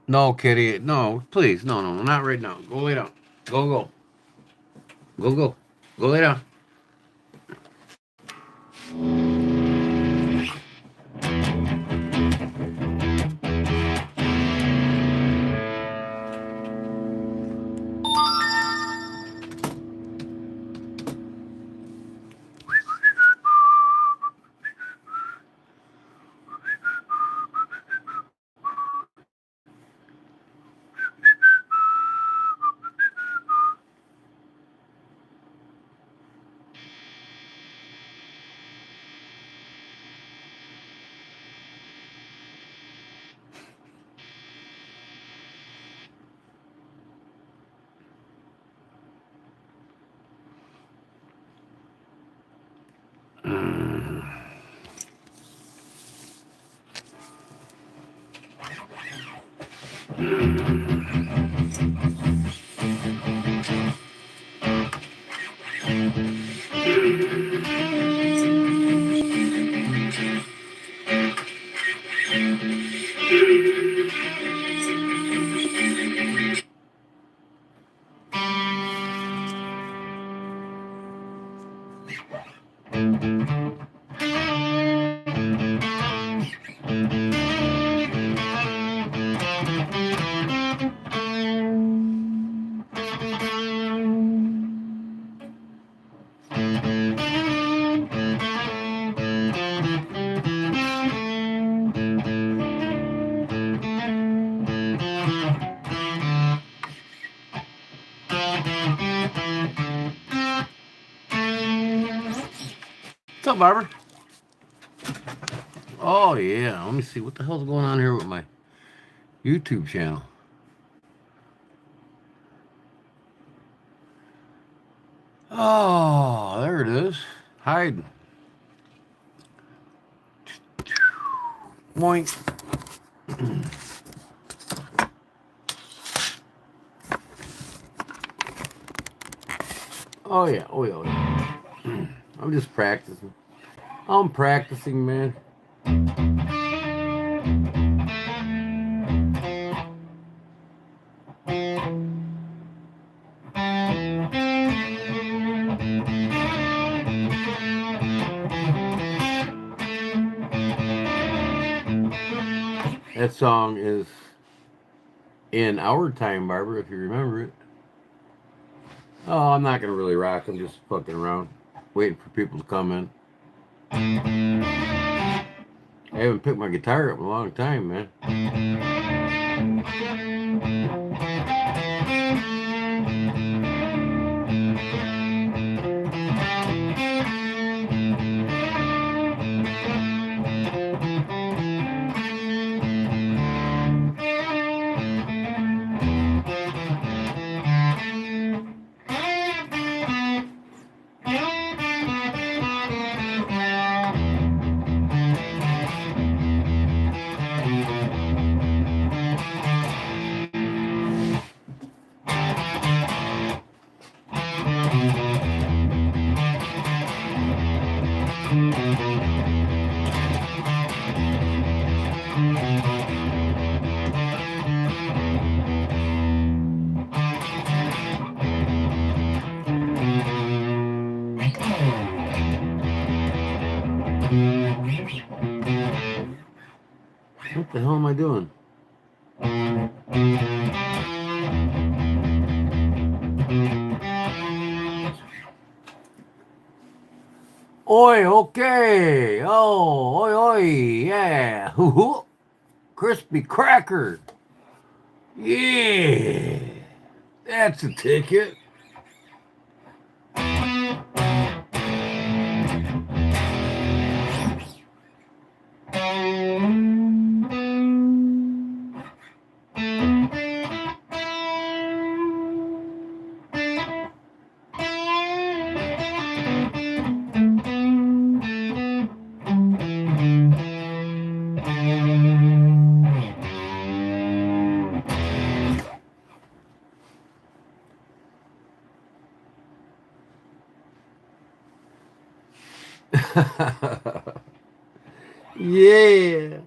No, kitty. No, please. No, no, no, not right now. Go lay down. Go, go. Go, go. Go lay down. What's up, Barbara? Oh, yeah. Let me see. What the hell's going on here with my YouTube channel? Oh, there it is. Hide. Moink. Oh, yeah. Oh, yeah. Oh, yeah. I'm just practicing. I'm practicing, man. That song is in our time, Barbara, if you remember it. Oh, I'm not going to really rock. I'm just fucking around, waiting for people to come in. I haven't picked my guitar up in a long time, man. What the hell am I doing? Oi, okay. Oh, oi, oi, yeah. Hoo hoo. Crispy cracker. Yeah. That's a ticket. Yeah.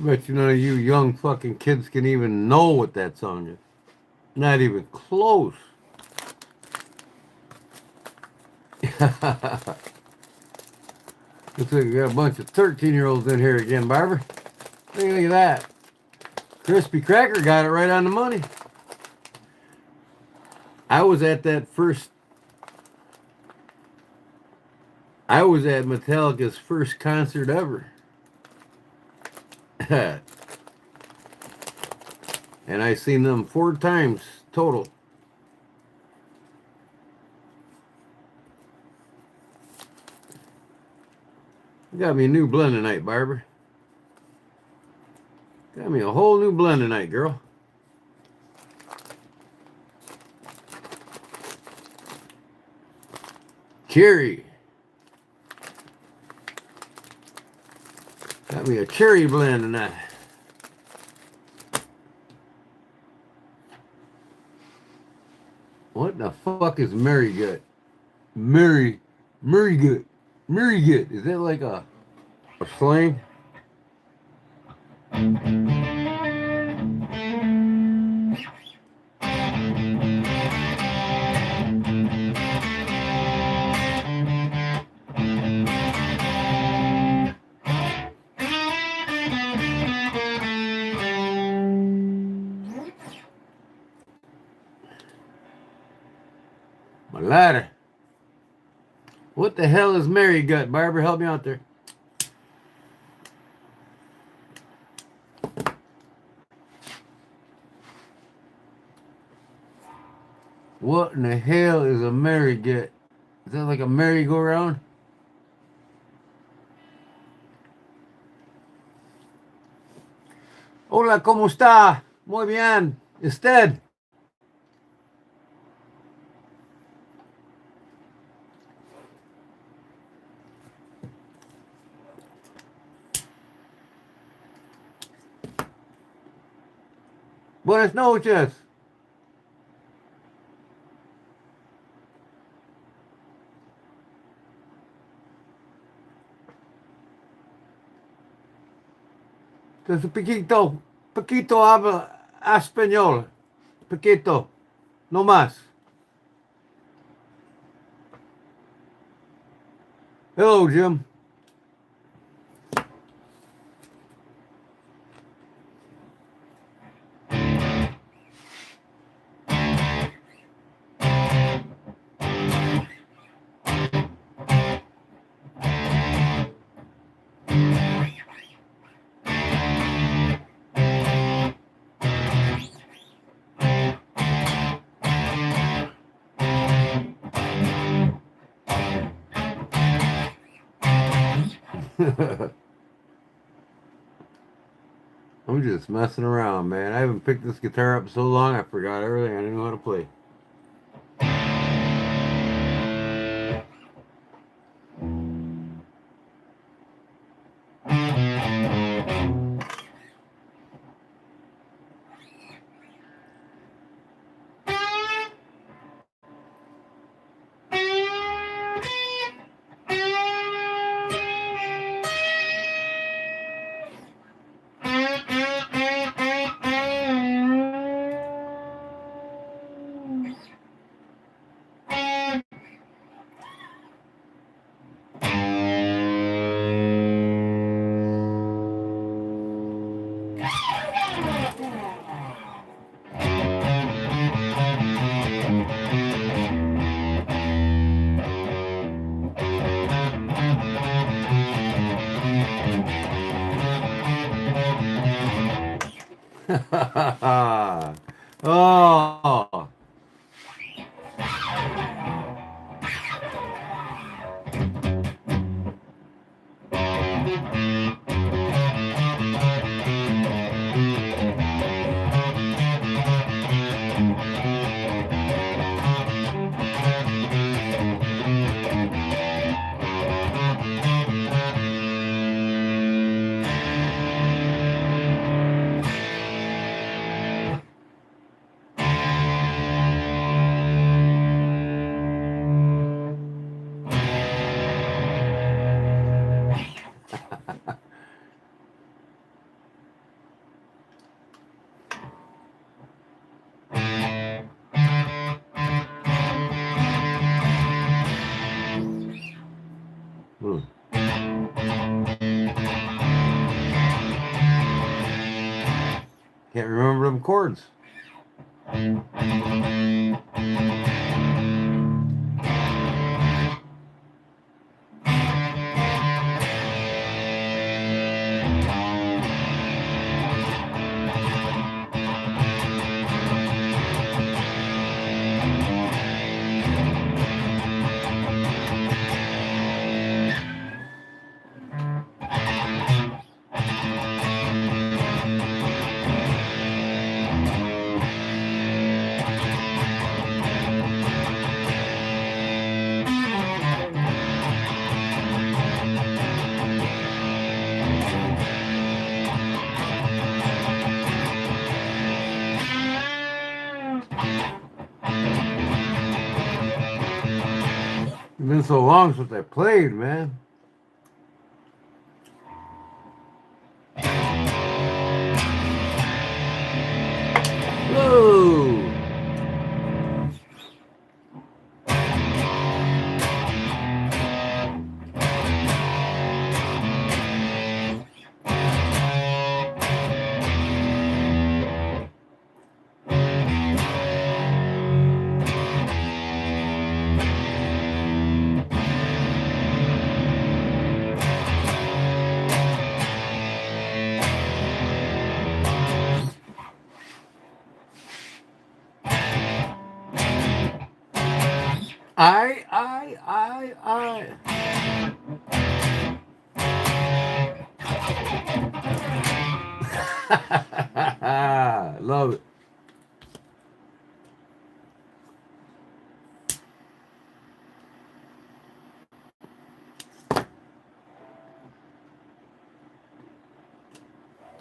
bet you none of you young fucking kids can even know what that song is. Not even close. Looks like we got a bunch of 13-year-olds in here again, Barbara. Look at that. Crispy Cracker got it right on the money. I was at Metallica's first concert ever. And I seen them 4 times total. You got me a new blend tonight, Barbara. Got me a whole new blend tonight, girl. Cherry. Got me a cherry blend tonight. What the fuck is Mary Gut? Mary Gut. Mary Gut. Is that like a slang? My ladder. What the hell is Mary Gut? Barbara, help me out there. What in the hell is a Mary Gut? Is that like a merry-go-round? Hola, ¿cómo está? Muy bien. ¿Usted? Buenas noches. Entonces, poquito habla español. Poquito. No más. Hello, Jim. I'm just messing around, man. I haven't picked this guitar up so long, I forgot everything. I didn't know how to play. Oh. tune. Can't remember them chords. It's been so long since I played, man. Whoa! I love it.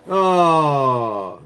Oh.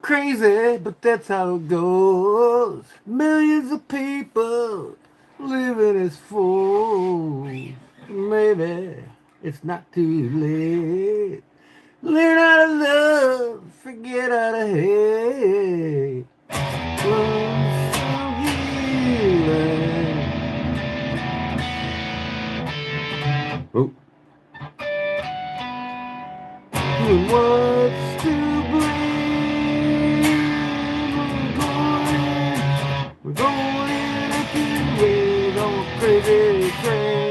Crazy, but that's how it goes. Millions of people living as fools. Maybe it's not too late. Learn how to love, forget how to hate. Learn some healing. Oh. Doing what's to blame. We're going in a two-way on a crazy train.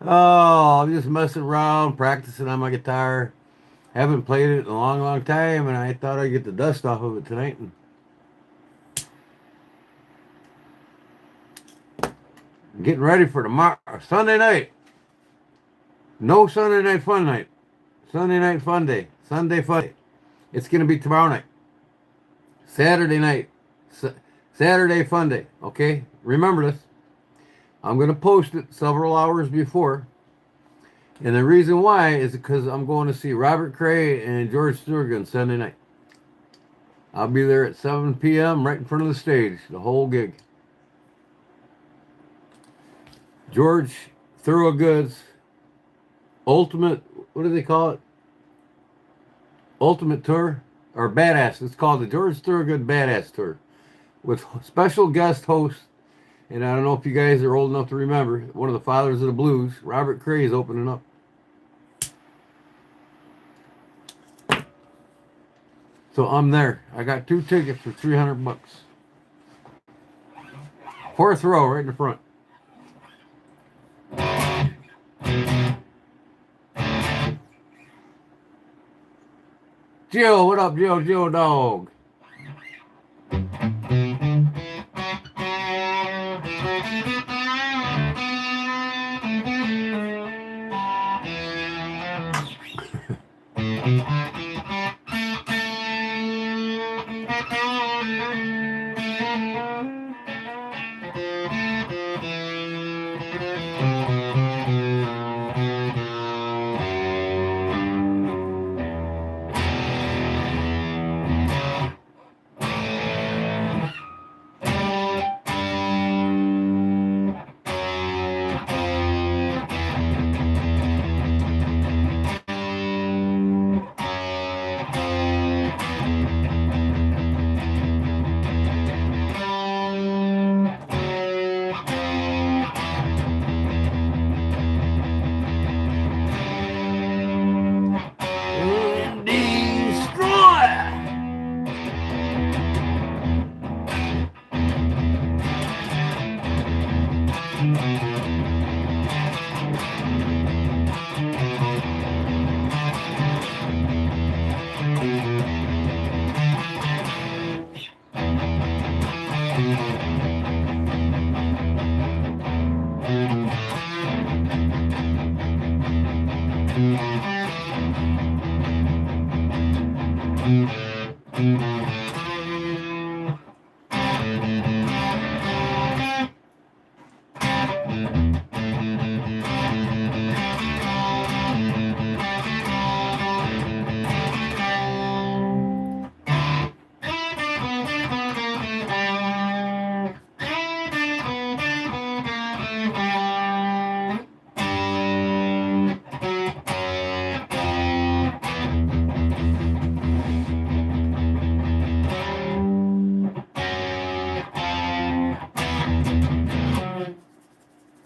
Oh, I'm just messing around, practicing on my guitar. Haven't played it in a long, long time, and I thought I'd get the dust off of it tonight. And getting ready for tomorrow, Sunday night. No Sunday night fun night. Sunday night fun day. Sunday fun day. It's going to be tomorrow night. Saturday night. Saturday fun day. Okay? Remember this. I'm going to post it several hours before. And the reason why is because I'm going to see Robert Cray and George Stewart on Sunday night. I'll be there at 7 p.m. right in front of the stage, the whole gig. George Thorogood's Ultimate, what do they call it? Ultimate Tour? Or Badass. It's called the George Thorogood Badass Tour. With special guest hosts. And I don't know if you guys are old enough to remember, one of the fathers of the blues, Robert Cray, is opening up. So I'm there. I got 2 tickets for $300. 4th row, right in the front. Jill, what up, Jill? Jill dog.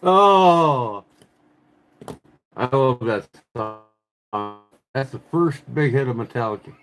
Oh, I love that song. That's the first big hit of Metallica.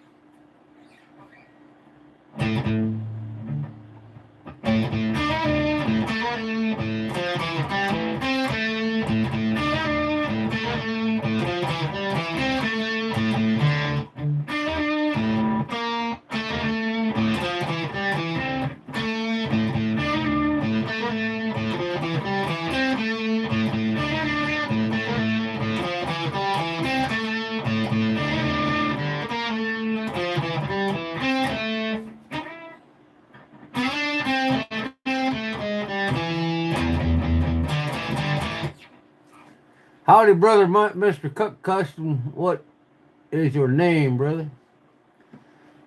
Howdy, brother, Mr. Cook Custom. What is your name, brother?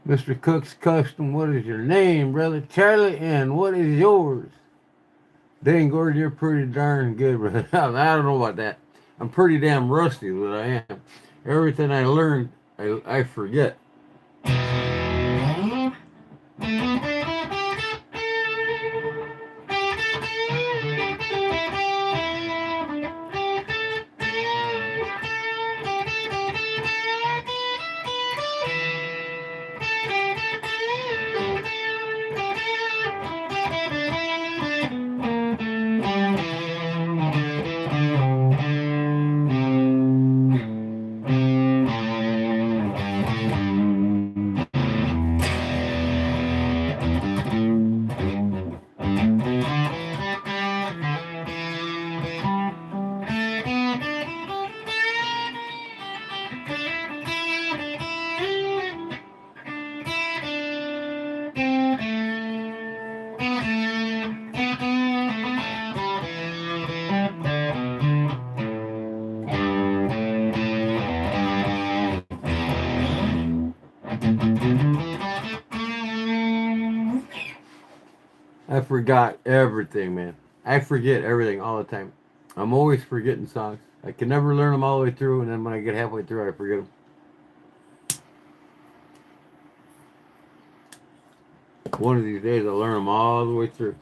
Mr. Cook's Custom, what is your name, brother? Charlie, and what is yours? Dang, Gordon, you're pretty darn good, brother. I don't know about that. I'm pretty damn rusty, but I am. Everything I learned, I forget. forgot everything, man. I forget everything all the time. I'm always forgetting songs. I can never learn them all the way through, and then when I get halfway through, I forget them. One of these days, I'll learn them all the way through.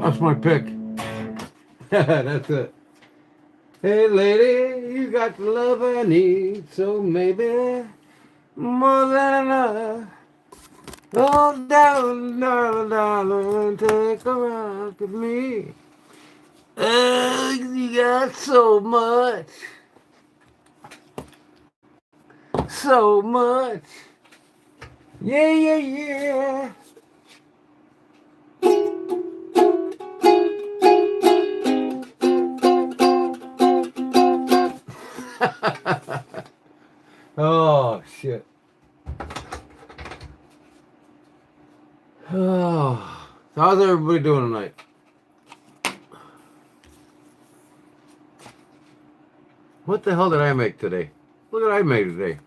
That's my pick. That's it. Hey lady, you got the love I need, so maybe more than enough. Oh, darling, darling, darling, take a rock with me. You got so much, so much. Yeah, yeah, yeah. Oh, shit. Oh, how's everybody doing tonight? What the hell did I make today? Look what I made today.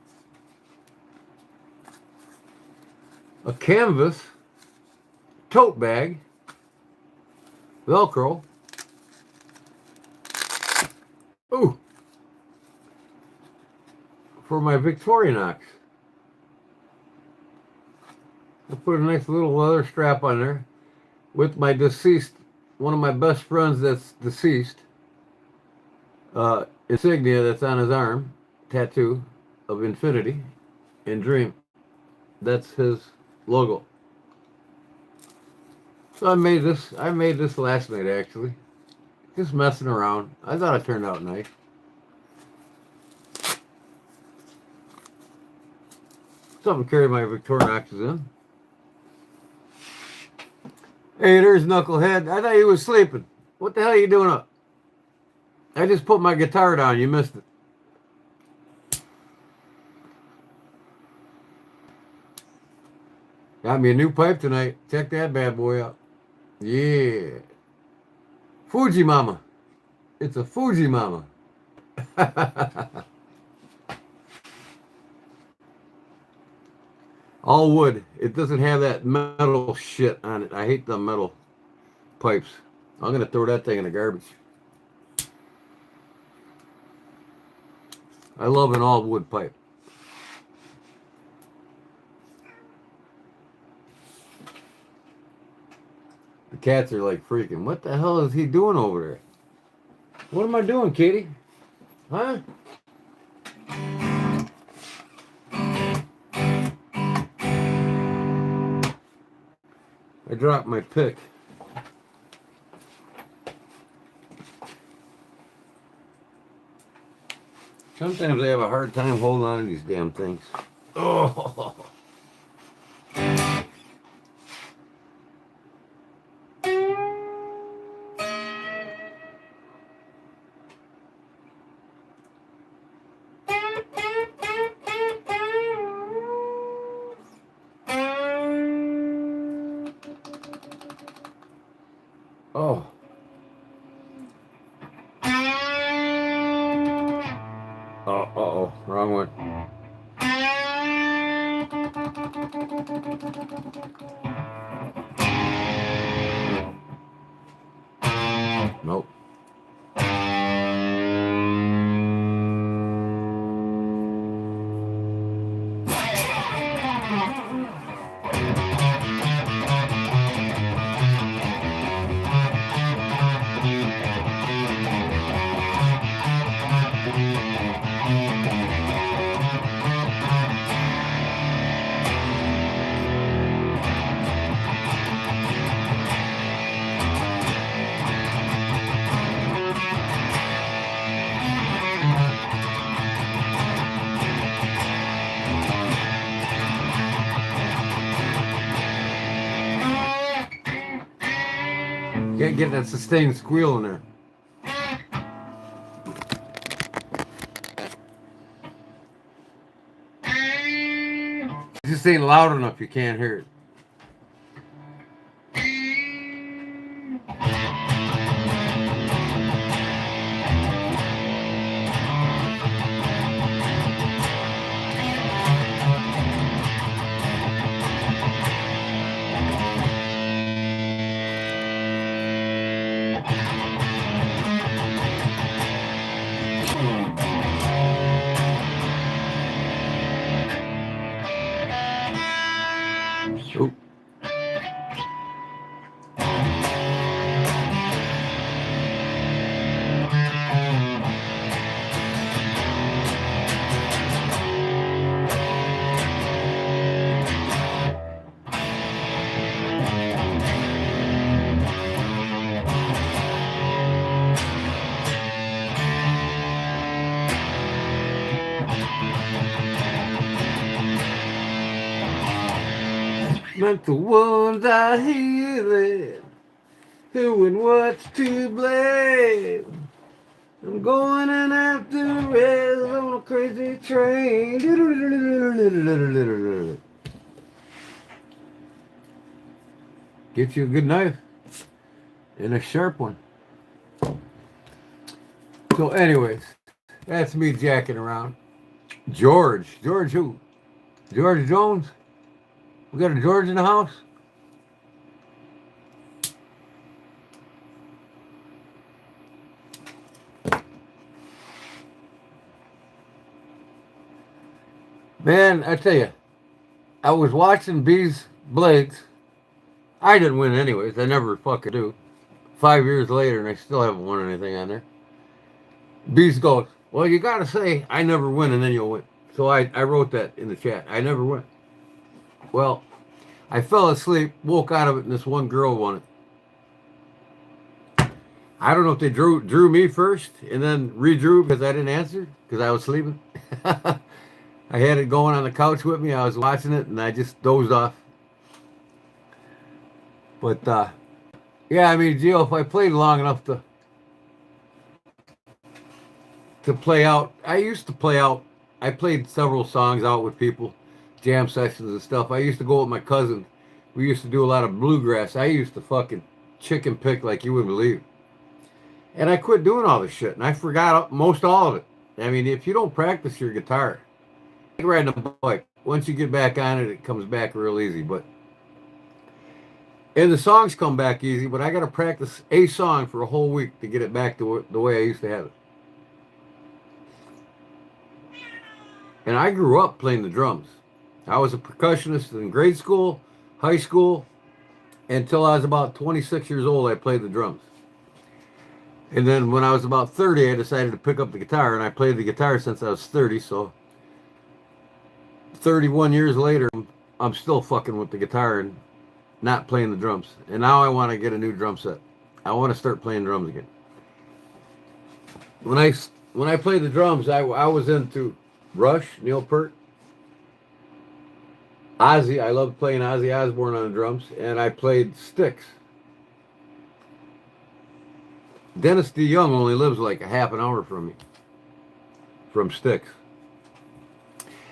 A canvas tote bag, Velcro. Ooh. For my Victorinox. I put a nice little leather strap on there with my deceased, one of my best friends that's deceased, insignia that's on his arm, tattoo of infinity and dream. That's his logo. So I made this last night actually. Just messing around. I thought it turned out nice. Something to carry my Victorinoxes in. Hey, there's Knucklehead. I thought he was sleeping. What the hell are you doing up? I just put my guitar down. You missed it. Got me a new pipe tonight. Check that bad boy out. Yeah. Fuji Mama. It's a Fuji Mama. All wood. It doesn't have that metal shit on it. I hate the metal pipes. I'm going to throw that thing in the garbage. I love an all wood pipe. The cats are like freaking. What the hell is he doing over there? What am I doing, Katie? Huh? I dropped my pick. Sometimes I have a hard time holding on to these damn things. Oh. Oh. Uh-oh. Wrong one. Nope. Can't get that sustained squeal in there. It just ain't loud enough. You can't hear it. Oop. Like the ones I hear, who and what's to blame? I'm going in after res on a crazy train. Get you a good knife and a sharp one. So anyways, that's me jacking around. George who? George Jones? We got a George in the house? Man, I tell you, I was watching B's Blades. I didn't win anyways. I never fucking do. 5 years later, and I still haven't won anything on there. Beast goes, well, you got to say, I never win, and then you'll win. So I wrote that in the chat. I never win. Well, I fell asleep, woke out of it, and this one girl won it. I don't know if they drew me first and then redrew because I didn't answer because I was sleeping. I had it going on the couch with me. I was watching it, and I just dozed off. But, yeah, I mean, Gio, if I played long enough to to play out. I used to play out. I played several songs out with people, jam sessions and stuff. I used to go with my cousin. We used to do a lot of bluegrass. I used to fucking chicken pick like you wouldn't believe. And I quit doing all this shit, and I forgot most all of it. I mean, if you don't practice your guitar, like riding a bike, once you get back on it, it comes back real easy. And the songs come back easy, but I got to practice a song for a whole week to get it back to the way I used to have it. And I grew up playing the drums. I was a percussionist in grade school, high school, until I was about 26 years old. I played the drums. And then when I was about 30, I decided to pick up the guitar, and I played the guitar since I was 30. So 31 years later, I'm still fucking with the guitar and not playing the drums. And now I want to get a new drum set. I want to start playing drums again. When I played the drums, I was into Rush, Neil Peart, Ozzy. I loved playing Ozzy Osbourne on the drums, and I played Styx. Dennis DeYoung only lives like a half an hour from me, from Styx.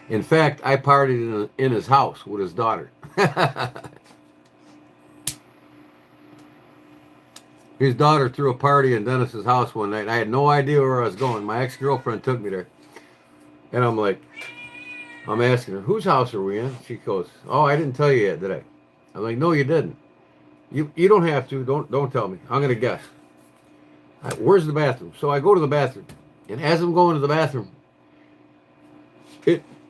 In fact, I partied in his house with his daughter. His daughter threw a party in Dennis's house one night. I had no idea where I was going. My ex-girlfriend took me there. And I'm asking her, whose house are we in? She goes, oh, I didn't tell you yet, did I? I'm like, no, you didn't. You don't have to. Don't tell me. I'm going to guess. Where's the bathroom? So I go to the bathroom. And as I'm going to the bathroom,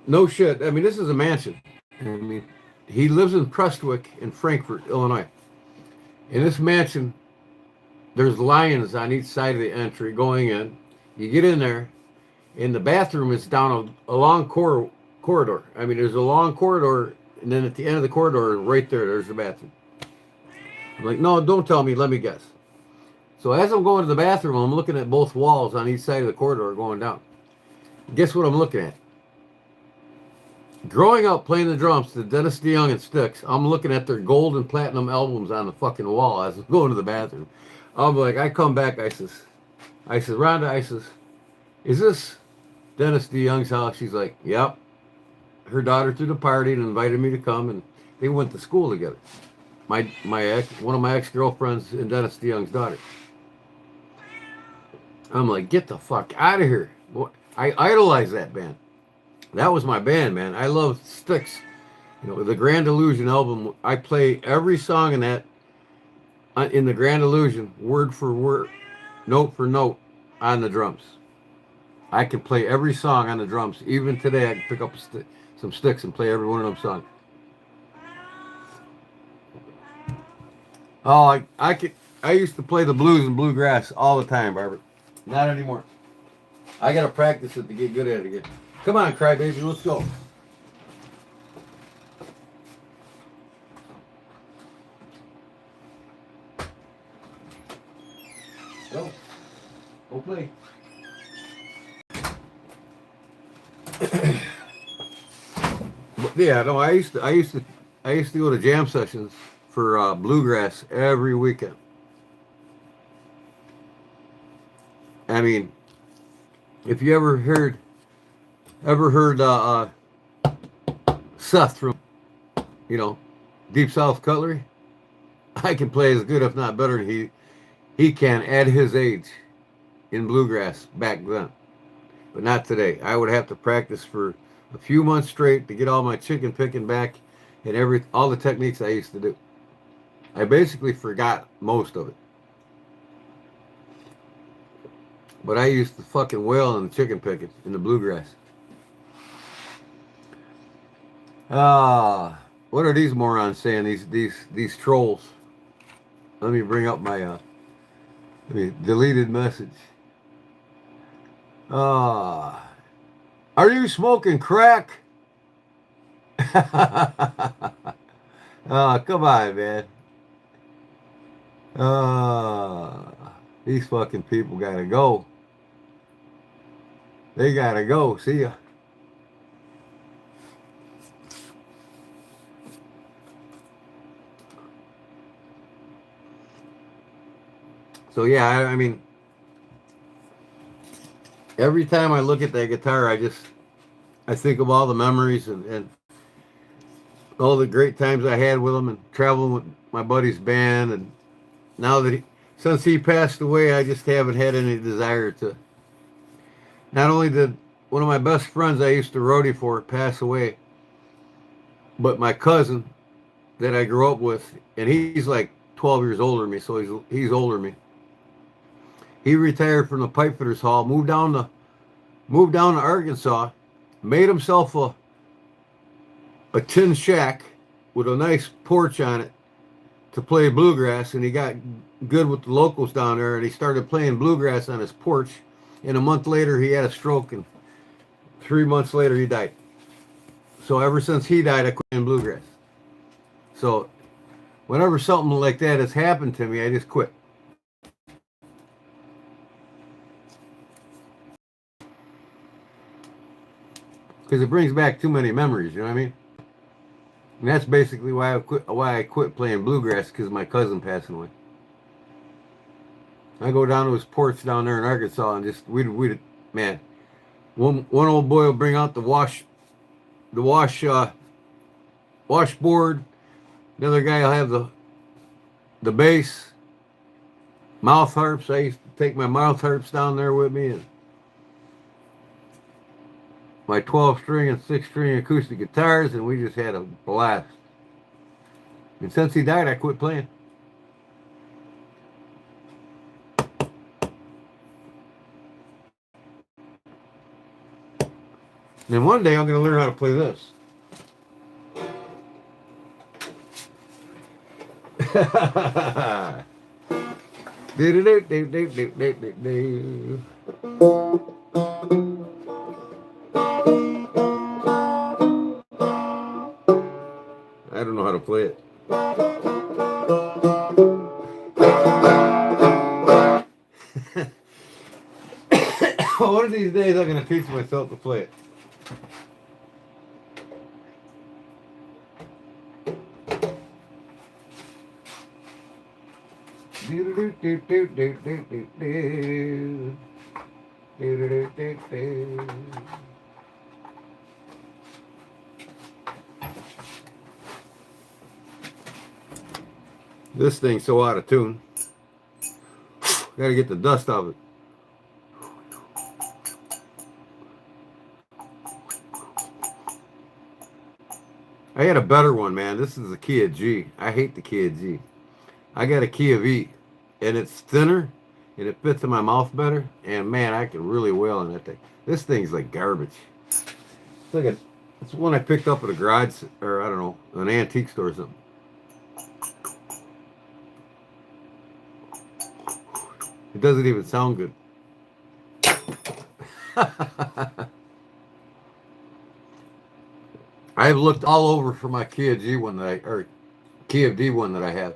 no shit. I mean, this is a mansion. I mean, he lives in Prestwick in Frankfort, Illinois. In this mansion, there's lions on each side of the entry going in. You get in there, and the bathroom is down a long corridor. I mean, there's a long corridor, and then at the end of the corridor, right there's the bathroom. I'm like, no, don't tell me. Let me guess. So as I'm going to the bathroom, I'm looking at both walls on each side of the corridor going down. Guess what I'm looking at? Growing up playing the drums to Dennis DeYoung and Styx, I'm looking at their gold and platinum albums on the fucking wall as I'm going to the bathroom. I'm like, I come back, I says, Rhonda, is this Dennis DeYoung's house? She's like, yep. Her daughter threw the party and invited me to come, and they went to school together. One of my ex-girlfriends and Dennis DeYoung's daughter. I'm like, get the fuck out of here. I idolized that band. That was my band, man. I love Styx. The Grand Illusion album. I play every song in that, in the Grand Illusion, word for word, note for note, on the drums. I can play every song on the drums. Even today, I can pick up some sticks and play every one of them songs. Oh, I used to play the blues and bluegrass all the time, Barbara. Not anymore. I gotta practice it to get good at it again. Come on, crybaby, let's go. Go play. Yeah, no, I used to go to jam sessions for bluegrass every weekend. I mean, if you ever heard Seth from Deep South Cutlery, I can play as good, if not better, than he can at his age in bluegrass back then, but not today. I would have to practice for a few months straight to get all my chicken picking back and all the techniques I used to do. I basically forgot most of it. But I used to fucking wail in the chicken picking in the bluegrass. What are these morons saying? These trolls. Let me bring up my deleted message. Are you smoking crack? Come on, man. These fucking people gotta go. They gotta go. See ya. So yeah, I mean, every time I look at that guitar, I think of all the memories and all the great times I had with him and traveling with my buddy's band. And now that since he passed away, I just haven't had any desire to. Not only did one of my best friends I used to roadie for pass away, but my cousin that I grew up with, and he's like 12 years older than me, so he's older than me. He retired from the Pipe Fitters Hall, moved down to Arkansas, made himself a tin shack with a nice porch on it to play bluegrass, and he got good with the locals down there, and he started playing bluegrass on his porch. And a month later, he had a stroke, and 3 months later, he died. So ever since he died, I quit playing bluegrass. So whenever something like that has happened to me, I just quit. Because it brings back too many memories, you know what I mean? And that's basically why I quit playing bluegrass, because of my cousin passing away. I go down to his porch down there in Arkansas and just we'd man, one old boy will bring out the washboard. Another guy will have the bass, mouth harps. I used to take my mouth harps down there with me, and my 12-string and 6-string acoustic guitars, and we just had a blast. And since he died, I quit playing. And one day I'm going to learn how to play this. I don't know how to play it. One of these days I'm going to teach myself to play it. This thing's so out of tune. Gotta get the dust off it. I had a better one, man. This is the key of G. I hate the key of G. I got a key of E, and it's thinner, and it fits in my mouth better. And man, I can really wail on that thing. This thing's like garbage. It's one I picked up at a garage, or I don't know, an antique store or something. It doesn't even sound good. I've looked all over for my Key of D one that I have,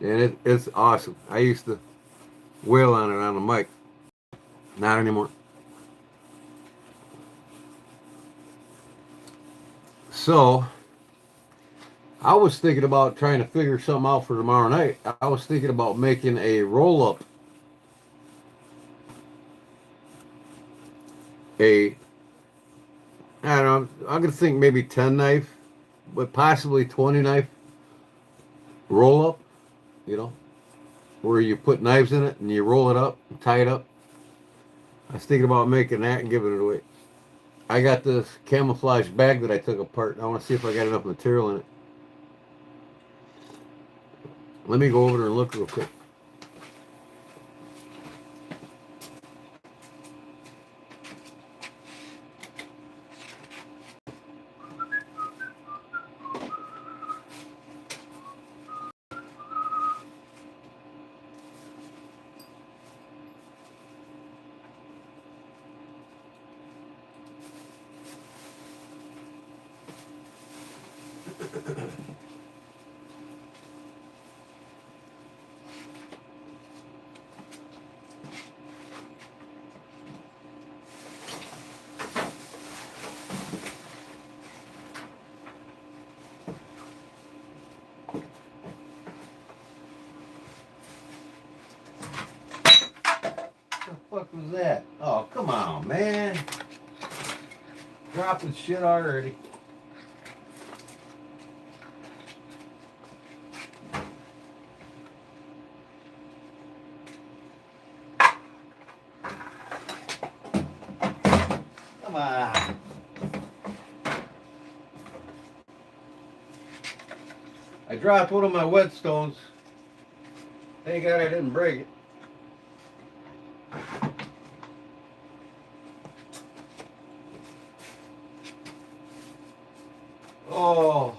and it's awesome. I used to wail on it on the mic. Not anymore. So I was thinking about trying to figure something out for tomorrow night. I was thinking about making a roll-up, I don't know, I'm going to think maybe 10 knife, but possibly 20 knife roll-up, where you put knives in it and you roll it up and tie it up. I was thinking about making that and giving it away. I got this camouflage bag that I took apart. I want to see if I got enough material in it. Let me go over there and look real quick. What was that? Oh, come on, man. Dropping shit already. Come on. I dropped one of my whetstones. Thank God I didn't break it. Oh.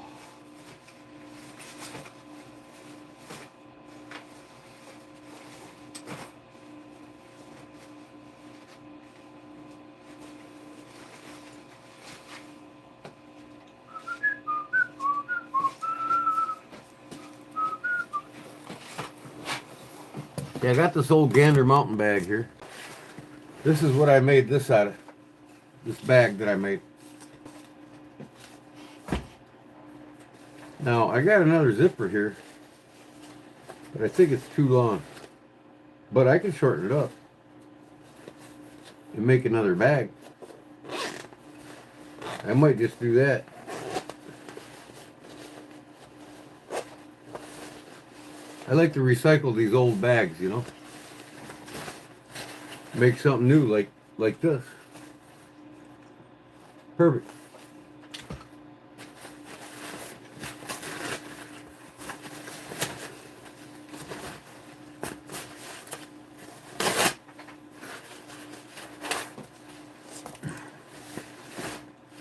Yeah, I got this old Gander Mountain bag here. This is what I made this out of. This bag that I made. Now, I got another zipper here, but I think it's too long. But I can shorten it up and make another bag. I might just do that. I like to recycle these old bags, you know. Make something new like this. Perfect.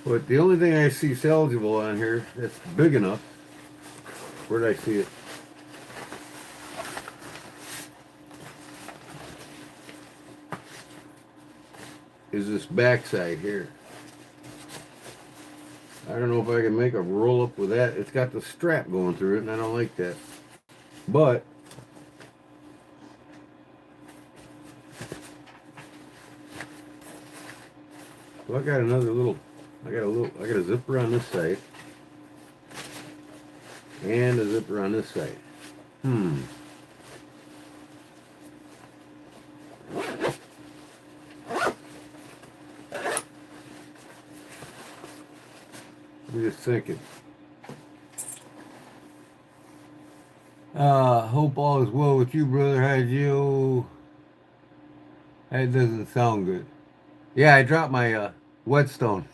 But the only thing I see salvageable on here that's big enough, where did I see it? Is this backside here. I don't know if I can make a roll up with that. It's got the strap going through it and I don't like that. But well, I got a zipper on this side and a zipper on this side. I'm just thinking. Hope all is well with you, brother. Hi, Joe. That doesn't sound good. Yeah, I dropped my whetstone.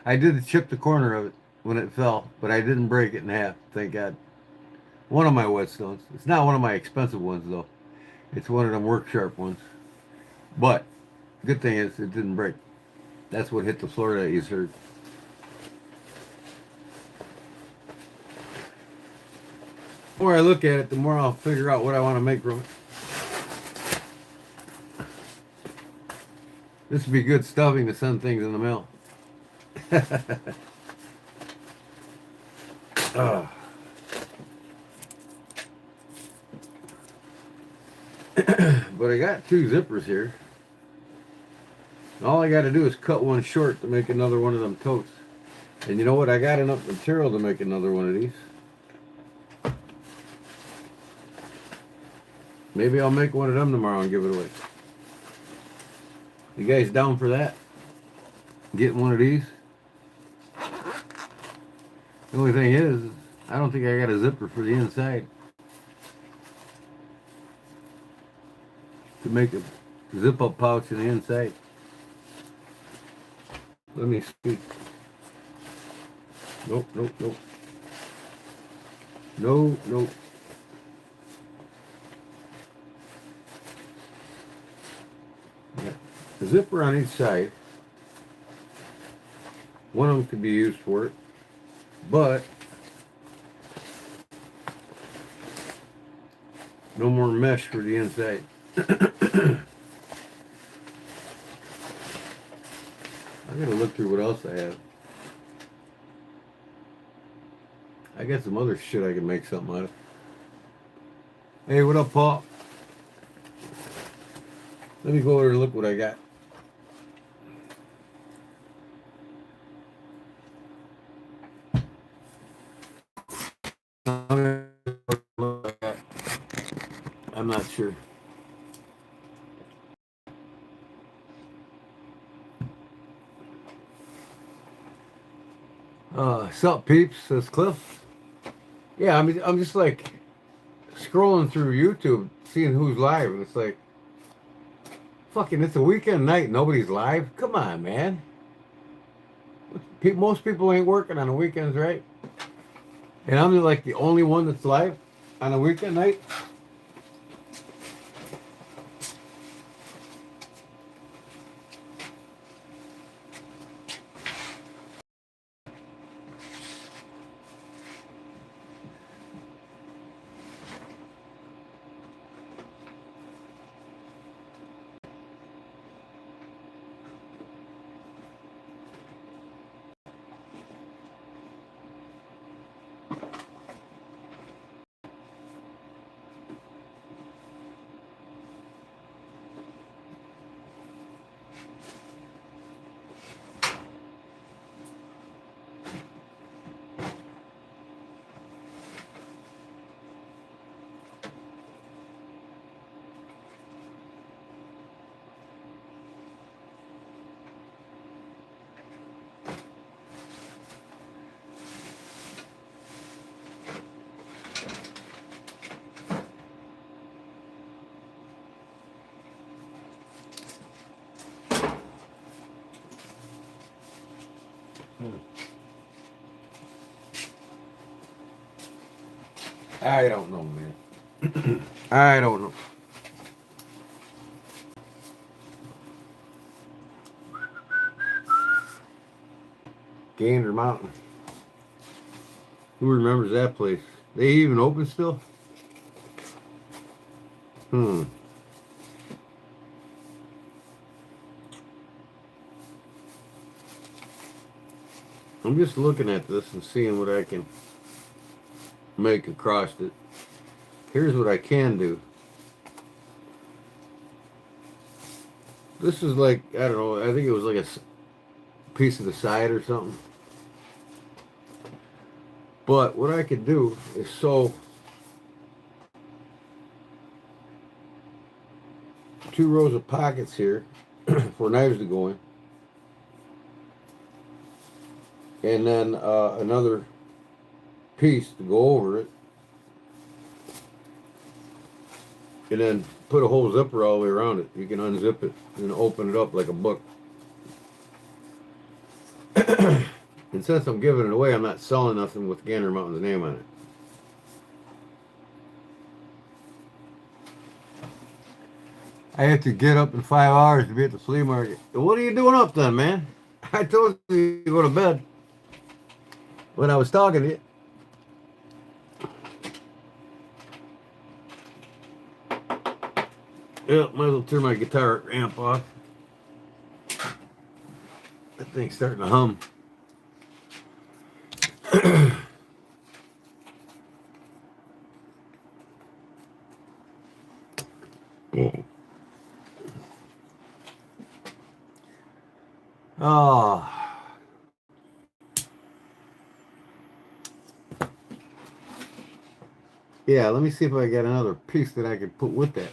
I did chip the corner of it when it fell, but I didn't break it in half, thank God. One of my whetstones. It's not one of my expensive ones, though. It's one of them work sharp ones. But good thing is it didn't break. That's what hit the floor that you heard. The more I look at it, the more I'll figure out what I want to make from it. This would be good stuffing to send things in the mail. But I got two zippers here. All I got to do is cut one short to make another one of them totes. And you know what? I got enough material to make another one of these. Maybe I'll make one of them tomorrow and give it away. You guys down for that? Getting one of these? The only thing is, I don't think I got a zipper for the inside to make a zip-up pouch in the inside. Let me see. Nope. Nope. Yeah. A zipper on each side. One of them could be used for it, but no more mesh for the inside. I'm gonna look through what else I have. I got some other shit I can make something out of. Hey, what up, Paul? Let me go over and look what I got. I'm not sure. Sup, peeps? Says Cliff. Yeah, I'm just like scrolling through YouTube, seeing who's live, and it's like, fucking, it's a weekend night. Nobody's live. Come on, man. Most people ain't working on the weekends, right? And I'm like the only one that's live on a weekend night. I don't know, man. I don't know. Gander Mountain. Who remembers that place? They even open still? I'm just looking at this and seeing what I can make across it. Here's what I can do. This is like, I don't know, I think it was like a piece of the side or something. But what I could do is sew 2 rows of pockets here for knives to go in. And then another piece to go over it. And then put a whole zipper all the way around it. You can unzip it and open it up like a book. And since I'm giving it away, I'm not selling nothing with Gander Mountain's name on it. I have to get up in 5 hours to be at the flea market. What are you doing up then, man? I told you to go to bed when I was talking to you. Yeah, might as well turn my guitar amp off. That thing's starting to hum. Oh. Yeah, let me see if I got another piece that I can put with that.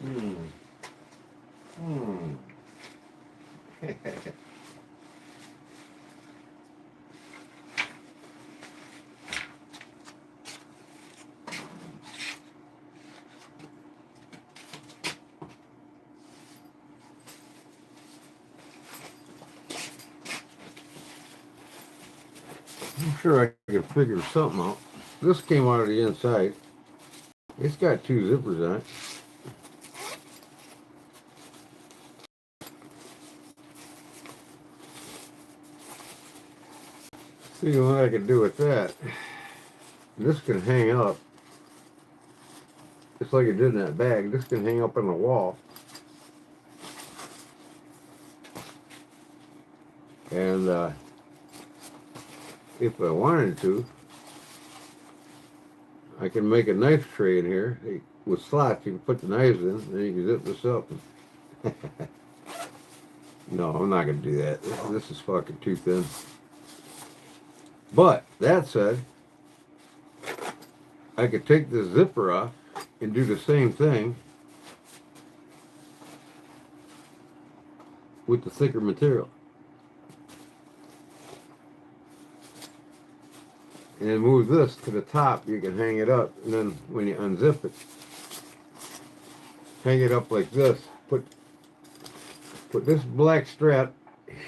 Hmm. Hmm. I'm sure I could figure something out. This came out of the inside. It's got two zippers on it. See what I can do with that. This can hang up. Just like it did in that bag. This can hang up on the wall. And if I wanted to, I can make a knife tray in here. With slots, you can put the knives in, and you can zip this up. No, I'm not going to do that. This is fucking too thin. But, that said, I could take the zipper off and do the same thing with the thicker material. And move this to the top, you can hang it up, and then when you unzip it, hang it up like this. Put this black strap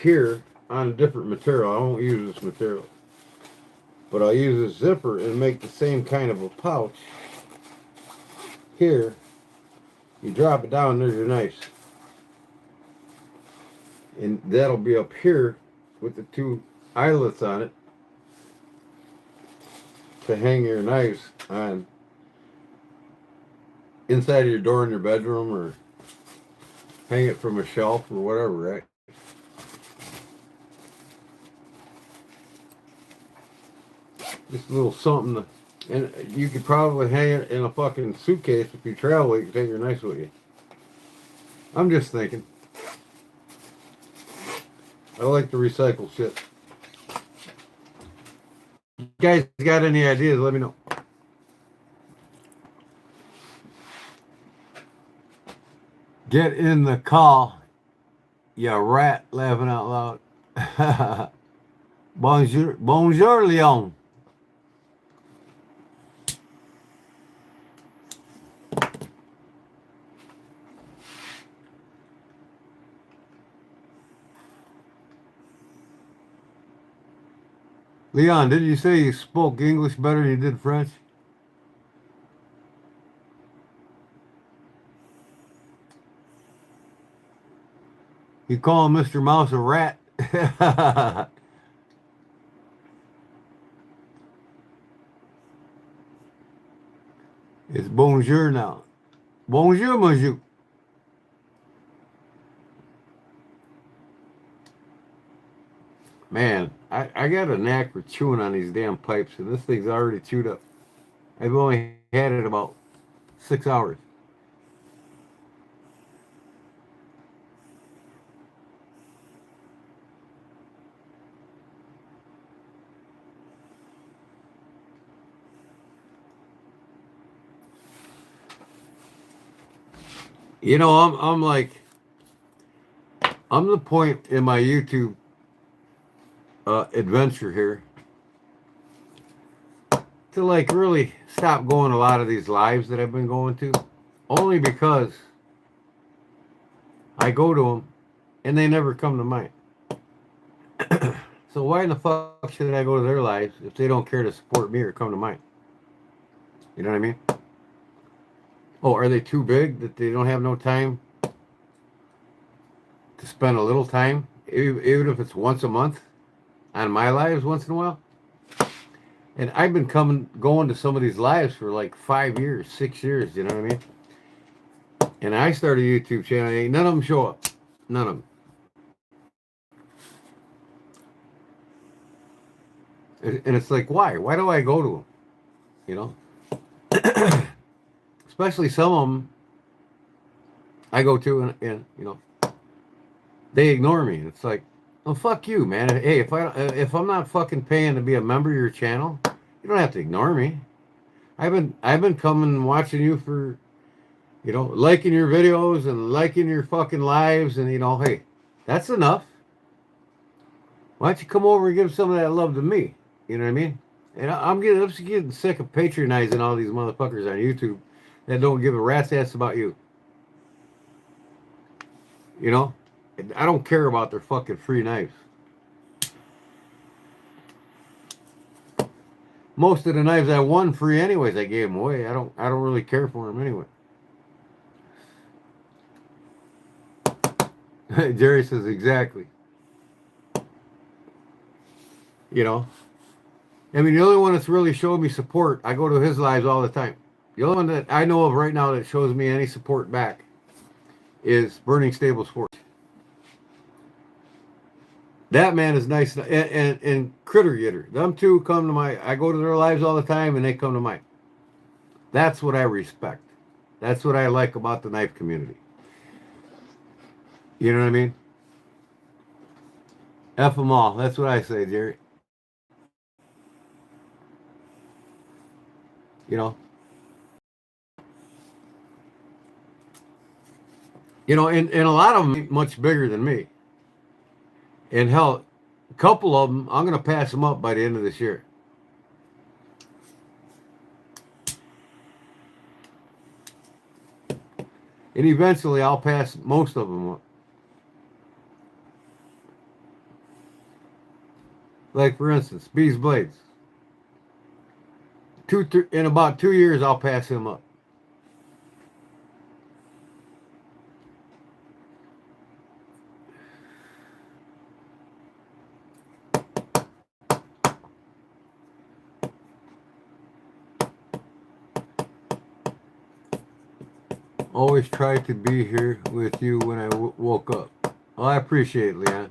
here on a different material. I won't use this material, but I'll use this zipper and make the same kind of a pouch here. You drop it down, there's your knives, and that'll be up here with the two eyelets on it to hang your knives on inside of your door in your bedroom, or hang it from a shelf or whatever, right? Just a little something and you could probably hang it in a fucking suitcase if you travel. You can take your knives with you. I'm just thinking. I like to recycle shit. You guys got any ideas? Let me know. Get in the call, you rat laughing out loud. Bonjour, bonjour, Leon. Leon, did you say you spoke English better than you did French? You call Mr. Mouse a rat? It's bonjour now. Bonjour, monsieur. Man, I got a knack for chewing on these damn pipes, and this thing's already chewed up. I've only had it about 6 hours. You know, I'm like, I'm the point in my YouTube adventure here to like really stop going a lot of these lives that I've been going to, only because I go to them and they never come to mine. So why in the fuck should I go to their lives if they don't care to support me or come to mine? You know what I mean? Oh, are they too big that they don't have no time to spend a little time, even if it's once a month, on my lives once in a while? And I've been going to some of these lives for like 5 years, 6 years, you know what I mean? And I started a YouTube channel, and none of them show up. None of them. And it's like, why? Why do I go to them? You know? Especially some of them I go to, and you know, they ignore me. It's like, oh, fuck you, man. Hey, if I'm not fucking paying to be a member of your channel, you don't have to ignore me. I've been coming and watching you for You know, liking your videos and liking your fucking lives, and you know, hey, that's enough. Why don't you come over and give some of that love to me? You know what I mean? And I'm just getting sick of patronizing all these motherfuckers on YouTube that don't give a rat's ass about you. You know, I don't care about their fucking free knives. Most of the knives I won free anyways, I gave them away. I don't really care for them anyway. Jerry says exactly. You know, I mean, the only one that's really showed me support, I go to his lives all the time. The only one that I know of right now that shows me any support back is Burning Stable Sports. That man is nice, and Critter Getter. Them two come to I go to their lives all the time, and they come to mine. That's what I respect. That's what I like about the knife community. You know what I mean? F them all. That's what I say, Jerry. You know, and a lot of them ain't much bigger than me. And hell, a couple of them, I'm going to pass them up by the end of this year. And eventually I'll pass most of them up. Like, for instance, Bees Blades. In about 2 years, I'll pass him up. Always try to be here with you when I woke up. Well, I appreciate it, Leon.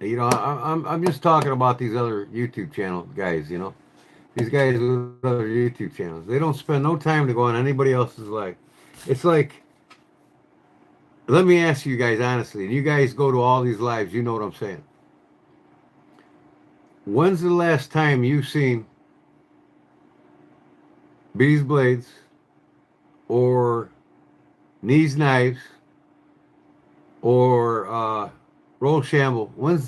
You know, I'm just talking about these other YouTube channel guys. You know, these guys with other YouTube channels. They don't spend no time to go on anybody else's life. It's like, let me ask you guys honestly, and you guys go to all these lives. You know what I'm saying? When's the last time you've seen Bees Blades or Knees Knives or Rochambeau? When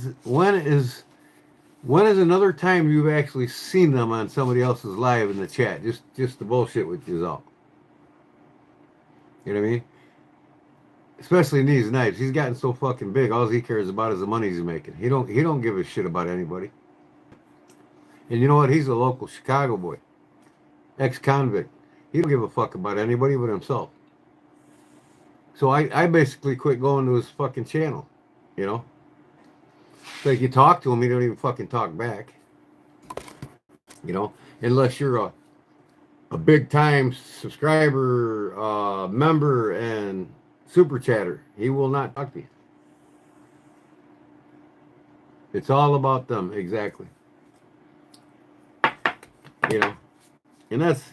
is another time you've actually seen them on somebody else's live in the chat? Just the bullshit with you all. You know what I mean? Especially Knees Knives. He's gotten so fucking big. All he cares about is the money he's making. He don't give a shit about anybody. And you know what? He's a local Chicago boy, ex-convict. He don't give a fuck about anybody but himself. So I basically quit going to his fucking channel, you know? It's like you talk to him, he don't even fucking talk back. You know? Unless you're a big time subscriber, member, and super chatter. He will not talk to you. It's all about them, exactly. You know? And that's...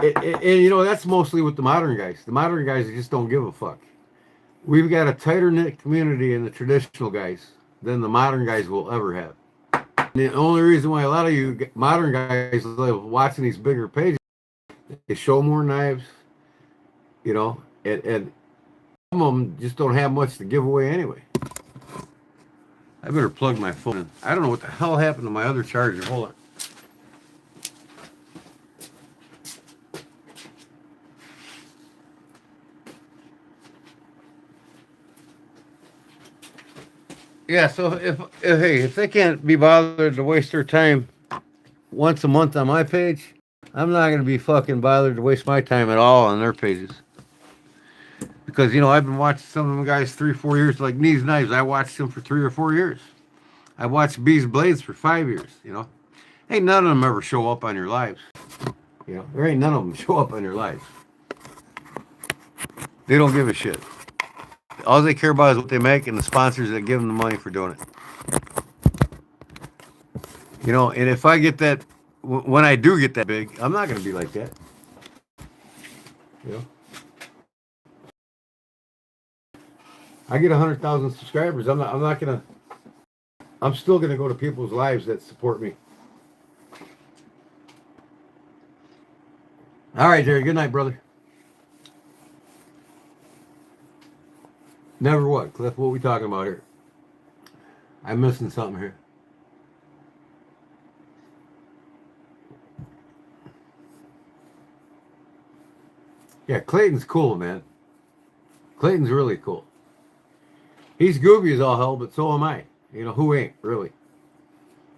And you know, that's mostly with the modern guys. The modern guys just don't give a fuck. We've got a tighter knit community in the traditional guys than the modern guys will ever have. And the only reason why a lot of you modern guys love watching these bigger pages, they show more knives, you know, and some of them just don't have much to give away anyway. I better plug my phone in. I don't know what the hell happened to my other charger. Hold on. Yeah, so if they can't be bothered to waste their time once a month on my page, I'm not going to be fucking bothered to waste my time at all on their pages. Because, you know, I've been watching some of them guys 3-4 years, like Knees Knives. I watched them for 3 or 4 years. I watched Bees Blades for 5 years, you know. Ain't none of them ever show up on your lives. You know, there ain't none of them show up on your lives. They don't give a shit. All they care about is what they make and the sponsors that give them the money for doing it. You know, and if I get that, when I do get that big, I'm not going to be like that. You know? I get 100,000 subscribers. I'm not going to, I'm still going to go to people's lives that support me. All right, Jerry. Good night, brother. Never what, Cliff? What we talking about here? I'm missing something here. Yeah, Clayton's cool, man. Clayton's really cool. He's goofy as all hell, but so am I. You know, who ain't, really?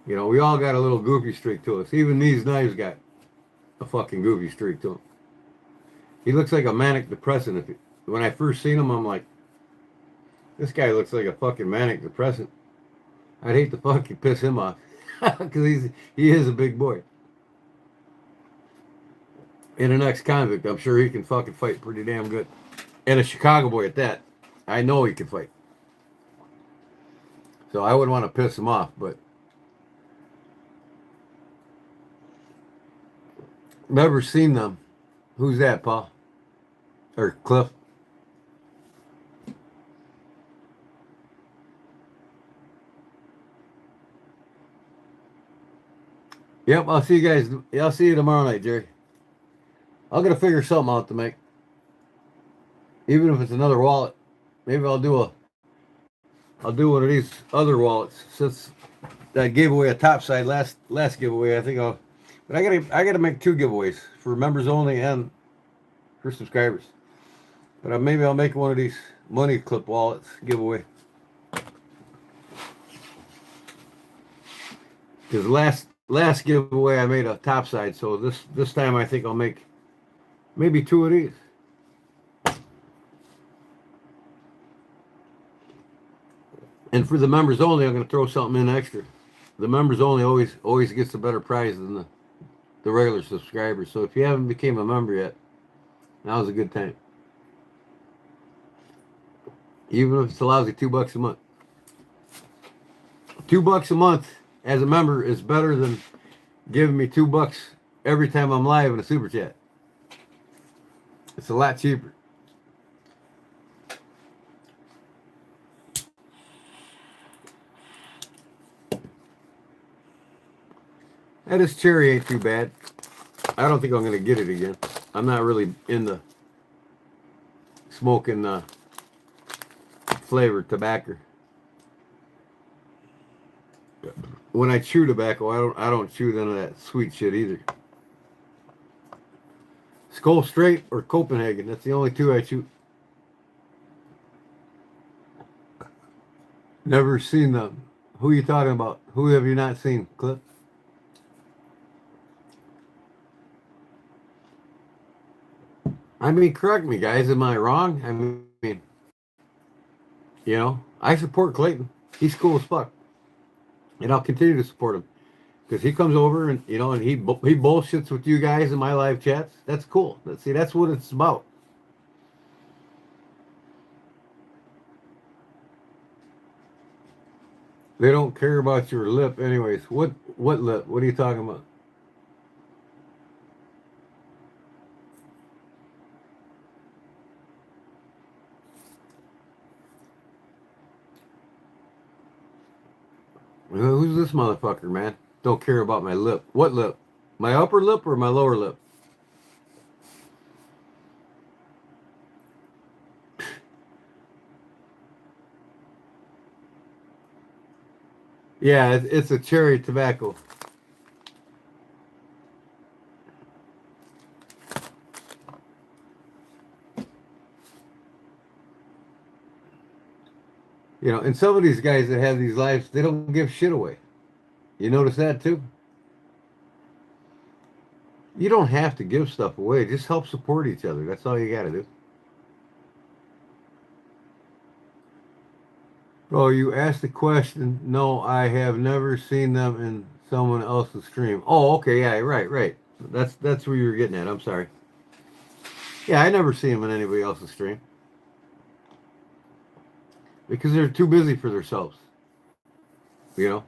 You know, we all got a little goofy streak to us. Even these knives got a fucking goofy streak to him. He looks like a manic depressant. When I first seen him, I'm like, this guy looks like a fucking manic depressant. I'd hate to fucking piss him off. Because he is a big boy. And an ex-convict. I'm sure he can fucking fight pretty damn good. And a Chicago boy at that. I know he can fight. So I wouldn't want to piss him off, but never seen them. Who's that, Paul? Or Cliff? Yep, I'll see you guys. I'll see you tomorrow night, Jerry. I'm gonna figure something out to make. Even if it's another wallet. Maybe I'll do one of these other wallets. Since I gave away a topside last giveaway, I think I'll. But I gotta make 2 giveaways for members only and for subscribers. But maybe I'll make one of these money clip wallets giveaway. Because last giveaway I made a topside, so this time I think I'll make maybe 2 of these. And for the members only, I'm going to throw something in extra. The members only always gets a better prize than the regular subscribers. So if you haven't became a member yet, now's a good time. Even if it's a lousy $2 a month. $2 a month as a member is better than giving me $2 every time I'm live in a super chat. It's a lot cheaper. This cherry ain't too bad. I don't think I'm going to get it again. I'm not really into smoking flavored tobacco. When I chew tobacco, I don't chew none of that sweet shit either. Skull Straight or Copenhagen. That's the only 2 I chew. Never seen them. Who are you talking about? Who have you not seen, Cliff? I mean, correct me, guys. Am I wrong? I mean, you know, I support Clayton. He's cool as fuck. And I'll continue to support him. Because he comes over and, you know, and he bullshits with you guys in my live chats. That's cool. See, that's what it's about. They don't care about your lip anyways. What lip? What are you talking about? Who's this motherfucker, man? Don't care about my lip. What lip? My upper lip or my lower lip? Yeah, it's a cherry tobacco. You know, and some of these guys that have these lives, they don't give shit away. You notice that too? You don't have to give stuff away. Just help support each other. That's all you got to do. Oh, you asked the question. No, I have never seen them in someone else's stream. Oh, okay. Yeah, right. That's where you were getting at. I'm sorry. Yeah, I never see them in anybody else's stream. Because they're too busy for themselves. You know?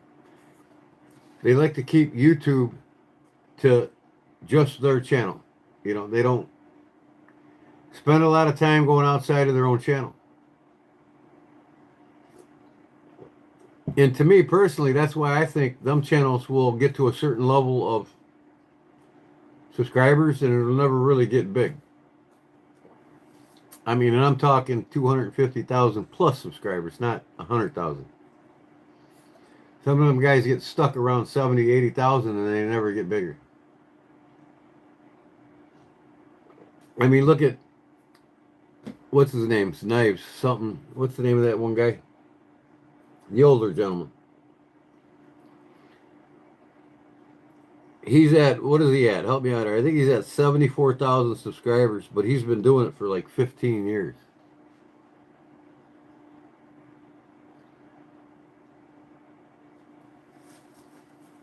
They like to keep YouTube to just their channel. You know, they don't spend a lot of time going outside of their own channel. And to me personally, that's why I think them channels will get to a certain level of subscribers and it'll never really get big. I mean, and I'm talking 250,000 plus subscribers, not 100,000. Some of them guys get stuck around 70, 80,000 and they never get bigger. I mean, look at, what's his name? Knives, something. What's the name of that one guy? The older gentleman. He's at, what is he at? Help me out here. I think he's at 74,000 subscribers, but he's been doing it for like 15 years.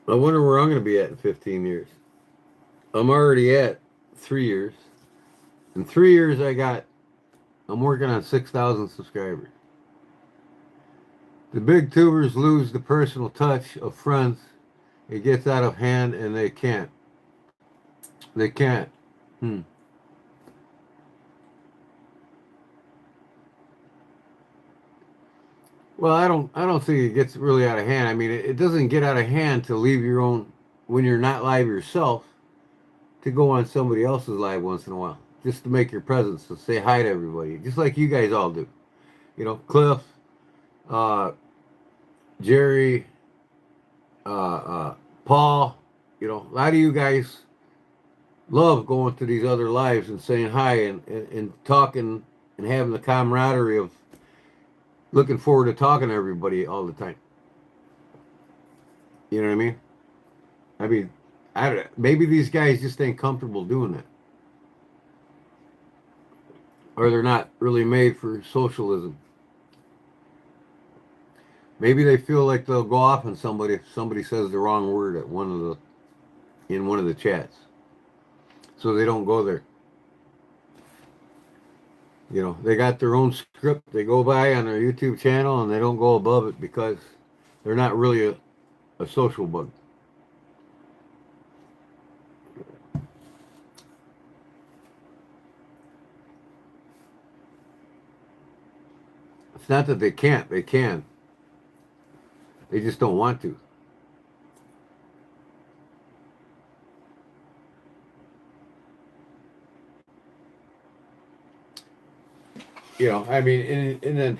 I wonder where I'm going to be at in 15 years. I'm already at 3 years. In 3 years, I'm working on 6,000 subscribers. The big tubers lose the personal touch of friends. It gets out of hand and they can't. They can't. Hmm. Well, I don't think it gets really out of hand. I mean, it doesn't get out of hand to leave your own, when you're not live yourself, to go on somebody else's live once in a while, just to make your presence, to say hi to everybody, just like you guys all do. You know, Cliff, uh, Jerry, Paul. You know, a lot of you guys love going to these other lives and saying hi and talking and having the camaraderie of looking forward to talking to everybody all the time. You know what I mean? I mean, I don't, maybe these guys just ain't comfortable doing that, or they're not really made for socialism. Maybe they feel like they'll go off on somebody if somebody says the wrong word at in one of the chats, so they don't go there. You know, they got their own script they go by on their YouTube channel, and they don't go above it because they're not really a social bug. It's not that they can't; they can. They just don't want to. You know, I mean, and then,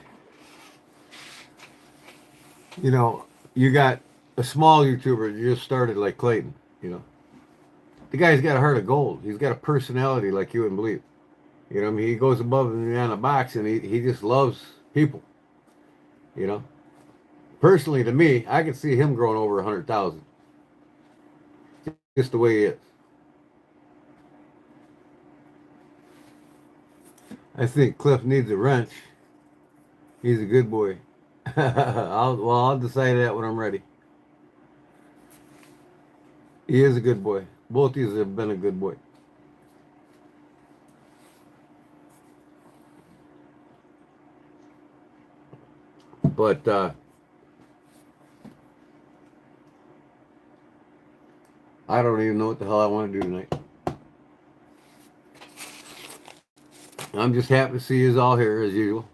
you know, you got a small YouTuber that just started like Clayton. You know, the guy's got a heart of gold. He's got a personality like you wouldn't believe. You know, I mean, he goes above and beyond the box, and he just loves people. You know, personally, to me, I could see him growing over 100,000, just the way he is. I think Cliff needs a wrench. He's a good boy. I'll decide that when I'm ready. He is a good boy. Both of these have been a good boy. But I don't even know what the hell I want to do tonight. I'm just happy to see you all here as usual.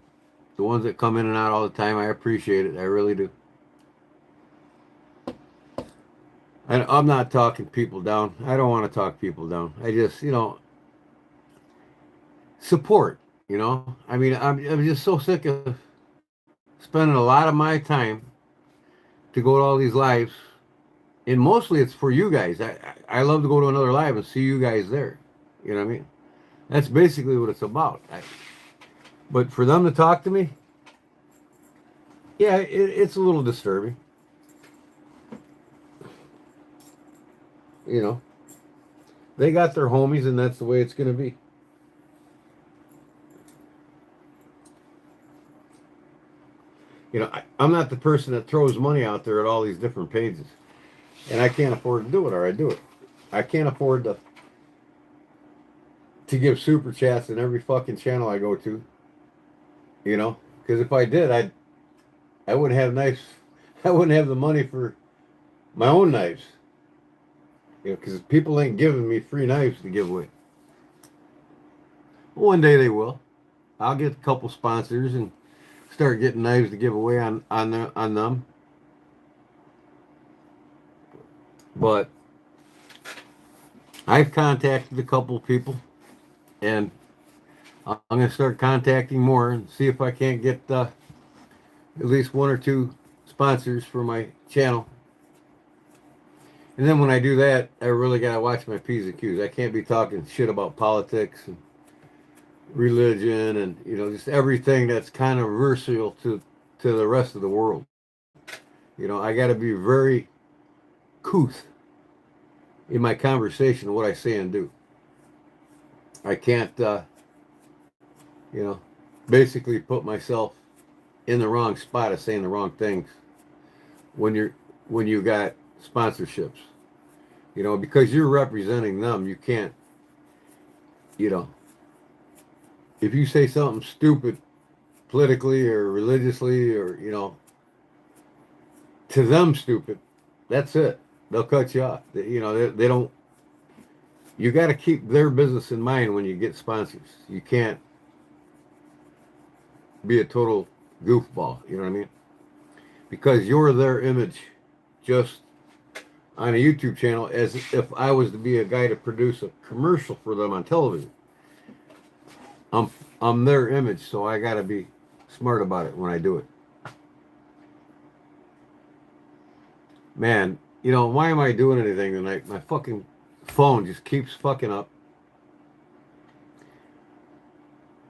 The ones that come in and out all the time, I appreciate it. I really do. And I'm not talking people down. I don't want to talk people down. I just, support. I mean, I'm just so sick of spending a lot of my time to go to all these lives, and mostly it's for you guys. I love to go to another live and see you guys there. You know what I mean? That's basically what it's about. But for them to talk to me, yeah, it's a little disturbing. You know, they got their homies, and that's the way it's going to be. I'm not the person that throws money out there at all these different pages, and I can't afford to do it, or I do it. I can't afford to give super chats in every fucking channel I go to. Because if I did, I wouldn't have knives. I wouldn't have the money for my own knives. Because people ain't giving me free knives to give away. One day they will. I'll get a couple sponsors and start getting knives to give away on them. But I've contacted a couple people, and I'm going to start contacting more and see if I can't get at least one or two sponsors for my channel. And then when I do that, I really got to watch my P's and Q's. I can't be talking shit about politics and religion and, you know, just everything that's controversial to the rest of the world. You know, I got to be very couth in my conversation of what I say and do. I can't, you know, basically put myself in the wrong spot of saying the wrong things when you got sponsorships. You know, because you're representing them, you can't, you know, if you say something stupid politically or religiously or, you know, to them stupid, that's it. They'll cut you off. You know, they don't, you got to keep their business in mind when you get sponsors. You can't be a total goofball, you know what I mean? Because you're their image just on a YouTube channel as if I was to be a guy to produce a commercial for them on television. I'm their image, so I got to be smart about it when I do it. Man, you know, why am I doing anything tonight? My fucking phone just keeps fucking up.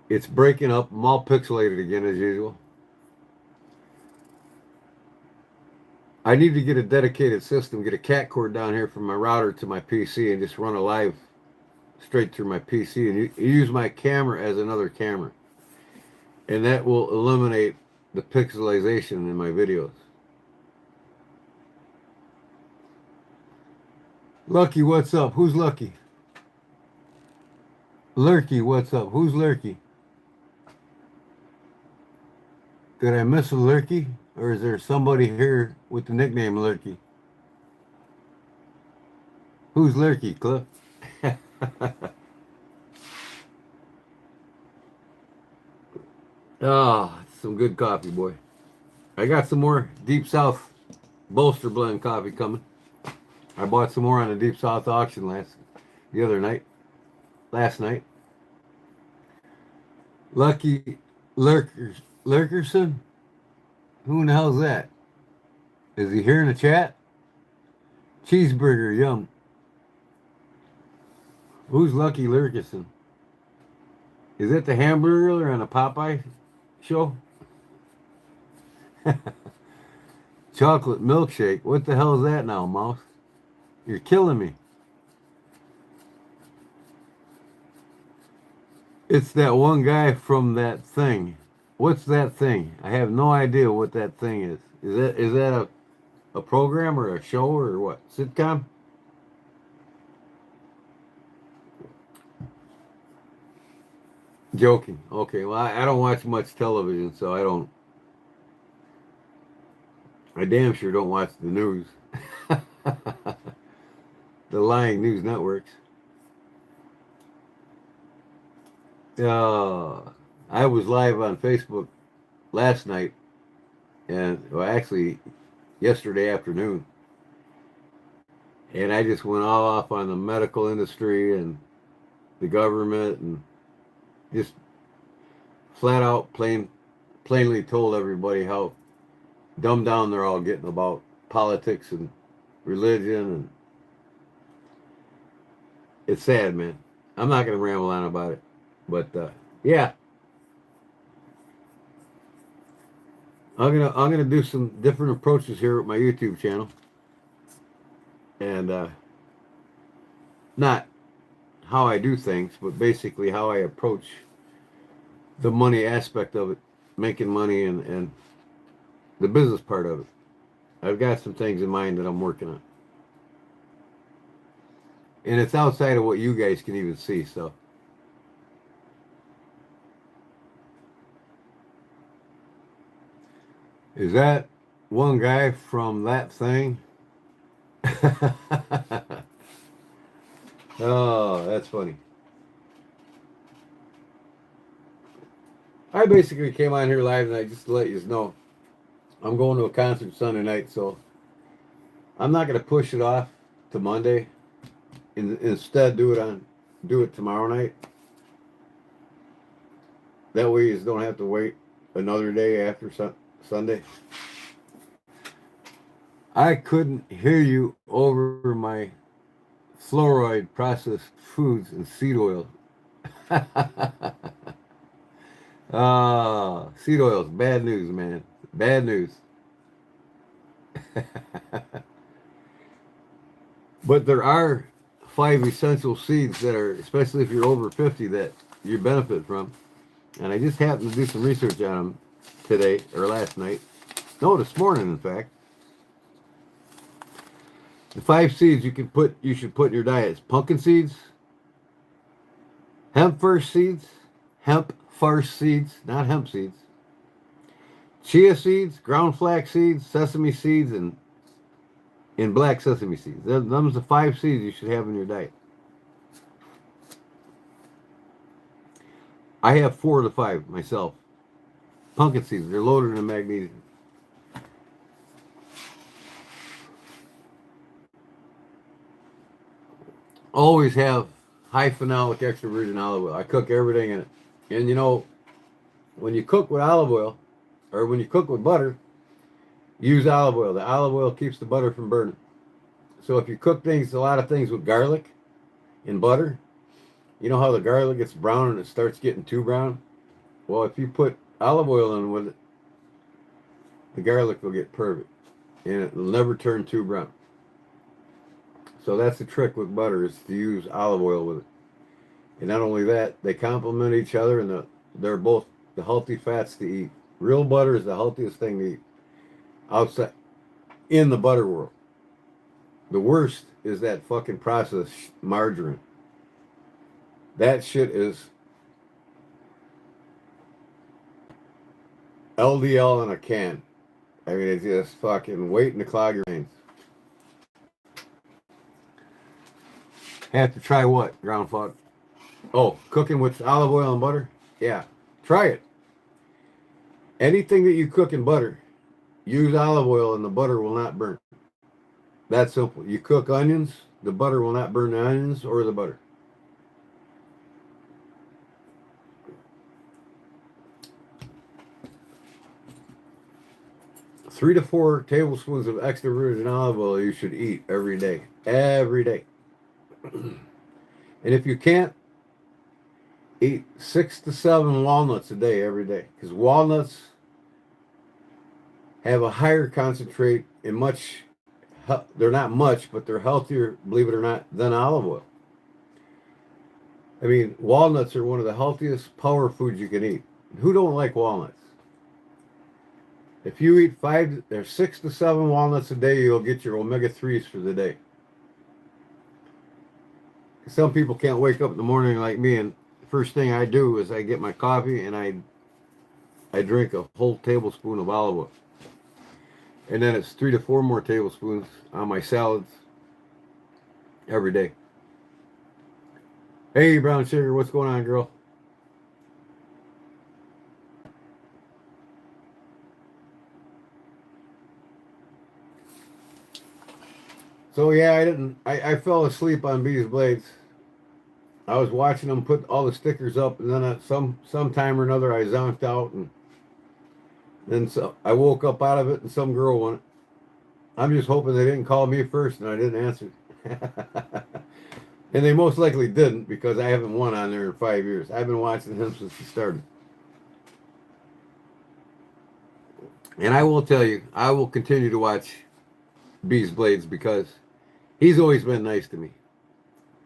It's breaking up. I'm all pixelated again as usual. I need to get a dedicated system, get a cat cord down here from my router to my PC and just run a live straight through my PC and use my camera as another camera. And that will eliminate the pixelization in my videos. Lucky, what's up? Who's Lucky? Lurky, what's up? Who's Lurky? Did I miss a Lurky? Or is there somebody here with the nickname Lurky? Who's Lurky, Cliff? Oh, some good coffee, boy. I got some more Deep South Bolster Blend coffee coming. I bought some more on the Deep South auction last night. Lucky Lurkerson? Who in the hell's that? Is he here in the chat? Cheeseburger, yum. Who's Lucky Lurkerson? Is it the hamburger on a Popeye show? Chocolate milkshake. What the hell is that now, Mouse? You're killing me. It's that one guy from that thing. What's that thing? I have no idea what that thing is. Is that a program or a show or what? Sitcom? Joking. Okay, well, I don't watch much television, so I damn sure don't watch the news. The lying news networks. I was live on Facebook last night, and well, actually yesterday afternoon, and I just went all off on the medical industry and the government, and just flat out plainly told everybody how dumbed down they're all getting about politics and religion, and it's sad, man. I'm not going to ramble on about it, but yeah, I'm gonna do some different approaches here with my YouTube channel, and not how I do things, but basically how I approach the money aspect of it, making money and the business part of it. I've got some things in mind that I'm working on. And it's outside of what you guys can even see, so. Is that one guy from that thing? Oh, that's funny. I basically came on here live tonight just to let you know I'm going to a concert Sunday night, so I'm not going to push it off to Monday. Instead, do it tomorrow night. That way you just don't have to wait another day after Sunday. I couldn't hear you over my fluoride processed foods and seed oils. Seed oils, bad news, man. Bad news. But there are 5 essential seeds that are, especially if you're over 50, that you benefit from. And I just happened to do some research on them today, or last night. No, this morning, in fact. The 5 seeds you should put in your diet is pumpkin seeds, hemp seeds, not hemp seeds, chia seeds, ground flax seeds, sesame seeds, and black sesame seeds. Them's the 5 seeds you should have in your diet. I have 4 of the 5 myself. Pumpkin seeds, they're loaded in magnesium. Always have high phenolic extra virgin olive oil. I cook everything in it. And you know, when you cook with olive oil, or when you cook with butter, use olive oil. The olive oil keeps the butter from burning. So if you cook a lot of things with garlic and butter, you know how the garlic gets brown and it starts getting too brown? Well, if you put olive oil in with it, the garlic will get perfect. And it will never turn too brown. So that's the trick with butter, is to use olive oil with it. And not only that, they complement each other, and they're both the healthy fats to eat. Real butter is the healthiest thing to eat outside in the butter world. The worst is that fucking processed margarine. That shit is LDL in a can. I mean, it's just fucking waiting to clog your veins. Have to try what? Ground fog. Oh, cooking with olive oil and butter? Yeah. Try it. Anything that you cook in butter, use olive oil and the butter will not burn. That simple. You cook onions, the butter will not burn the onions or the butter. Three to 4 tablespoons of extra virgin olive oil you should eat every day. Every day. And if you can't, eat 6 to 7 walnuts a day every day, because walnuts have a higher concentrate and they're not much, but they're healthier, believe it or not, than olive oil. I mean, walnuts are one of the healthiest power foods you can eat. Who don't like walnuts? If you eat 6 to 7 walnuts a day, you'll get your omega-3s for the day. Some people can't wake up in the morning like me, and the first thing I do is I get my coffee and I drink a whole tablespoon of olive oil. And then it's 3 to 4 more tablespoons on my salads every day. Hey, Brown Sugar, what's going on, girl? So yeah, I fell asleep on Bees Blades. I was watching them put all the stickers up, and then sometime or another I zonked out, and then so I woke up out of it, and some girl won it. I'm just hoping they didn't call me first, and I didn't answer. And they most likely didn't, because I haven't won on there in 5 years. I've been watching him since he started. And I will tell you, I will continue to watch Bees Blades, because he's always been nice to me.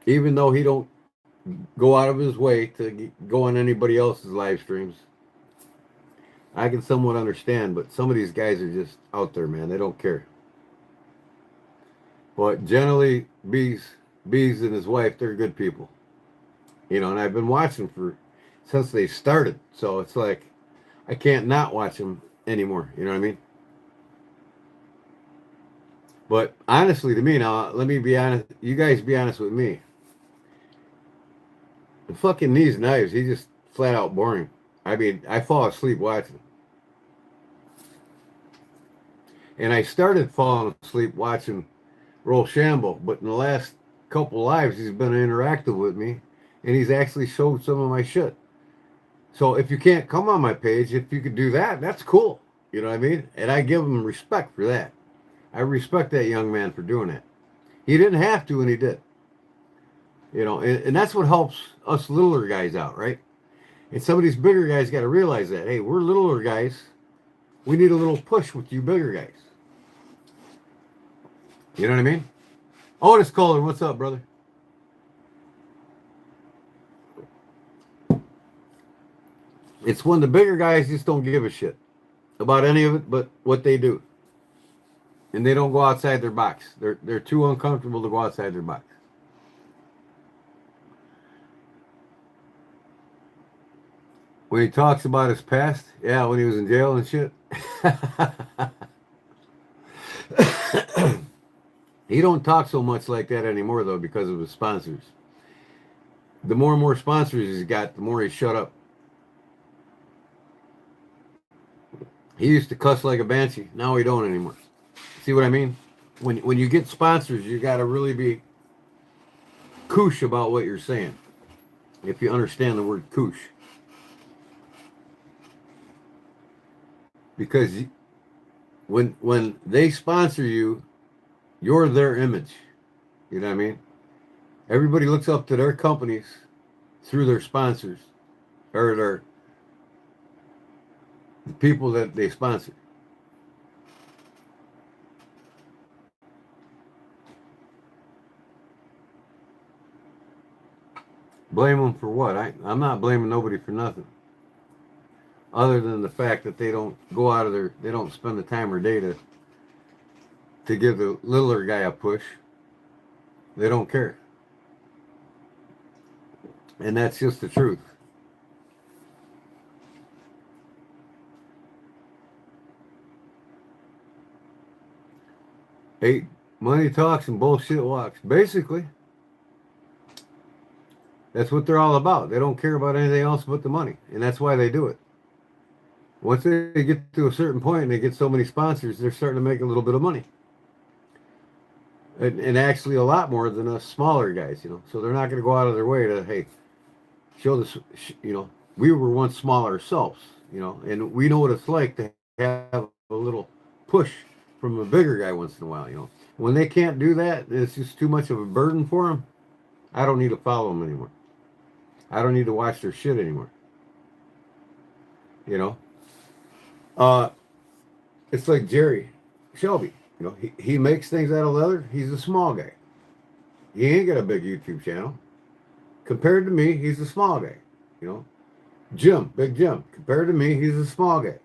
Even though he don't go out of his way to go on anybody else's live streams, I can somewhat understand, but some of these guys are just out there, man. They don't care. But generally, Bees and his wife, they're good people. You know, and I've been watching since they started. So it's like, I can't not watch them anymore. You know what I mean? But honestly, to me now, let me be honest. You guys be honest with me. The fucking these knives, he's just flat out boring. I mean, I fall asleep watching. And I started falling asleep watching Rochambeau, but in the last couple lives, he's been interactive with me, and he's actually showed some of my shit. So if you can't come on my page, if you could do that, that's cool. You know what I mean? And I give him respect for that. I respect that young man for doing that. He didn't have to, and he did. You know, and that's what helps us littler guys out, right? And some of these bigger guys got to realize that, hey, we're littler guys. We need a little push with you bigger guys. You know what I mean? Otis Kohler, what's up, brother? It's when the bigger guys just don't give a shit about any of it but what they do. And they don't go outside their box. They're too uncomfortable to go outside their box. When he talks about his past, yeah, when he was in jail and shit. He don't talk so much like that anymore though because of his sponsors. The more and more sponsors he's got, the more he shut up. He used to cuss like a banshee. Now he don't anymore. See what I mean? When you get sponsors, you got to really be koosh about what you're saying. If you understand the word koosh. Because when they sponsor you, you're their image. You know what I mean? Everybody looks up to their companies through their sponsors or their the people that they sponsor. Blame them for what? I'm not blaming nobody for nothing. Other than the fact that they don't go out of they don't spend the time or day to give the littler guy a push. They don't care. And that's just the truth. Hey, money talks and bullshit walks. Basically, that's what they're all about. They don't care about anything else but the money. And that's why they do it. Once they get to a certain point and they get so many sponsors, they're starting to make a little bit of money. And actually a lot more than us smaller guys, you know. So they're not going to go out of their way to, hey, show this, you know, we were once small ourselves, you know, and we know what it's like to have a little push from a bigger guy once in a while, you know. When they can't do that, it's just too much of a burden for them. I don't need to follow them anymore. I don't need to watch their shit anymore. You know? It's like Jerry Shelby. You know, he makes things out of leather. He's a small guy. He ain't got a big YouTube channel. Compared to me, he's a small guy. You know? Big Jim. Compared to me, he's a small guy.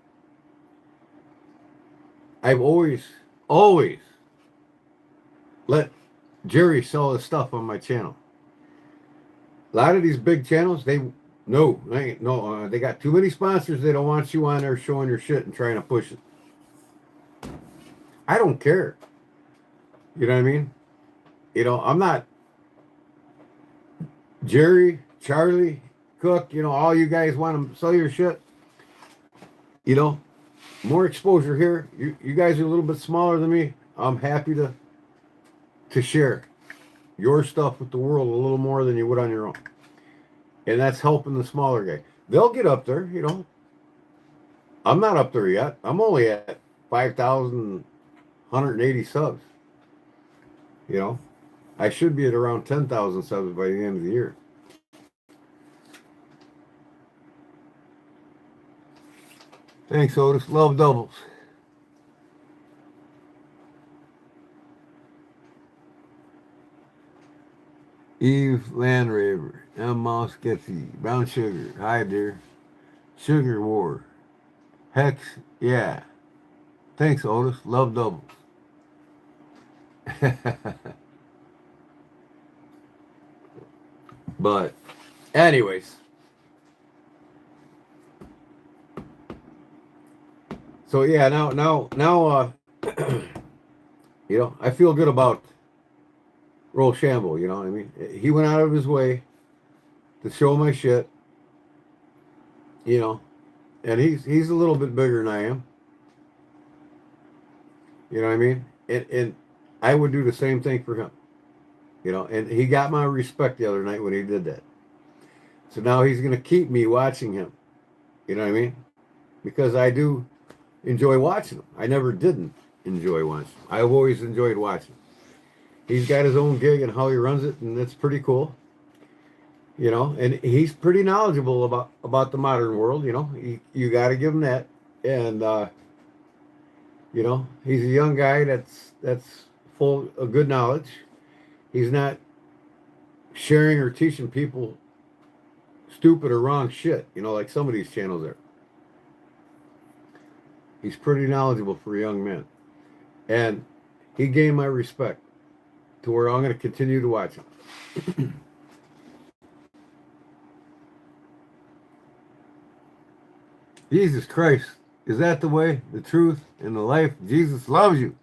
I've always let Jerry sell his stuff on my channel. A lot of these big channels, they got too many sponsors. They don't want you on there showing your shit and trying to push it. I don't care. You know what I mean? You know, I'm not Jerry, Charlie, Cook, you know, all you guys want to sell your shit. You know, more exposure here. You guys are a little bit smaller than me. I'm happy to share your stuff with the world a little more than you would on your own. And that's helping the smaller guy. They'll get up there, you know. I'm not up there yet. I'm only at 5,180 subs. You know, I should be at around 10,000 subs by the end of the year. Thanks, Otis. Love doubles. Eve Landraver, M. Mouse Getty, Brown Sugar, Hi Dear, Sugar War, Hex, yeah. Thanks, Otis. Love doubles. But, anyways. So yeah, now, you know, I feel good about Rochambeau, you know what I mean? He went out of his way to show my shit, you know, and he's a little bit bigger than I am. You know what I mean? And I would do the same thing for him. You know, and he got my respect the other night when he did that. So now he's going to keep me watching him. You know what I mean? Because I do enjoy watching them. I never didn't enjoy watching. I've always enjoyed watching. He's got his own gig and how he runs it, and it's pretty cool. You know, and he's pretty knowledgeable about the modern world. You know, you got to give him that. And you know, he's a young guy that's full of good knowledge. He's not sharing or teaching people stupid or wrong shit. You know, like some of these channels are. He's pretty knowledgeable for a young man, and he gained my respect to where I'm going to continue to watch him. Jesus Christ, is that the way, the truth, and the life? Jesus loves you.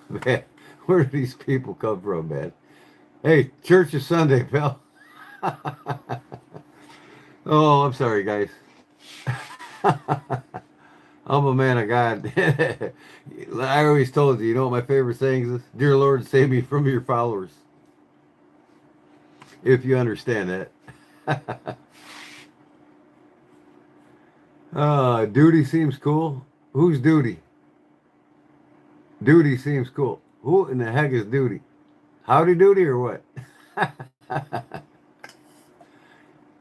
Man, where do these people come from, man? Hey, church is Sunday, pal. Oh, I'm sorry, guys. I'm a man of God. I always told you, you know what my favorite saying is? Dear Lord, save me from your followers. If you understand that. Duty seems cool. Who's Duty? Duty seems cool. Who in the heck is Duty? Howdy Doody or what?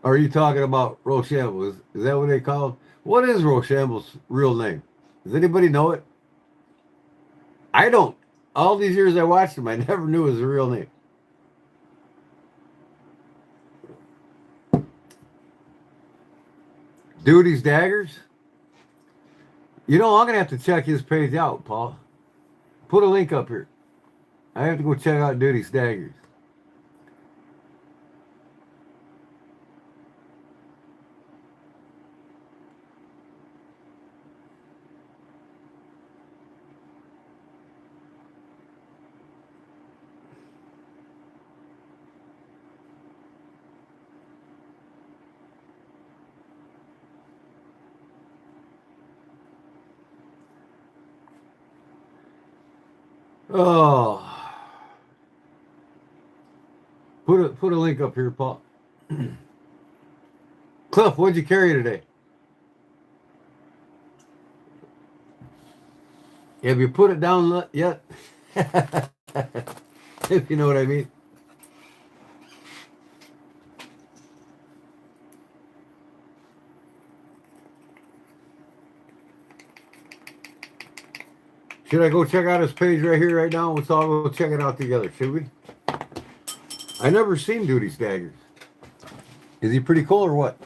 Are you talking about Rochambeau? Is that what they call him? What is Rochambeau's real name? Does anybody know it? I don't. All these years I watched him, I never knew his real name. Duty's Daggers? You know, I'm going to have to check his page out, Paul. Put a link up here. I have to go check out Duty's Daggers. Oh. Put a link up here, Paul. Cliff, what'd you carry today? Have you put it down yet? If you know what I mean. Should I go check out his page right here, right now? Let's all go check it out together, should we? I never seen Duty's Daggers. Is he pretty cool or what?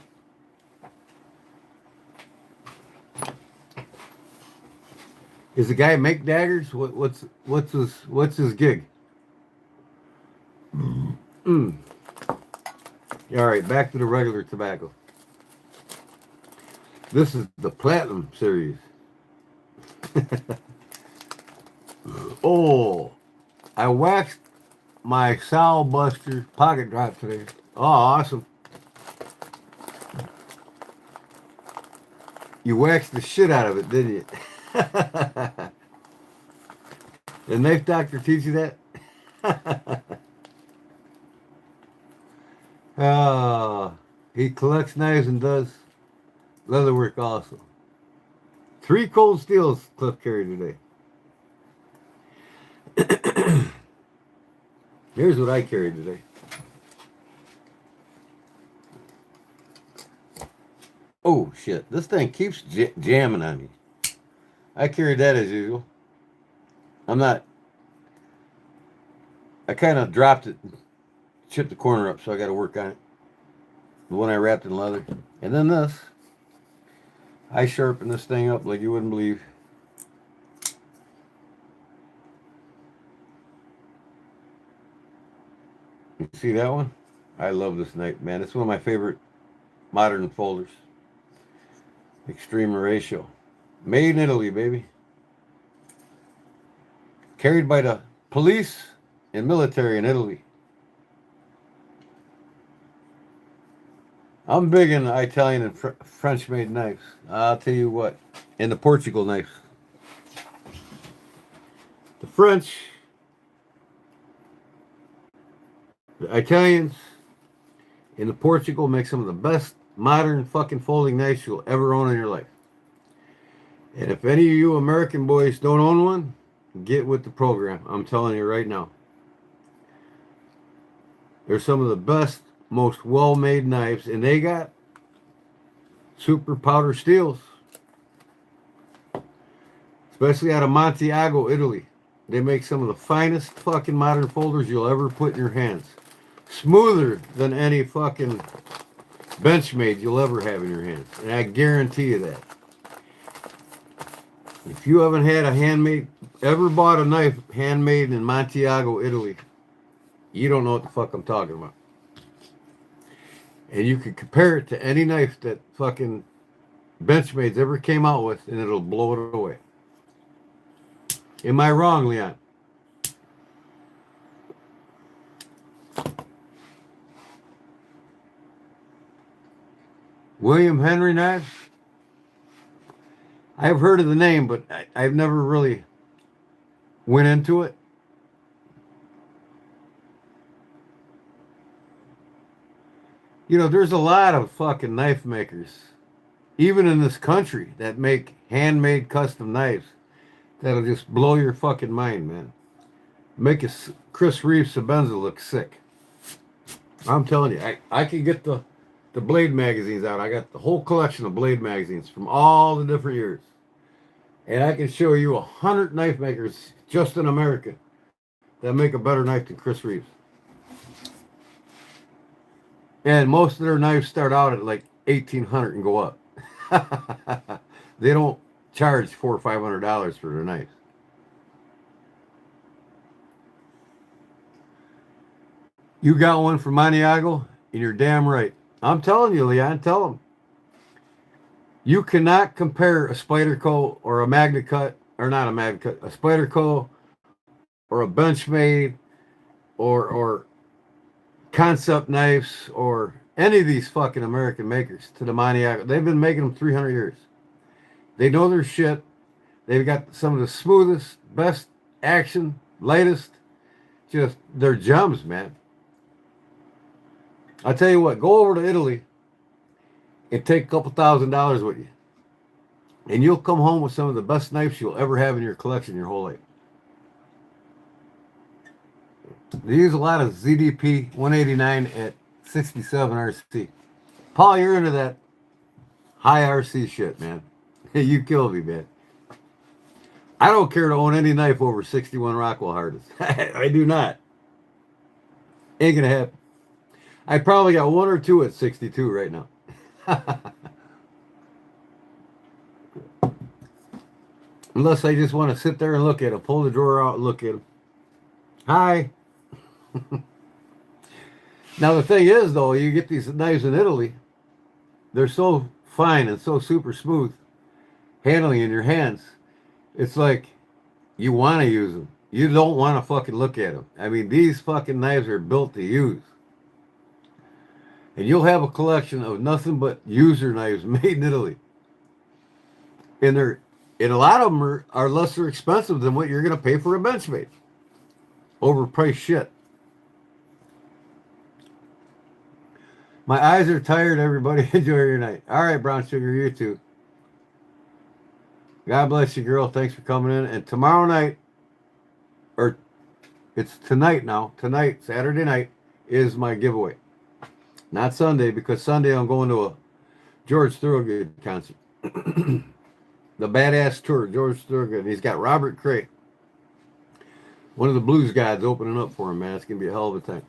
Is the guy make daggers? What's his gig? Mm. All right, back to the regular tobacco. This is the Platinum series. Oh, I waxed my Sal Buster pocket drop today. Oh, awesome. You waxed the shit out of it, didn't you? The knife doctor teach you that? He collects knives and does leather work also. 3 cold steels Cliff carried today. Here's what I carried today. Oh, shit. This thing keeps jamming on me. I carried that as usual. I kind of dropped it, chipped the corner up, so I got to work on it. The one I wrapped in leather. And then this. I sharpened this thing up like you wouldn't believe. You see that one? I love this knife, man. It's one of my favorite modern folders. Extreme ratio. Made in Italy, baby. Carried by the police and military in Italy. I'm big in Italian and French-made knives. I'll tell you what. And the Portugal knives. The French, the Italians, in Portugal make some of the best modern fucking folding knives you'll ever own in your life. And if any of you American boys don't own one, get with the program. I'm telling you right now. They're some of the best, most well-made knives, and they got super powder steels, especially out of Montiago, Italy. They make some of the finest fucking modern folders you'll ever put in your hands. Smoother than any fucking Benchmade you'll ever have in your hands. And I guarantee you that. If you haven't had a handmade, ever bought a knife handmade in Montiago, Italy, you don't know what the fuck I'm talking about. And you can compare it to any knife that fucking Benchmade's ever came out with, and it'll blow it away. Am I wrong, Leon? William Henry knives? I've heard of the name, but I've never really went into it. You know, there's a lot of fucking knife makers, even in this country, that make handmade custom knives that'll just blow your fucking mind, man. Make a Chris Reeves Sabenza look sick. I'm telling you, I can get the Blade magazines out. I got the whole collection of Blade magazines from all the different years. And I can show you 100 knife makers just in America that make a better knife than Chris Reeves. And most of their knives start out at like $1,800 and go up. They don't charge $400 or $500 for their knives. You got one from Montiago, and you're damn right. I'm telling you, Leon, tell them. You cannot compare a Spyderco or a MagnaCut, or not a MagnaCut, a Spyderco or a Benchmade or Concept knives or any of these fucking American makers to the Montiago. They've been making them 300 years. They know their shit. They've got some of the smoothest, best action, lightest. Just, they're gems, man. I'll tell you what, go over to Italy and take a couple $1,000s with you. And you'll come home with some of the best knives you'll ever have in your collection your whole life. They use a lot of ZDP 189 at 67 RC. Paul, you're into that high RC shit, man. You kill me, man. I don't care to own any knife over 61 Rockwell hardest. I do not. Ain't gonna happen. I probably got one or two at 62 right now. Unless I just want to sit there and look at them, pull the drawer out and look at them. Hi. Now the thing is, though, you get these knives in Italy, they're so fine and so super smooth handling in your hands. It's like you want to use them. You don't want to fucking look at them. I mean, these fucking knives are built to use. And you'll have a collection of nothing but user knives made in Italy. And a lot of them are lesser expensive than what you're going to pay for a Benchmade. Overpriced shit. My eyes are tired, everybody. Enjoy your night. All right, Brown Sugar, you too. God bless you, girl. Thanks for coming in. And tomorrow night, or it's tonight now, tonight, Saturday night, is my giveaway. Not Sunday, because Sunday I'm going to a George Thorogood concert. The Badass Tour, George Thorogood. He's got Robert Cray, one of the blues gods, opening up for him, man. It's going to be a hell of a time.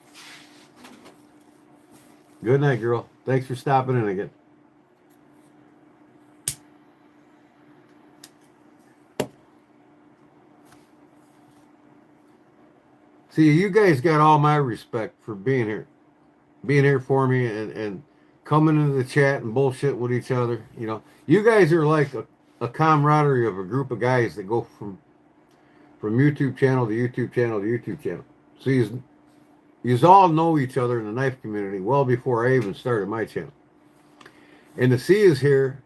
Good night, girl. Thanks for stopping in again. See, you guys got all my respect for being here. Being here for me and coming into the chat and bullshit with each other. You know, you guys are like a camaraderie of a group of guys that go from YouTube channel to YouTube channel to YouTube channel. So you all know each other in the knife community well before I even started my channel. And to see us here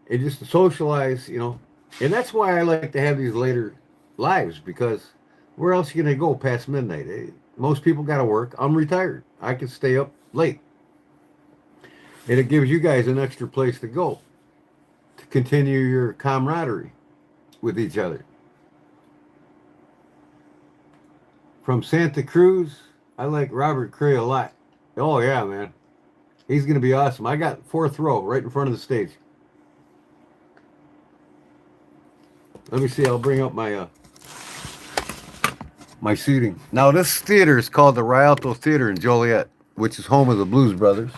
and just to socialize, you know, and that's why I like to have these later lives, because where else are you going to go past midnight? Most people got to work. I'm retired. I can stay up late. And it gives you guys an extra place to go to continue your camaraderie with each other. From Santa Cruz, I like Robert Cray a lot. Oh, yeah, man. He's going to be awesome. I got fourth row right in front of the stage. Let me see. I'll bring up my seating. Now, this theater is called the Rialto Theater in Joliet, which is home of the Blues Brothers.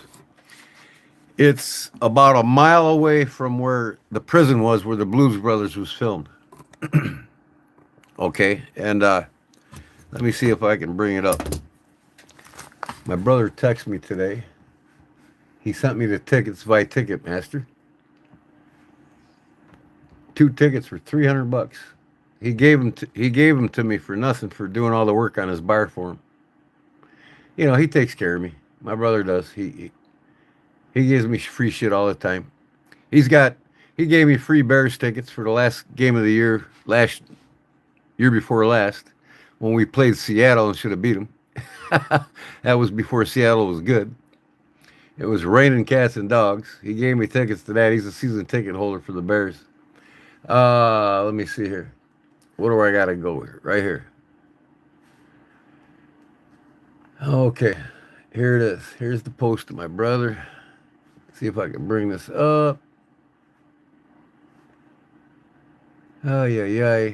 It's about a mile away from where the prison was, where the Blues Brothers was filmed. Okay, and let me see if I can bring it up. My brother texted me today. He sent me the tickets via Ticketmaster. 2 tickets for $300. He gave them to me for nothing for doing all the work on his bar for him. You know, he takes care of me. My brother does. He gives me free shit all the time. He gave me free Bears tickets for the last game of the year, last year before last, when we played Seattle and should have beat them. That was before Seattle was good. It was raining cats and dogs. He gave me tickets to that. He's a season ticket holder for the Bears. Let me see here. What do I gotta go here? Right here. Okay, here it is. Here's the post of my brother. See if I can bring this up. Oh, yeah.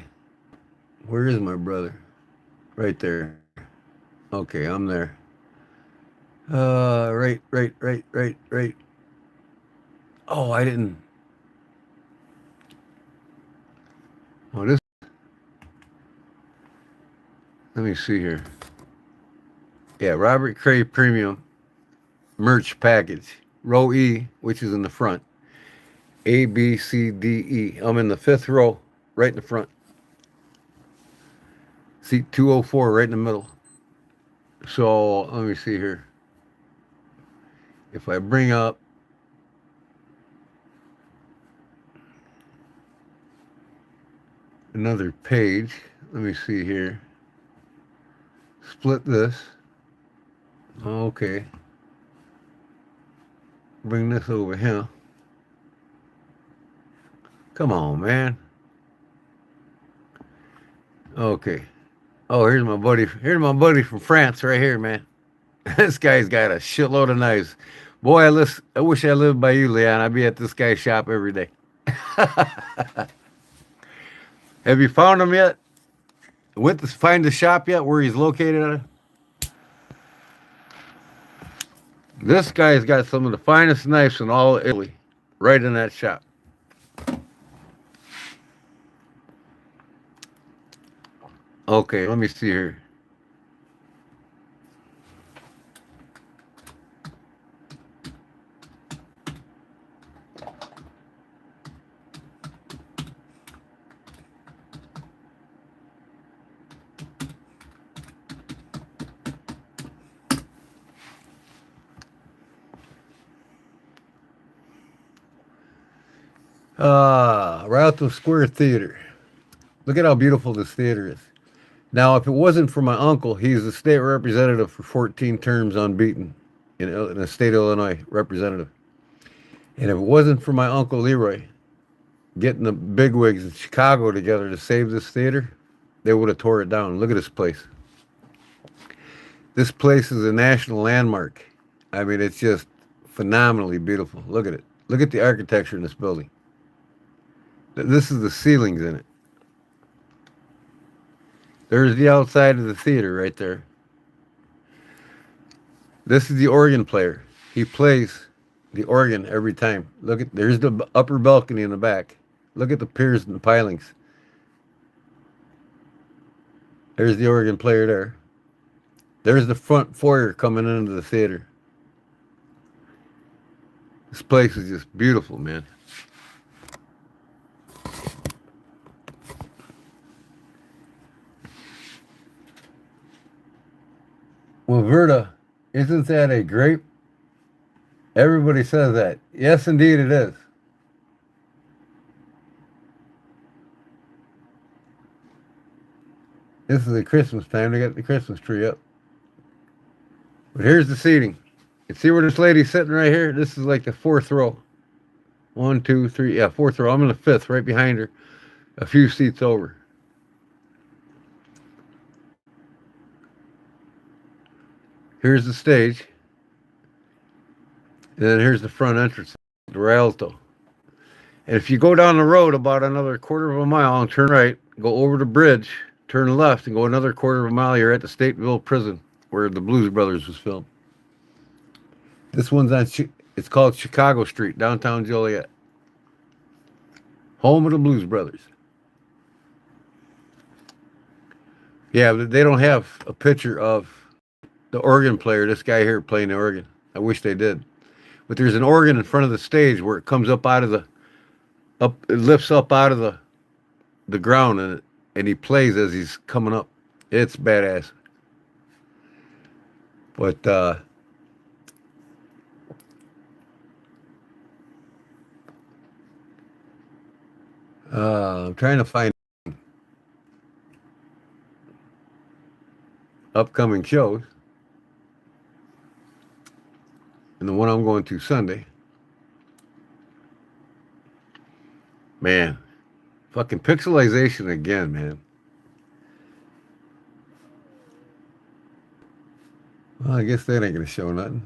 Where is my brother? Right there. Okay, I'm there. Right. Oh, I didn't. Oh, this. Let me see here. Yeah, Robert Cray Premium merch package. Row E, which is in the front. A, B, C, D, E. I'm in the 5th row, right in the front. Seat 204, right in the middle. So, let me see here. If I bring up another page, let me see here. Split this. Okay. Bring this over here. Come on, man. Okay. Oh, here's my buddy. Here's my buddy from France right here, man. This guy's got a shitload of knives. Boy, I wish I lived by you, Leon. I'd be at this guy's shop every day. Have you found him yet? Went to find the shop yet where he's located at? This guy's got some of the finest knives in all of Italy, right in that shop. Okay, let me see here. Rialto Square Theater. Look at how beautiful this theater is. Now, if it wasn't for my uncle, he's the state representative for 14 terms unbeaten in the state of Illinois, representative. And if it wasn't for my uncle Leroy getting the bigwigs in Chicago together to save this theater, they would have tore it down. Look at this place. This place is a national landmark. I mean, it's just phenomenally beautiful. Look at it. Look at the architecture in this building. This is the ceilings in it. There's the outside of the theater right there. This is the organ player. He plays the organ every time. There's the upper balcony in the back. Look at the piers and the pilings. There's the organ player there. There's the front foyer coming into the theater. This place is just beautiful, man. Well, Verda, isn't that a grape? Everybody says that. Yes, indeed it is. This is the Christmas time. They got the Christmas tree up. But here's the seating You see where this lady's sitting right here? This is like the fourth row. One, two, three. Yeah, fourth row. I'm in the fifth, right behind her, a few seats over. Here's the stage, and then here's the front entrance, the Rialto. And if you go down the road about another quarter of a mile and turn right, go over the bridge, turn left, and go another quarter of a mile, you're at the Stateville Prison, where the Blues Brothers was filmed. This one's on, it's called Chicago Street, downtown Joliet. Home of the Blues Brothers. Yeah, but they don't have a picture of the organ player, this guy here playing the organ. I wish they did. But there's an organ in front of the stage where it comes up out of the, it lifts up out of the ground, and he plays as he's coming up. It's badass. But I'm trying to find upcoming shows. And the one I'm going to Sunday. Man, fucking pixelization again, man. Well, I guess that ain't gonna show nothing.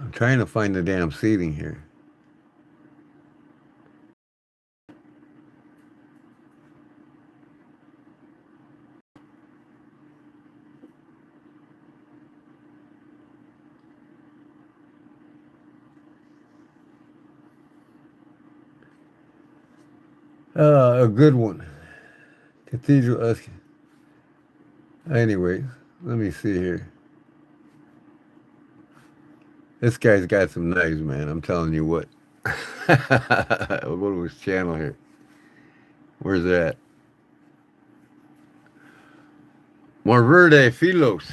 I'm trying to find the damn seating here. A good one. Cathedral. Anyway, let me see here. This guy's got some knives, man. I'm telling you what. We'll go to his channel here. Where's that? Morverde Filos.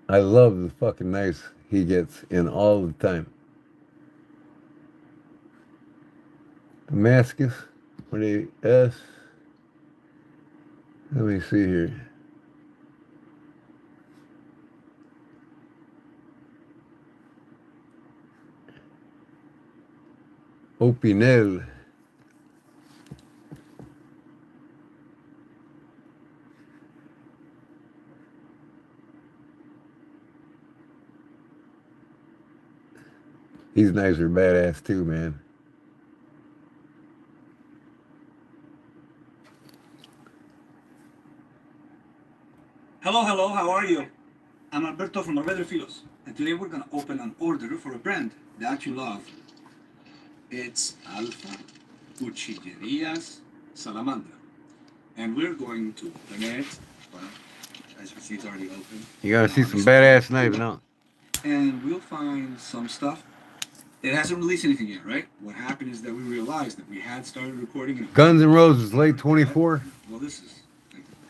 I love the fucking knives he gets in all the time. Damascus. What are they? S. Let me see here. Opinel. These knives are badass too, man. Hello, how are you? I'm Alberto from Morverde Filos, and today we're going to open an order for a brand that you love. It's Alfa Cuchillerias Salamandra, and we're going to open it. Well, as you can see, it's already open. You gotta see some badass knives now. And we'll find some stuff. It hasn't released anything yet, right? What happened is that we realized that we had started recording. Guns N' Roses, late 24. Well, this is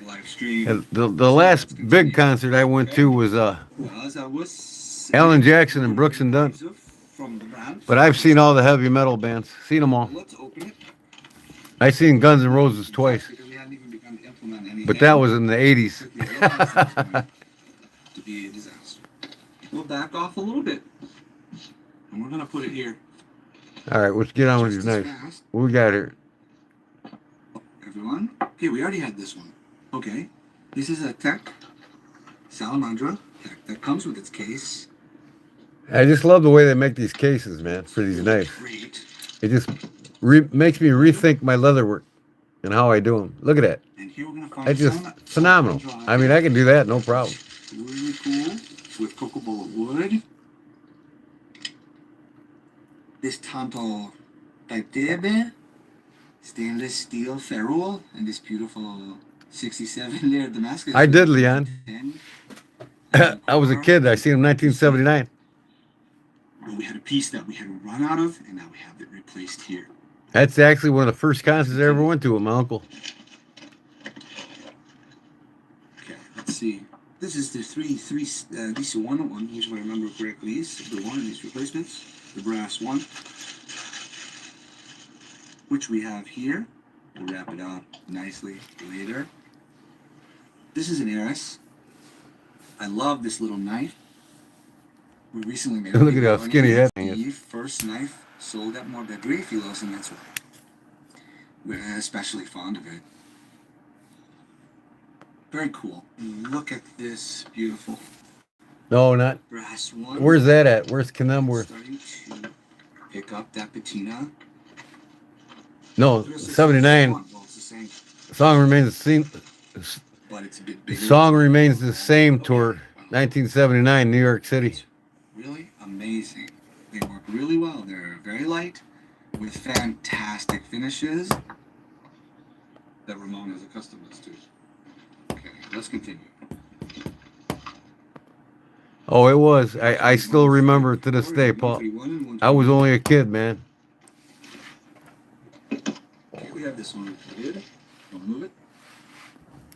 live stream. The last big concert I went to was Alan Jackson and Brooks and Dunn. But I've seen all the heavy metal bands. Seen them all. Let's open it. I seen Guns N' Roses twice. But that was in the 80s. To be a disaster. We'll back off a little bit. And we're going to put it here. All right, let's get on with these knives. What we got here? Everyone? Okay, we already had this one. Okay. This is a Tech Salamandra that comes with its case. I just love the way they make these cases, man, for these knives. Great. It just makes me rethink my leather work and how I do them. Look at that. And here we're going to find It's just phenomenal. I mean, I can do that, no problem. Really cool. With cocoa bullet wood. This Tanto Taitebe stainless steel ferrule and this beautiful 67 layer Damascus. I did, Leon. I was a kid. I seen him in 1979. But we had a piece that we had run out of, and now we have it replaced here. That's actually one of the first concerts I ever went to with my uncle. Okay, let's see. This is the this one. Here's what I remember correctly. Is the one of these replacements, the brass one, which we have here. We'll wrap it up nicely later. This is an Eris. I love this little knife. We recently made a Look at video how on skinny it. that thing The is. first knife sold at more Bladesmithing, and that's why we're especially fond of it. Very cool. Look at this beautiful No, not. brass one. Where's that at? Where's Kenumworth? Starting to pick up that patina. No, 79. Well, it's the same, Song remains the same. but it's a bit The bigger. song remains the same. Tour 1979, New York City. Really amazing. They work really well. They're very light with fantastic finishes that Ramon is accustomed to. Okay, let's continue. Oh, it was. I still remember it to this day, Paul. I was only a kid, man. Okay, we have this one here. Don't move it.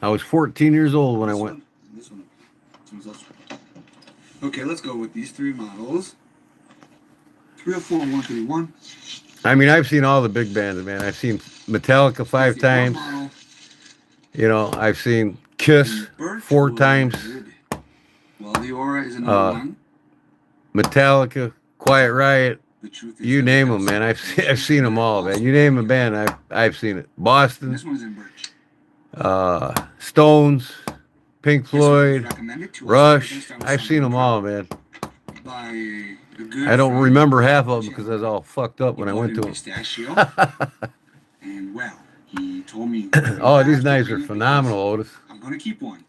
I was 14 years old when I This went. one, this one. This one's also. Okay, let's go with these three models. 304 and 131. I mean, I've seen all the big bands, man. I've seen Metallica 5 times. You know, I've seen Kiss 4 times. Well, the Aura is another one. Metallica, Quiet Riot. The truth is You name them, man. I've seen them all, man. You name a band, I've seen it. Boston, This one's in birch. Stones, Pink This one is Floyd, recommended to us. Rush. I've seen them all, man. By a good I don't friend. remember half of them because I was all fucked up when I He went to bought them. a pistachio, and well, he told me. Oh, these knives are phenomenal, Otis. I'm gonna keep one.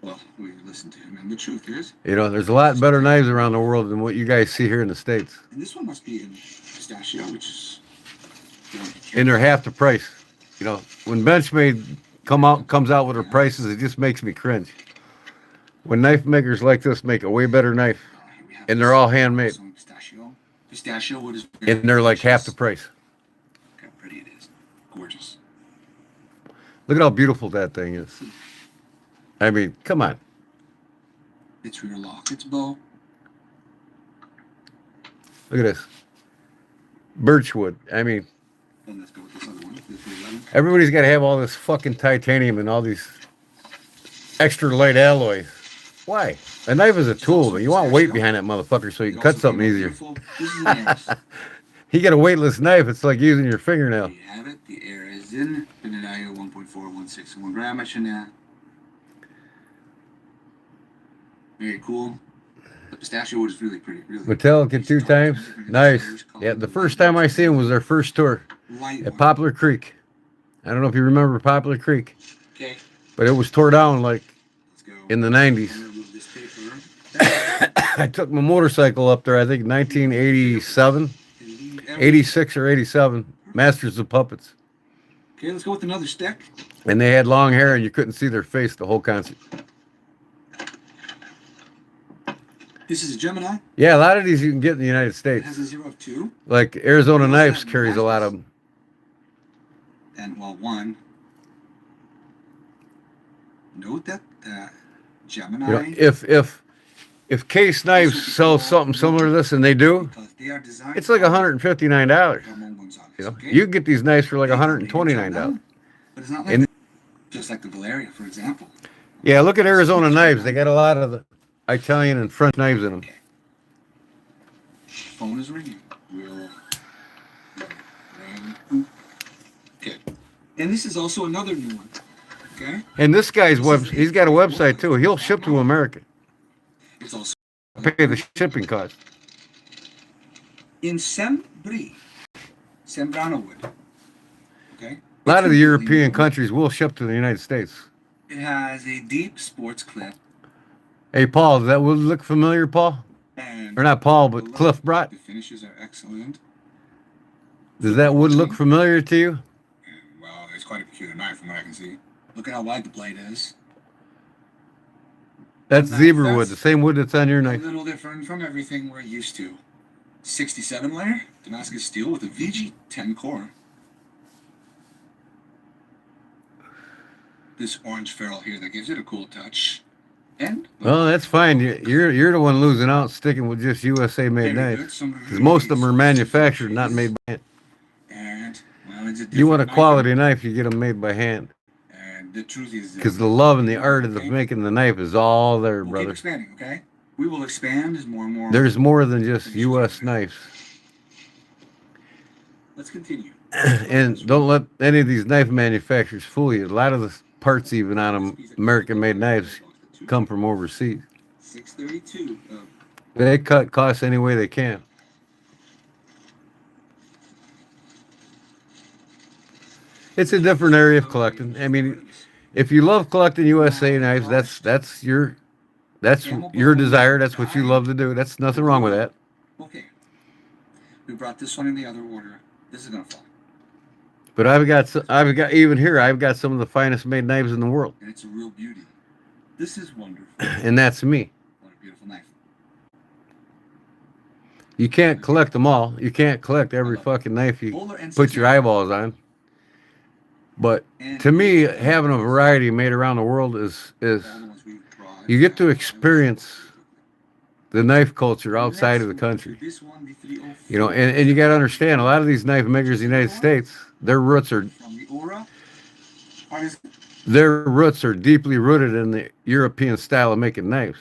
Well, we listened to him, and the truth is, You know, there's a lot better knives around the world than what you guys see here in the States. and this one must be in pistachio, which is. And they're half the price. You know, when Benchmade comes out with their prices, it just makes me cringe. When knife makers like this make a way better knife, and they're all handmade, Pistachio wood is. and they're like half the price. Look how pretty it is. Gorgeous. Look at how beautiful that thing is. I mean, come on. It's rear lock. It's bow. Look at this. Birchwood. I mean, And let's go with this other one. This 311. everybody's got to have all this fucking titanium and all these extra light alloys. Why? A knife is a tool, but you want weight behind that motherfucker so you can cut something easier. This is an Aris. You get a weightless knife, it's like using your fingernail. There you have it. The Aris in Benedictine 1.416 gram. Very cool. The pistachio wood is really pretty. Really. Metallica 2 times. Nice. Yeah, the first time I seen them was their first tour Light at one. Poplar Creek. I don't know if you remember Poplar Creek, Okay. but it was tore down like Let's go. in the I'm 90s. gonna remove this paper. I took my motorcycle up there, I think 1987, Delete everything. 86 or 87, Masters of Puppets. Okay, let's go with another stick. And they had long hair and you couldn't see their face the whole concert. This is a Gemini. Yeah, a lot of these you can get in the United It States. has a 0 of 2. Like Arizona Knives carries a lot of them. And well, 1. Note that Gemini. You know, if Case Knives sells something similar to this, and they do, because they are designed it's like $159. Ramon Gonzalez, You know, okay? you can get these knives for like They $129. don't, but it's not like And- that. Just like the Valeria, for example. Yeah, look at Arizona Knives. They got a lot of the Italian and French knives in them. Okay. Phone is ringing. We'll ring. Okay. And this is also another new one. Okay. And this guy's he's got a website too. He'll ship to America. It's also Pay the shipping cost. in Sembrano wood. Okay. A lot of the European countries will ship to the United States. It has a deep sports clip. Hey, Paul, does that wood look familiar, Paul? And Or not Paul, but Cliff brought. the finishes are excellent. Does that wood look familiar to you? And, well, it's quite a peculiar knife from what I can see. Look at how wide the blade is. That's zebra wood, the same wood that's on your A knife. little different from everything we're used to. 67 layer Damascus steel with a VG10 core. This orange ferrule here that gives it a cool touch. And Well, that's fine. You're the one losing out, sticking with just USA made very good, knives. some Because most of them are manufactured, not made by hand. And well, it's a You want a different quality knife, you get them made by hand. And the truth is... Because the love and the art of making the knife is all there, We'll brother. keep expanding, okay? We will expand as more and more... There's more than just U.S. knives. Let's continue. And don't let any of these knife manufacturers fool you. A lot of the parts even on them American-made knives come from overseas. 632. They cut costs any way they can. It's a different area of collecting. I mean, if you love collecting USA knives, that's your desire. That's what you love to do. That's nothing wrong with that. Okay. We brought this one in the other order. This is gonna fall. But I've got even here. I've got some of the finest made knives in the world. And it's a real beauty. This is wonderful. And that's me. What a beautiful knife. You can't collect them all. You can't collect every fucking knife you put your eyeballs on. But to me, having a variety made around the world is you get to experience the knife culture outside of the country. You know, and you got to understand, a lot of these knife makers in the United States, their roots are deeply rooted in the European style of making knives.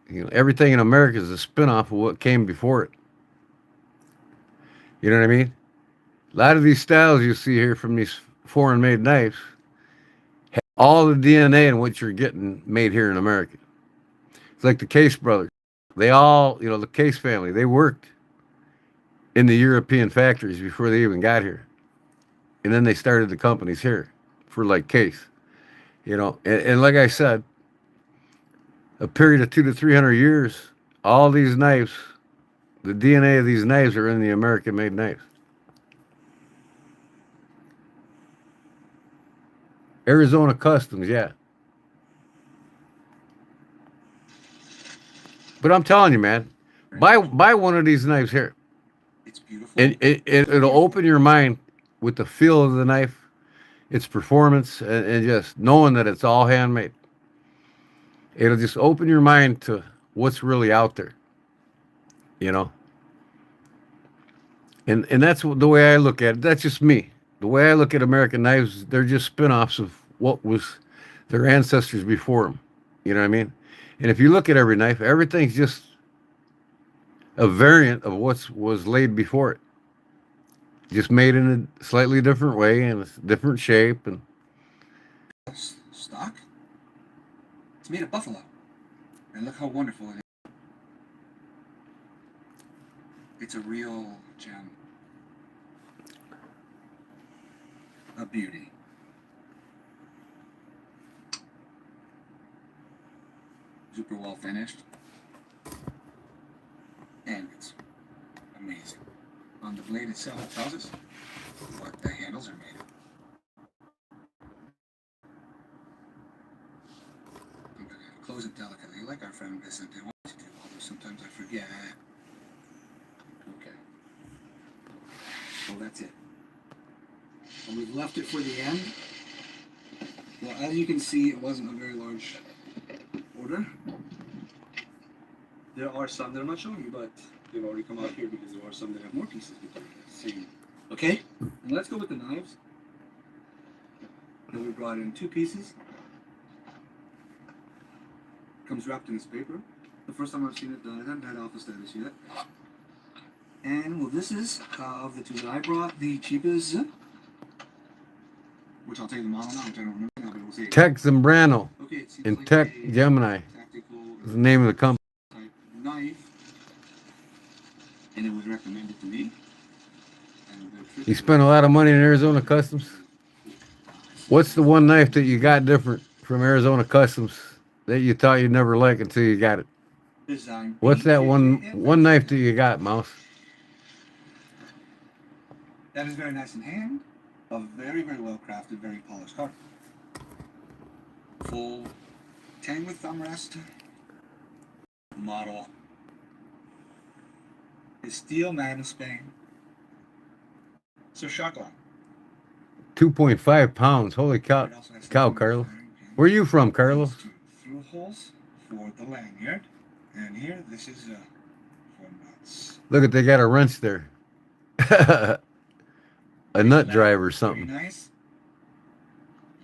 You know, everything in America is a spin-off of what came before it. You know what I mean? A lot of these styles you see here from these foreign-made knives have all the DNA in what you're getting made here in America. It's like the Case brothers. They all, you know, the Case family, they worked in the European factories before they even got here. And then they started the companies here for like Case. You know, and like I said, a period of 200 to 300 years, all these knives, the DNA of these knives are in the American-made knives. Arizona Customs, yeah. But I'm telling you, man, buy one of these knives here. It's beautiful. And it'll open your mind with the feel of the knife, its performance, and just knowing that it's all handmade. It'll just open your mind to what's really out there, you know. And that's the way I look at it. That's just me. The way I look at American knives, they're just spin-offs of what was their ancestors before them. You know what I mean? And if you look at every knife, everything's just a variant of what was laid before it. Just made in a slightly different way and a different shape. And stock? It's made of buffalo. And look how wonderful it is. It's a real gem. A beauty. Super well finished. And it's amazing. On the blade itself, it tells us what the handles are made of. I'm going to close it delicately, like our friend Vicente wants to do, although sometimes I forget. Okay. Well, that's it. And we've left it for the end. Well, as you can see, it wasn't a very large order. There are some that I'm not showing you, but they've already come out here because there are some that have more pieces because they're the same. Okay? And let's go with the knives. That we brought in 2 pieces. Comes wrapped in this paper. The first time I've seen it done, I haven't had alpha status yet. And well, this is of the 2 that I brought, the cheapest, which I'll tell you the model now, which I don't remember now, but we'll say Tech Zambrano and like Tech Gemini is the name of the company. Type knife, and it was recommended to me. You spent a lot of money in Arizona Customs. What's the one knife that you got different from Arizona Customs that you thought you'd never like until you got it? Design. What's that one knife that you got, Mouse? That is very nice in hand. A very, very well crafted, very polished card. Full 10 with thumb rest. Model is steel man of Spain. Sir Chacon. 2.5 pounds. Holy cow, Carlos. Where are you from, Carlos? Through holes for the lanyard. And here, this is for nuts. Look at, they got a wrench there. A nut drive or something. Very nice.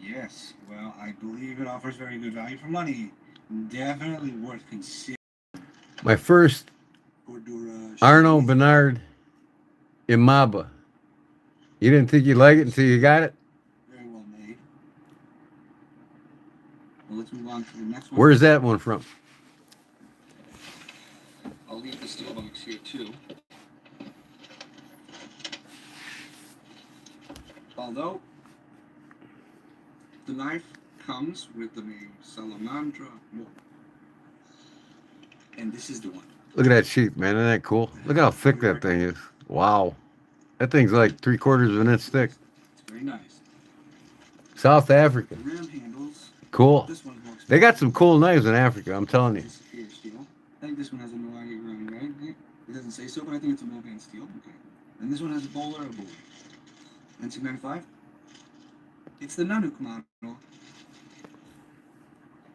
Yes, well, I believe it offers very good value for money. Definitely worth considering. My first Cordura Arno Shades. Bernard Imaba. You didn't think you'd like it until you got it? Very well made. Well, let's move on to the next one. Where's that one from? I'll leave the steel box here too. Although the knife comes with the name Salamandra Mo. And this is the one. Look at that sheep, man. Isn't that cool? Look at how thick that thing is. Wow. That thing's like 3/4 of an inch thick. It's very nice. South Africa. The ram handles. Cool. This one's more expensive. They got some cool knives in Africa, I'm telling you. Disappear steel. I think this one has a Milwaukee ground, right? It doesn't say so, but I think it's a Mogan steel. Okay. And this one has a bowler or a bowler. 1995. It's the Nanook model.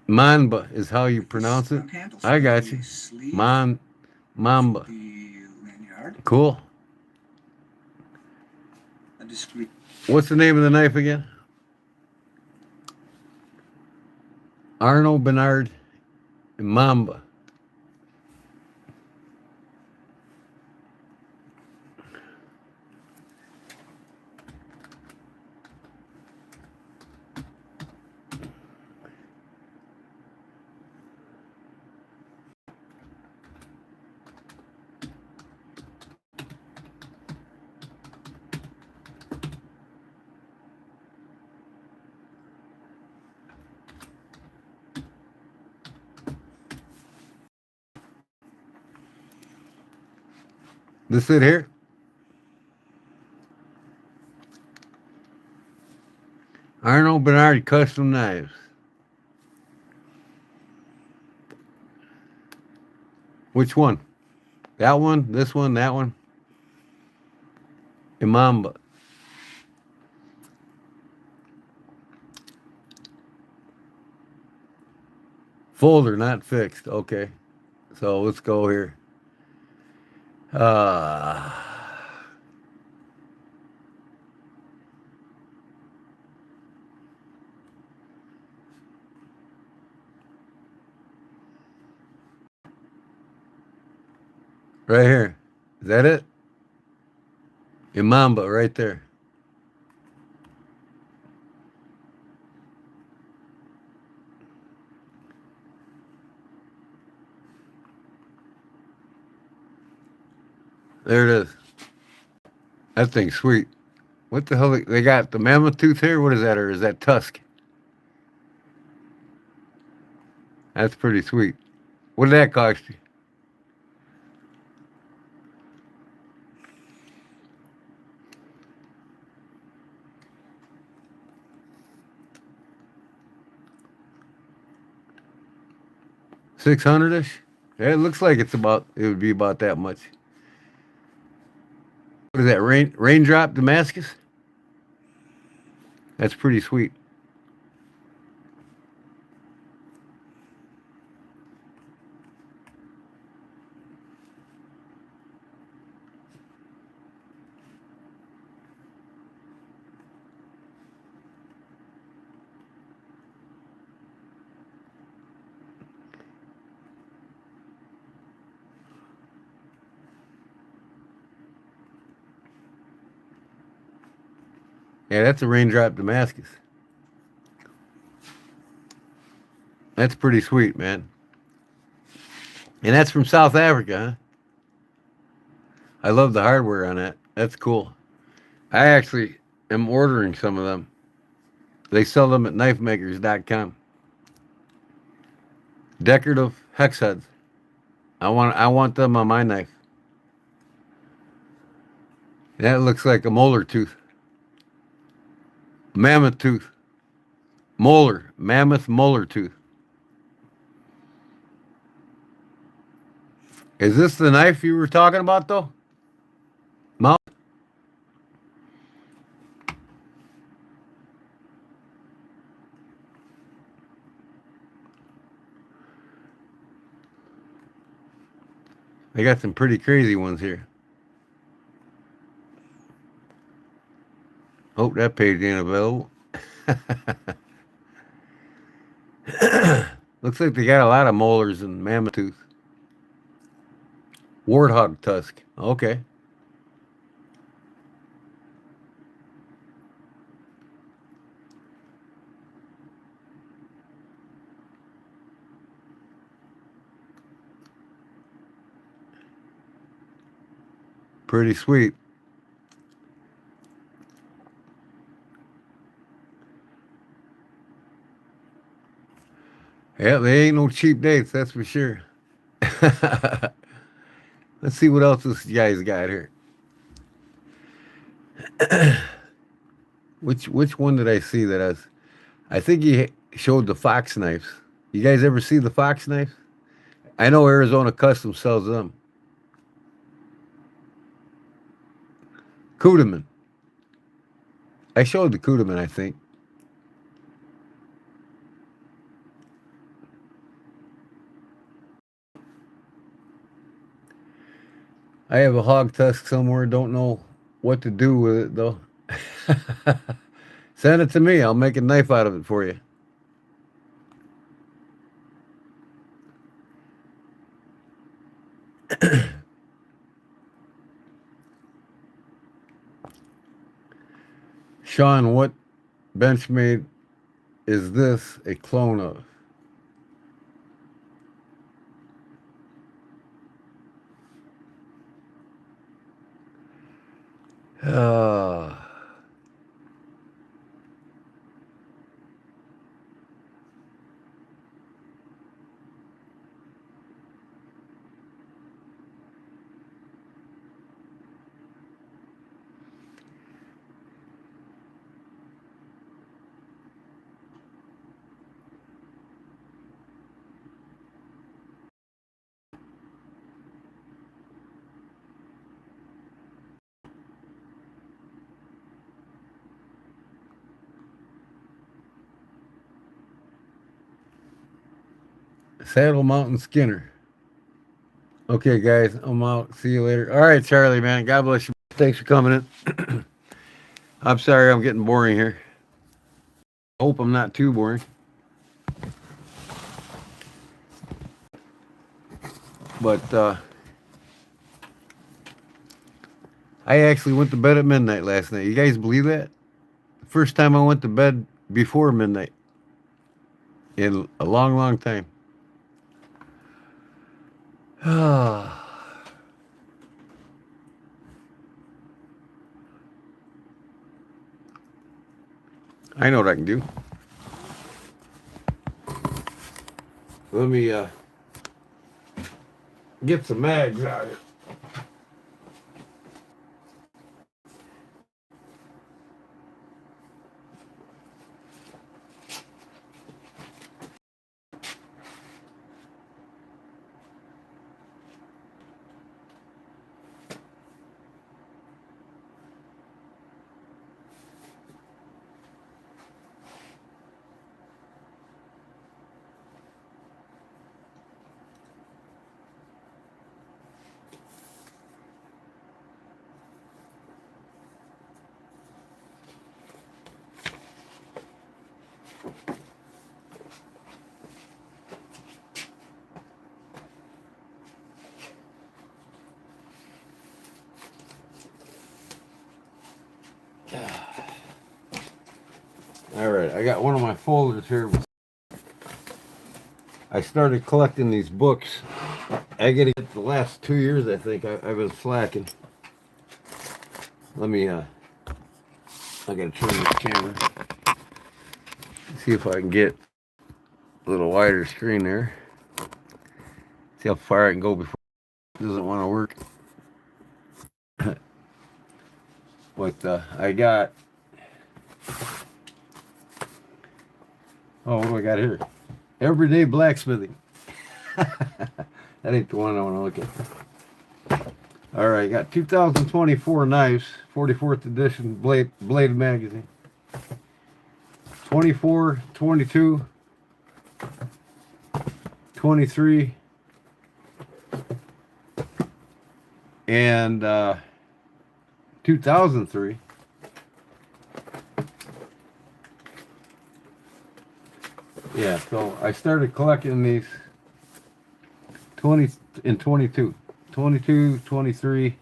Mamba is how you pronounce it. I got you. Mamba. The lanyard. Cool. A discreet. What's the name of the knife again? Arno Bernard Mamba. This it here? Arno Bernard Custom Knives. Which one? That one, this one, that one? Imamba. Folder, not fixed. Okay. So let's go here. Right here. Is that it? Imamba right there. There it is. That thing's sweet. What the hell? They got the mammoth tooth here? What is that? Or is that tusk? That's pretty sweet. What did that cost you? $600-ish? Yeah, it looks like it would be about that much. What is that? Raindrop Damascus? That's pretty sweet. Yeah, that's a raindrop Damascus. That's pretty sweet, man. And that's from South Africa, huh? I love the hardware on that. That's cool. I actually am ordering some of them. They sell them at knifemakers.com. Decorative hex heads. I want them on my knife. That looks like a molar tooth. Mammoth tooth. Molar. Mammoth molar tooth. Is this the knife you were talking about, though? Mount? They got some pretty crazy ones here. Hope that page ain't available. Looks like they got a lot of molars and mammoth tooth. Warthog tusk. Okay. Pretty sweet. Yeah, they ain't no cheap dates, that's for sure. Let's see what else this guy's got here. Which one did I see that I think he showed the fox knives. You guys ever see the fox knives? I know Arizona Custom sells them. Kudaman. I showed the Kudaman, I think. I have a hog tusk somewhere. Don't know what to do with it though. Send it to me. I'll make a knife out of it for you. Sean, what Benchmade is this a clone of? Uh, Saddle Mountain Skinner. Okay, guys, I'm out. See you later. All right, Charlie, man. God bless you. Thanks for coming in. I'm sorry I'm getting boring here. Hope I'm not too boring. But I actually went to bed at midnight last night. You guys believe that? First time I went to bed before midnight in a long, long time. I know what I can do. Let me get some mags out of it. All right, I got one of my folders here. I started collecting these books. I get it the last 2 years, I think. I've been slacking. Let me, I gotta turn this camera. See if I can get a little wider screen there. See how far I can go before it doesn't want to work. But I got, oh, what do I got here? Everyday Blacksmithing. That ain't the one I want to look at. All right, got 2024 knives, 44th edition Blade magazine. 24, 22, 23, and 2003. Yeah, so I started collecting these 20 and 22. 22, 23,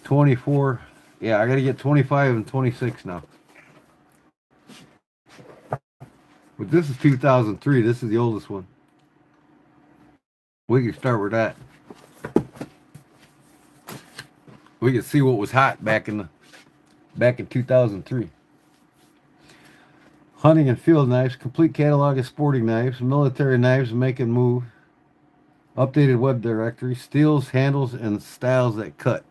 24. Yeah, I got to get 25 and 26 now. But this is 2003. This is the oldest one. We can start with that. We can see what was hot back in 2003. Hunting and field knives, complete catalog of sporting knives, military knives, make and move, updated web directory, steels, handles, and styles that cut.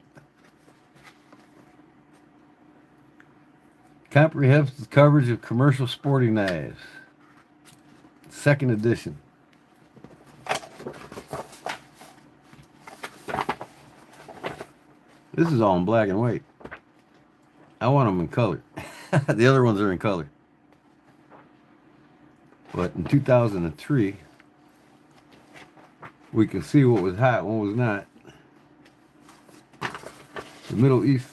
Comprehensive coverage of commercial sporting knives. Second edition. This is all in black and white. I want them in color. The other ones are in color. But in 2003, we can see what was hot, what was not. The Middle East,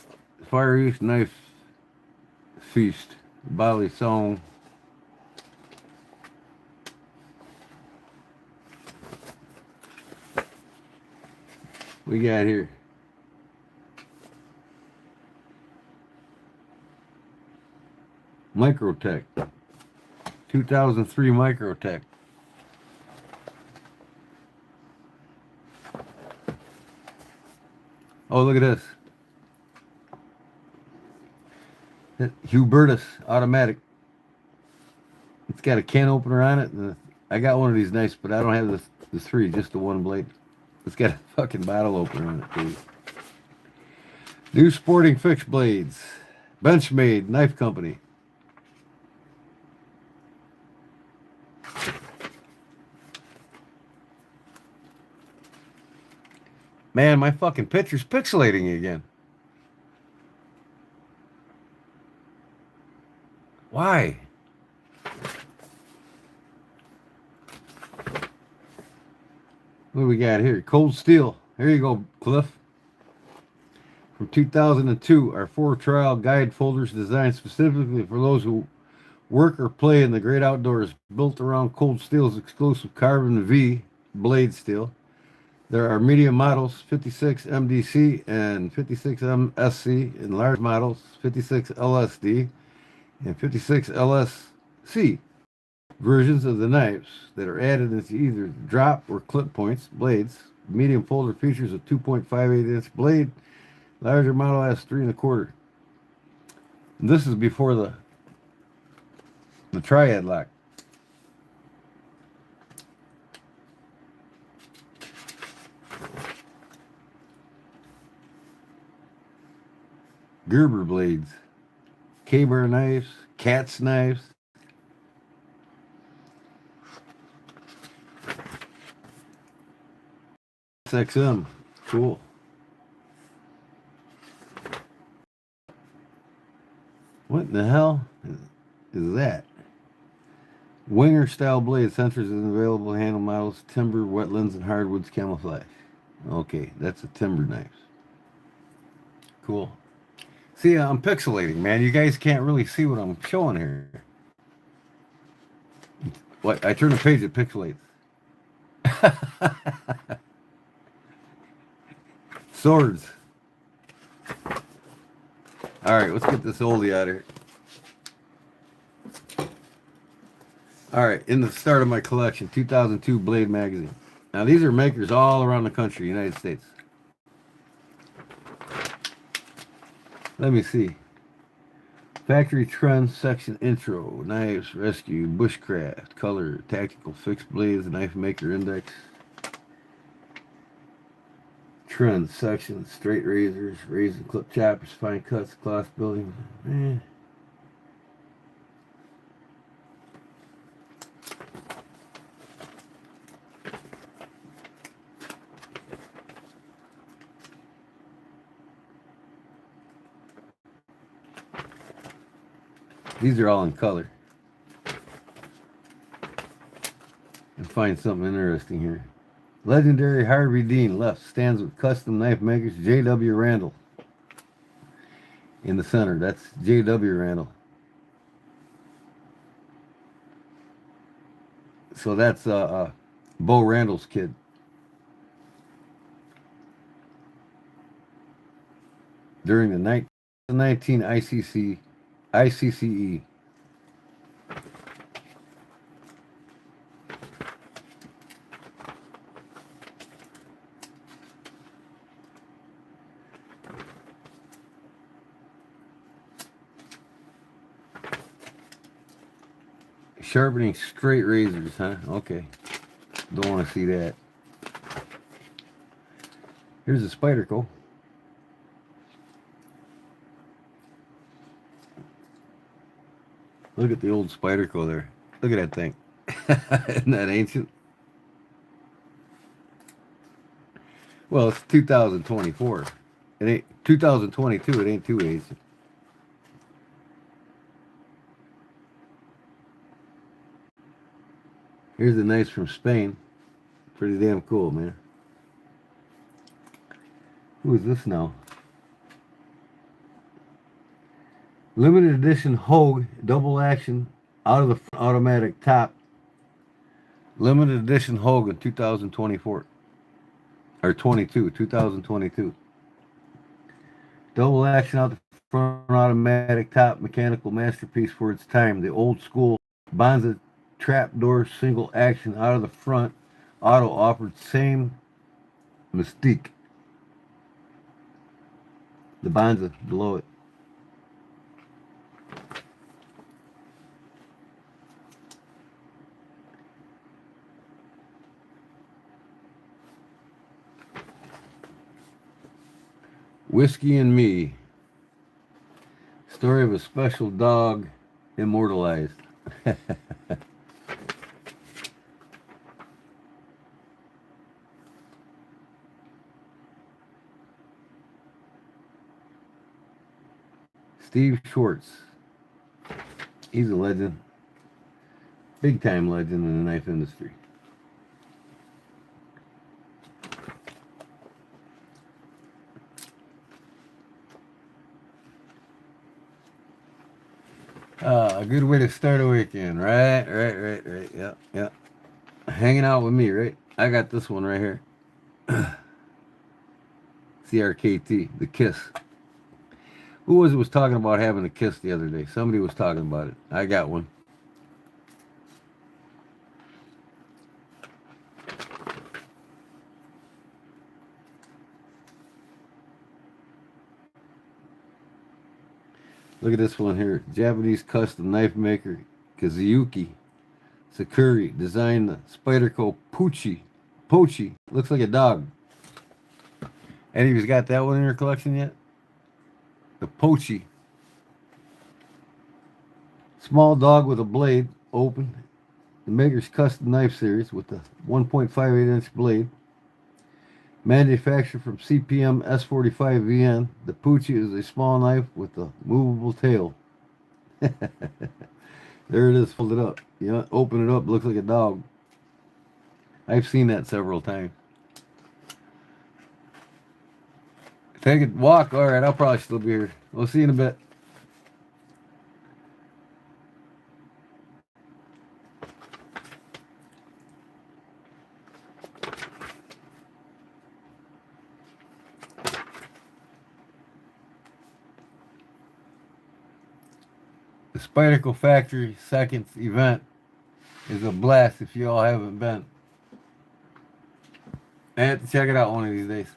Far East Knife Feast, Bali Song. We got here. Microtech. 2003 Microtech. Oh, look at this. Hubertus automatic. It's got a can opener on it. And I got one of these knives, but I don't have the three, just the one blade. It's got a fucking bottle opener on it, too. New sporting fixed blades. Benchmade Knife Company. Man, my fucking picture's pixelating again. Why? What do we got here? Cold steel. Here you go, Cliff. From 2002, our 4 trial guide folders designed specifically for those who work or play in the great outdoors, built around Cold Steel's exclusive carbon V blade steel. There are medium models, 56 MDC and 56 MSC, and large models, 56 LSD and 56 LSC versions of the knives that are added into either drop or clip points, blades. Medium folder features a 2.58-inch blade. Larger model has 3 1/4. And this is before the triad lock. Gerber blades, K-bar knives, Cat's knives. XM, cool. What in the hell is that? Winger style blade, sensors and available handle models, timber, wetlands, and hardwoods camouflage. Okay, that's a timber knife. Cool. See, I'm pixelating, man. You guys can't really see what I'm showing here. What? I turn the page, it pixelates. Swords. All right, let's get this oldie out of here. All right, in the start of my collection, 2002 Blade magazine. Now, these are makers all around the country, United States. Let me see. Factory Trends section intro, knives, rescue, bushcraft, color, tactical, fixed blades, knife maker index. Trends section, straight razors, razor clip choppers, fine cuts, cloth building. These are all in color. And find something interesting here. Legendary Harvey Dean left stands with custom knife makers J.W. Randall. In the center, that's J.W. Randall. So that's Bo Randall's kid. During the 19 ICCE. Sharpening straight razors, huh? Okay. Don't want to see that. Here's a Spyderco. Look at the old Spyderco there. Look at that thing. Isn't that ancient? Well, it's 2024. It ain't 2022. It ain't too ancient. Here's the knives from Spain. Pretty damn cool, man. Who is this now? Limited edition Hogue double action out of the automatic top. Limited edition Hogue in 2024 or 2022. Double action out the front automatic top mechanical masterpiece for its time. The old school Bonza trapdoor single action out of the front auto offered same mystique. The Bonza below it. Whiskey and Me. Story of a special dog immortalized. Steve Schwartz. He's a legend. Big time legend in the knife industry. A good way to start a weekend, right? Yeah. Hanging out with me, right? I got this one right here. CRKT, the Kiss. Who was talking about having a Kiss the other day? Somebody was talking about it. I got one. Look at this one here. Japanese custom knife maker Kazuyuki Sakuri designed the Spyderco Pochi. Looks like a dog. Any of you's got that one in your collection yet? The Pochi. Small dog with a blade open. The maker's custom knife series with the 1.58-inch blade. Manufactured from CPM S45 VN, the Poochie is a small knife with a movable tail. There it is, fold it up. You know, open it up, looks like a dog. I've seen that several times. Take a walk. All right, I'll probably still be here. We'll see you in a bit. The Spyderco Factory second event is a blast if you all haven't been. I have to check it out one of these days.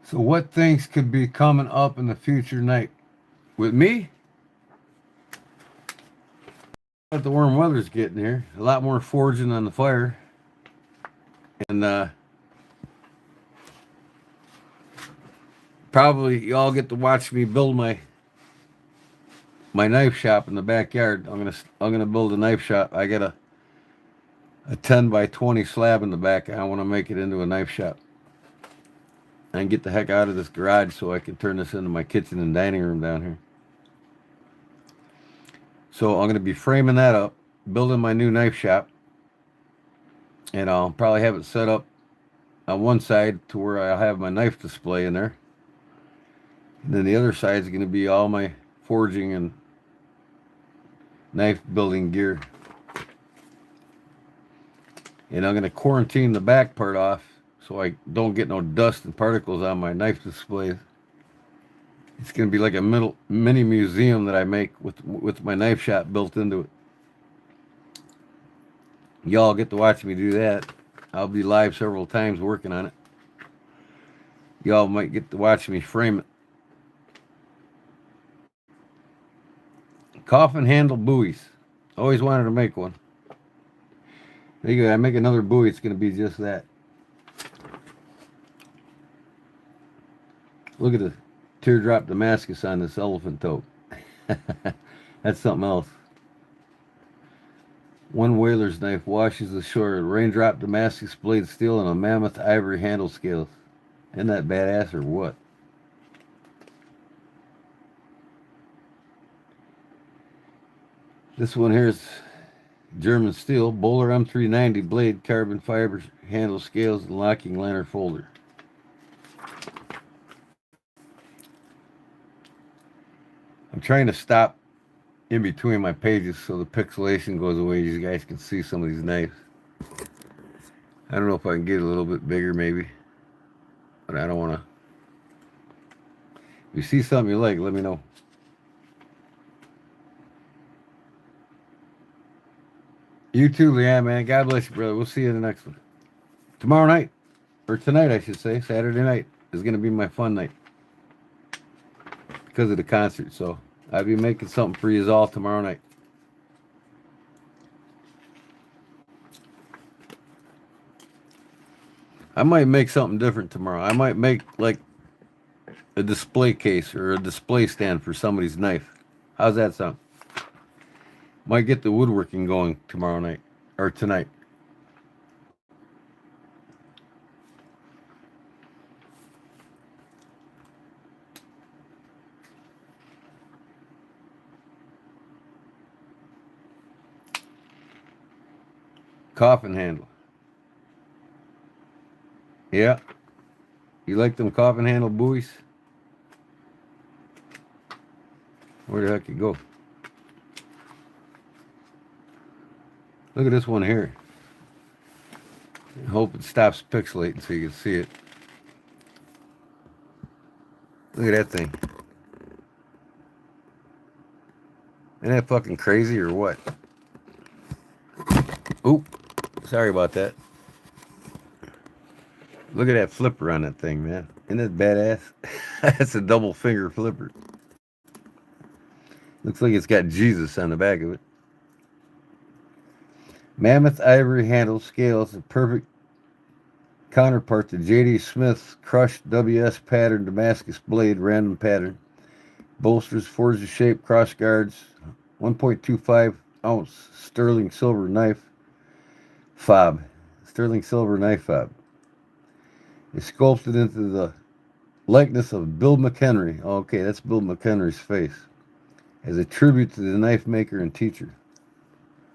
So what things could be coming up in the future night? With me? But the warm weather's getting here. A lot more forging on the fire. And probably y'all get to watch me build my knife shop in the backyard. I'm gonna build a knife shop. I got a 10 by 20 slab in the back. I want to make it into a knife shop and get the heck out of this garage so I can turn this into my kitchen and dining room down here. So I'm gonna be framing that up, building my new knife shop, and I'll probably have it set up on one side to where I'll have my knife display in there. And then the other side is going to be all my forging and knife building gear. And I'm going to quarantine the back part off so I don't get no dust and particles on my knife displays. It's going to be like a mini museum that I make with my knife shop built into it. Y'all get to watch me do that. I'll be live several times working on it. Y'all might get to watch me frame it. Coffin handle buoys. Always wanted to make one. There you go. I make another buoy. It's going to be just that. Look at the teardrop Damascus on this elephant tote. That's something else. One whaler's knife washes ashore, a raindrop Damascus blade steel, and a mammoth ivory handle scales. Isn't that badass or what? This one here is German steel, Bowler M390 blade, carbon fiber handle scales, and locking liner folder. I'm trying to stop in between my pages so the pixelation goes away. You guys can see some of these knives. I don't know if I can get a little bit bigger maybe, but I don't want to. If you see something you like, let me know. You too, Leanne, man. God bless you, brother. We'll see you in the next one. Tomorrow night, or tonight, I should say, Saturday night is going to be my fun night because of the concert. So I'll be making something for you all tomorrow night. I might make something different tomorrow. I might make like a display case or a display stand for somebody's knife. How's that sound? Might get the woodworking going tomorrow night or tonight. Coffin handle. Yeah. You like them coffin handle buoys? Where the heck you go? Look at this one here. I hope it stops pixelating so you can see it. Look at that thing. Isn't that fucking crazy or what? Oop. Sorry about that. Look at that flipper on that thing, man. Isn't that badass? That's a double finger flipper. Looks like it's got Jesus on the back of it. Mammoth ivory handle scales, a perfect counterpart to J.D. Smith's crushed WS pattern Damascus blade random pattern. Bolsters, forged shape, cross guards, 1.25 ounce sterling silver knife fob. Sterling silver knife fob. It's sculpted into the likeness of Bill McHenry. Okay, that's Bill McHenry's face. As a tribute to the knife maker and teacher.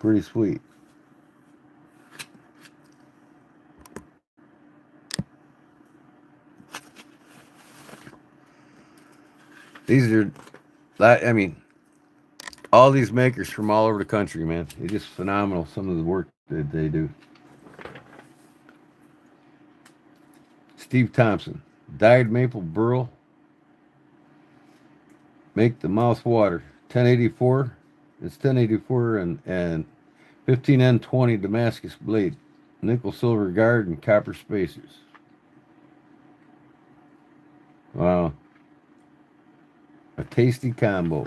Pretty sweet. These are, I mean, all these makers from all over the country, man. They're just phenomenal, some of the work that they do. Steve Thompson. Dyed maple burl. Make the mouth water. 1084. It's 1084 and 15N20 Damascus blade. Nickel silver guard and copper spacers. Wow. A tasty combo.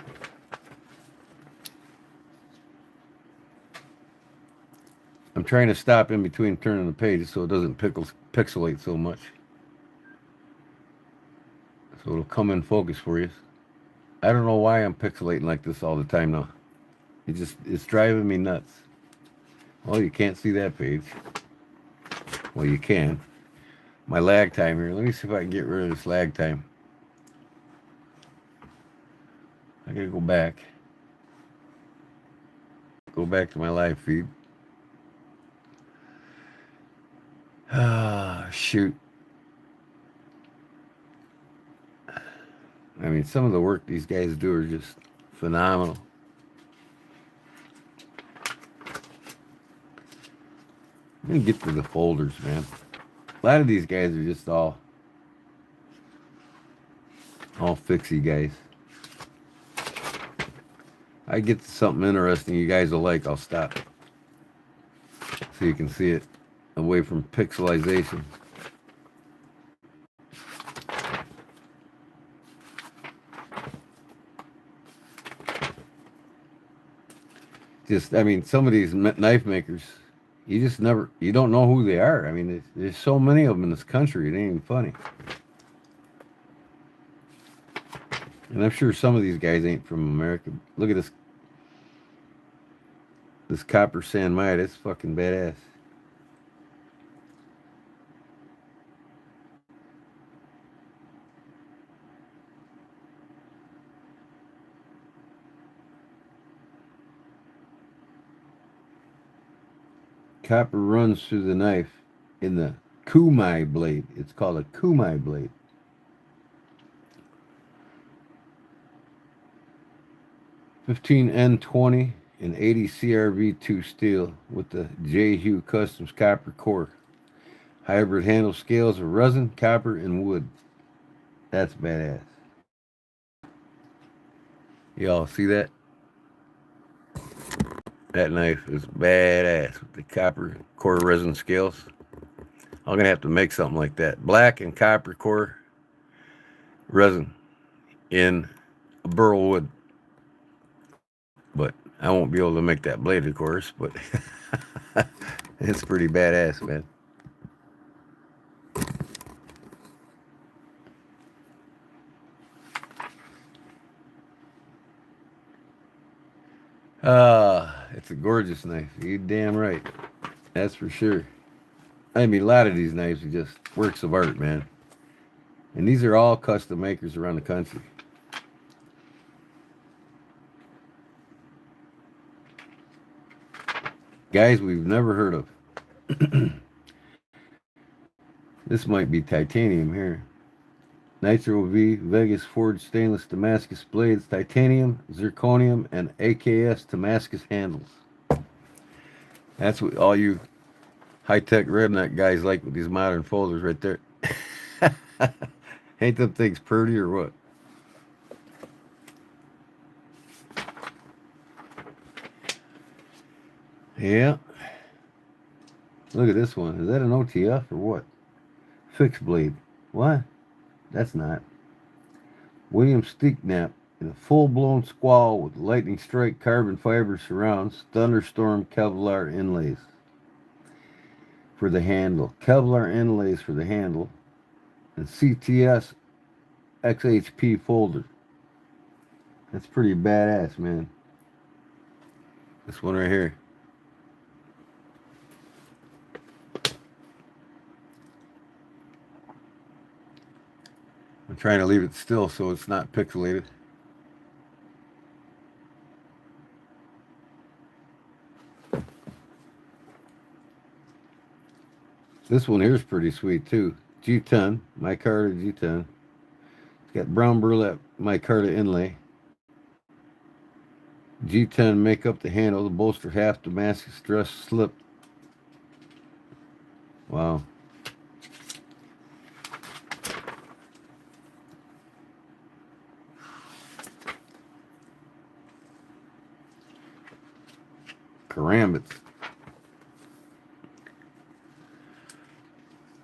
I'm trying to stop in between turning the pages so it doesn't pixelate so much. So it'll come in focus for you. I don't know why I'm pixelating like this all the time now. It's driving me nuts. Oh, you can't see that page. Well, you can. My lag time here. Let me see if I can get rid of this lag time. I gotta go back. Go back to my live feed. Ah, shoot. I mean, some of the work these guys do are just phenomenal. Let me get to the folders, man. A lot of these guys are just all fixie guys. I get to something interesting you guys will like, I'll stop. So you can see it away from pixelization. Just, I mean, some of these knife makers, you don't know who they are. I mean, there's so many of them in this country, it ain't even funny. And I'm sure some of these guys ain't from America. Look at this copper sand mite. It's fucking badass. Copper runs through the knife in the kumai blade. It's called a kumai blade. (15N20) and 80 CRV2 steel with the J Hugh Customs copper core. Hybrid handle scales of resin, copper, and wood. That's badass. Y'all see that? That knife is badass with the copper core resin scales. I'm going to have to make something like that. Black and copper core resin in a burl wood. But I won't be able to make that blade, of course, but it's pretty badass, man. It's a gorgeous knife. You damn right. That's for sure. I mean, a lot of these knives are just works of art, man. And these are all custom makers around the country. Guys we've never heard of. This might be titanium here. Nitro V, Vegas forged stainless Damascus blades, titanium, zirconium, and AKS Damascus handles. That's what all you high-tech redneck guys like with these modern folders right there. Ain't them things pretty or what? Yeah. Look at this one. Is that an OTF or what? Fixed blade. What? That's not. William Steeknap in a full-blown squall with lightning strike carbon fiber surrounds, thunderstorm Kevlar inlays for the handle. Kevlar inlays for the handle. And CTS XHP folder. That's pretty badass, man. This one right here. I'm trying to leave it still so it's not pixelated. This one here is pretty sweet too. G10, micarta G10. It's got brown burlap micarta inlay. G10 make up the handle, the bolster half Damascus dress slip. Wow. Karambits.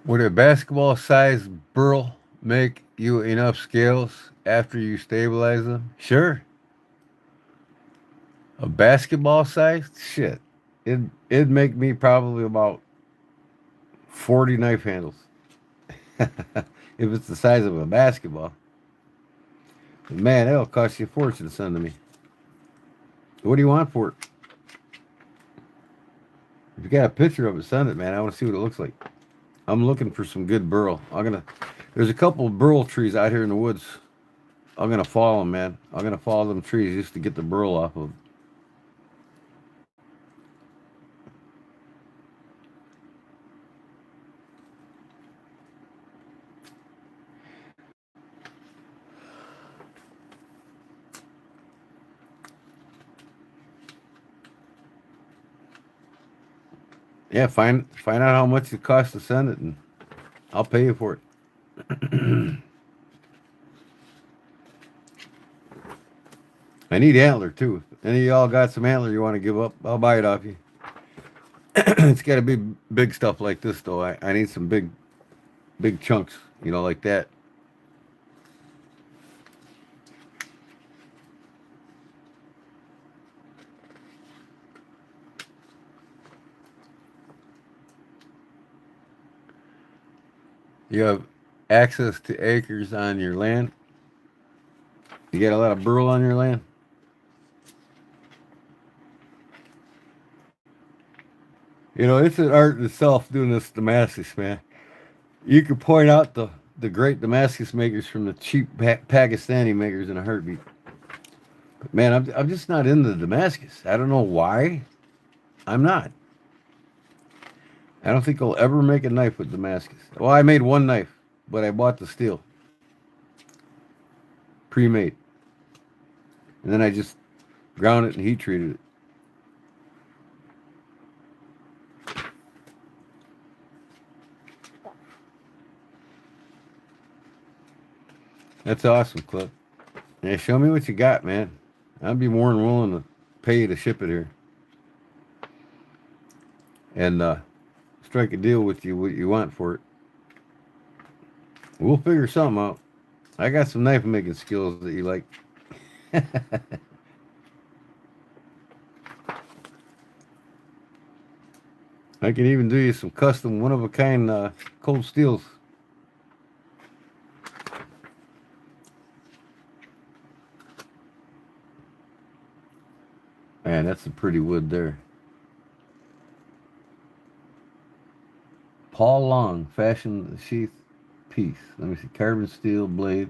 Would a basketball-sized burl make you enough scales after you stabilize them? Sure. A basketball-sized? Shit. It'd make me probably about 40 knife handles. If it's the size of a basketball. But man, that'll cost you a fortune to send to me. What do you want for it? If you got a picture of it, send it, man. I want to see what it looks like. I'm looking for some good burl. There's a couple of burl trees out here in the woods. I'm gonna follow them, man. I'm gonna follow them trees just to get the burl off of them. Yeah, find out how much it costs to send it, and I'll pay you for it. I need antler too. Any of y'all got some antler you want to give up? I'll buy it off you. It's got to be big stuff like this though. I need some big chunks, like that. You have access to acres on your land. You got a lot of burl on your land. It's an art in itself doing this Damascus, man. You could point out the great Damascus makers from the cheap Pakistani makers in a heartbeat. But man, I'm just not into Damascus. I don't know why. I'm not. I don't think I'll ever make a knife with Damascus. Well, I made one knife, but I bought the steel pre-made, and then I just ground it and heat treated it. That's awesome, Clip. Yeah, show me what you got, man. I'd be more than willing to pay you to ship it here, and strike a deal with you what you want for it. We'll figure something out. I got some knife making skills that you like. I can even do you some custom one-of-a-kind cold steels. Man, that's some pretty wood there. Paul Long fashioned the sheath piece. Let me see. Carbon steel blade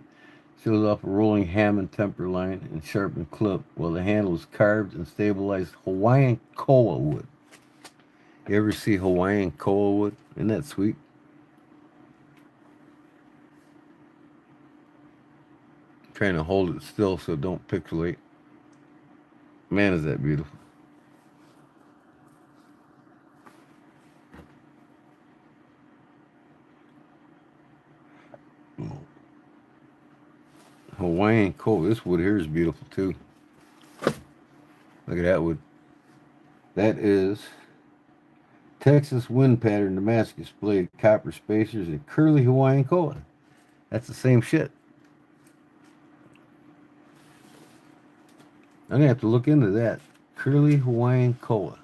shows off a rolling Hammond temper line and sharpened clip, while the handle is carved and stabilized Hawaiian koa wood. You ever see Hawaiian koa wood? Isn't that sweet? I'm trying to hold it still so it don't pixelate. Man, is that beautiful. Hawaiian koa. This wood here is beautiful too. Look at that wood. That is Texas wind pattern Damascus blade, copper spacers, and curly Hawaiian koa. That's the same shit. I'm gonna have to look into that. Curly Hawaiian koa.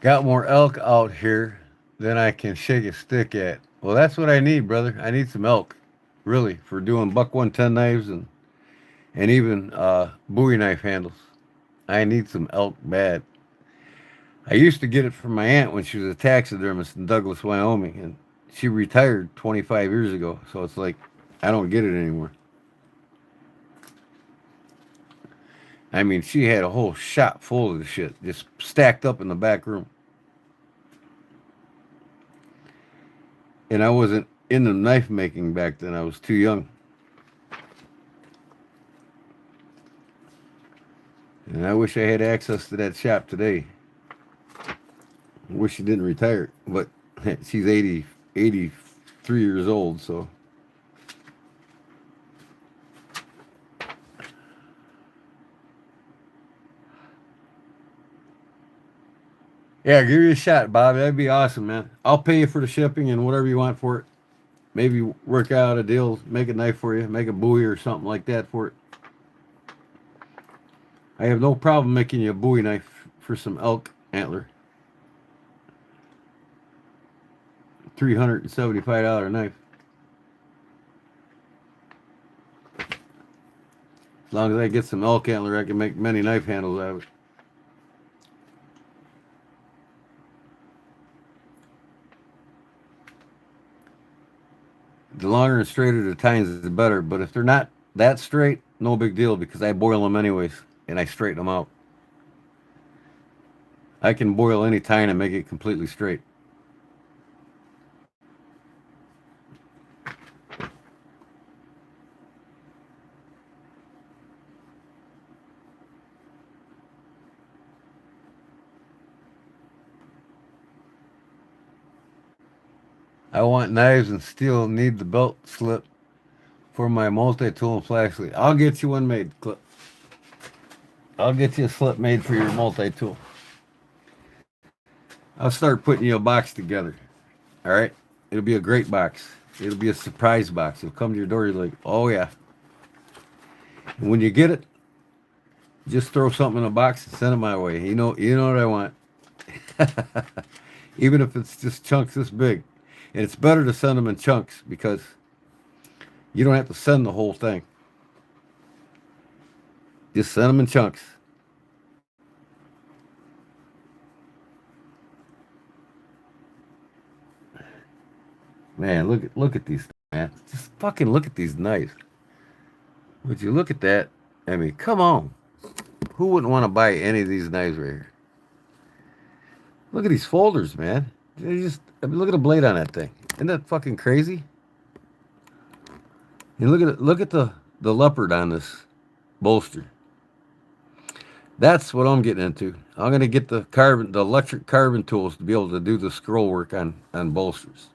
Got more elk out here than I can shake a stick at. Well, that's what I need, brother. I need some elk, really, for doing buck 110 knives and even Bowie knife handles. I need some elk bad. I used to get it from my aunt when she was a taxidermist in Douglas, Wyoming, and she retired 25 years ago. So it's like I don't get it anymore. I mean, she had a whole shop full of the shit just stacked up in the back room. And I wasn't into knife making back then. I was too young. And I wish I had access to that shop today. I wish she didn't retire. But she's 83 years old, so. Yeah, give you a shot, Bob. That'd be awesome, man. I'll pay you for the shipping and whatever you want for it. Maybe work out a deal, make a knife for you, make a Bowie or something like that for it. I have no problem making you a Bowie knife for some elk antler. $375 knife. As long as I get some elk antler, I can make many knife handles out of it. The longer and straighter the tines, the better. But if they're not that straight, no big deal because I boil them anyways and I straighten them out. I can boil any tine and make it completely straight. I want knives and steel. Need the belt slip for my multi-tool and flashlight. I'll get you one made, Clip. I'll get you a slip made for your multi-tool. I'll start putting you a box together. All right? It'll be a great box. It'll be a surprise box. It'll come to your door. You're like, oh, yeah. And when you get it, just throw something in a box and send it my way. You know what I want. Even if it's just chunks this big. And it's better to send them in chunks because you don't have to send the whole thing. Just send them in chunks. Man, look at these, man. Just fucking look at these knives. Would you look at that? I mean, come on. Who wouldn't want to buy any of these knives right here? Look at these folders, man. I mean, look at the blade on that thing. Isn't that fucking crazy? And look at the leopard on this bolster. That's what I'm getting into. I'm gonna get the electric carbon tools to be able to do the scroll work on bolsters.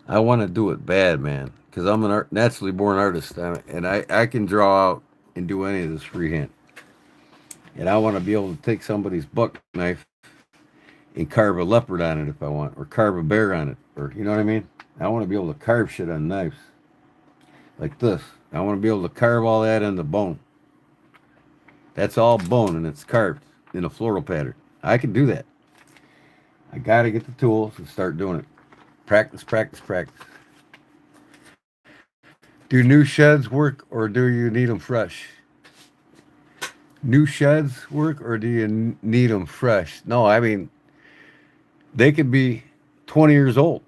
I want to do it bad, man, because I'm an naturally born artist, and I can draw out and do any of this freehand. And I want to be able to take somebody's buck knife and carve a leopard on it if I want, or carve a bear on it, or you know what I mean? I want to be able to carve shit on knives like this. I want to be able to carve all that into bone. That's all bone and it's carved in a floral pattern. I can do that. I got to get the tools and start doing it. Practice, practice, practice. Do new sheds work or do you need them fresh? New sheds work or do you need them fresh? No, I mean, they could be 20 years old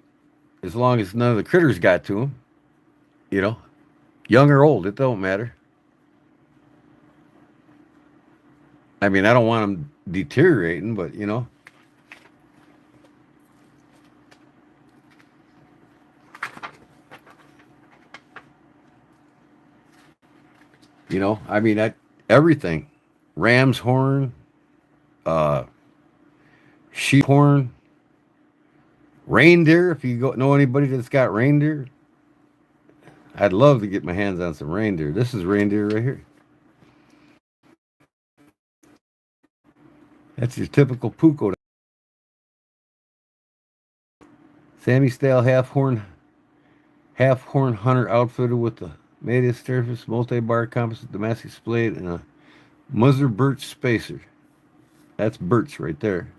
as long as none of the critters got to them. You know, young or old, it don't matter. I mean, I don't want them deteriorating, but you know. I mean, everything. Ram's horn, uh, sheep horn, reindeer. If you know anybody that's got reindeer, I'd love to get my hands on some reindeer. This is reindeer right here. That's your typical puko. Sammy style half horn hunter outfitted with the Media surface multi-bar composite Damascus blade and a Muzzer birch spacer. That's birch right there.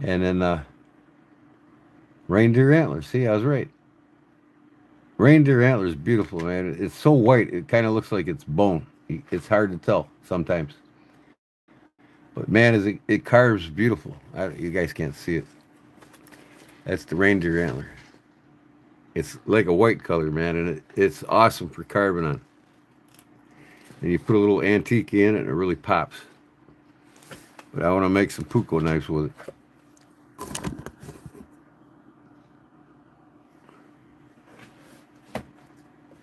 And then reindeer antlers. See, I was right. Reindeer antlers, beautiful, man. It's so white, it kind of looks like it's bone. It's hard to tell sometimes. But man, it carves beautiful. You guys can't see it. That's the reindeer antler. It's like a white color, man, and it's awesome for carving on. And you put a little antique in it, and it really pops. But I want to make some puko knives with it.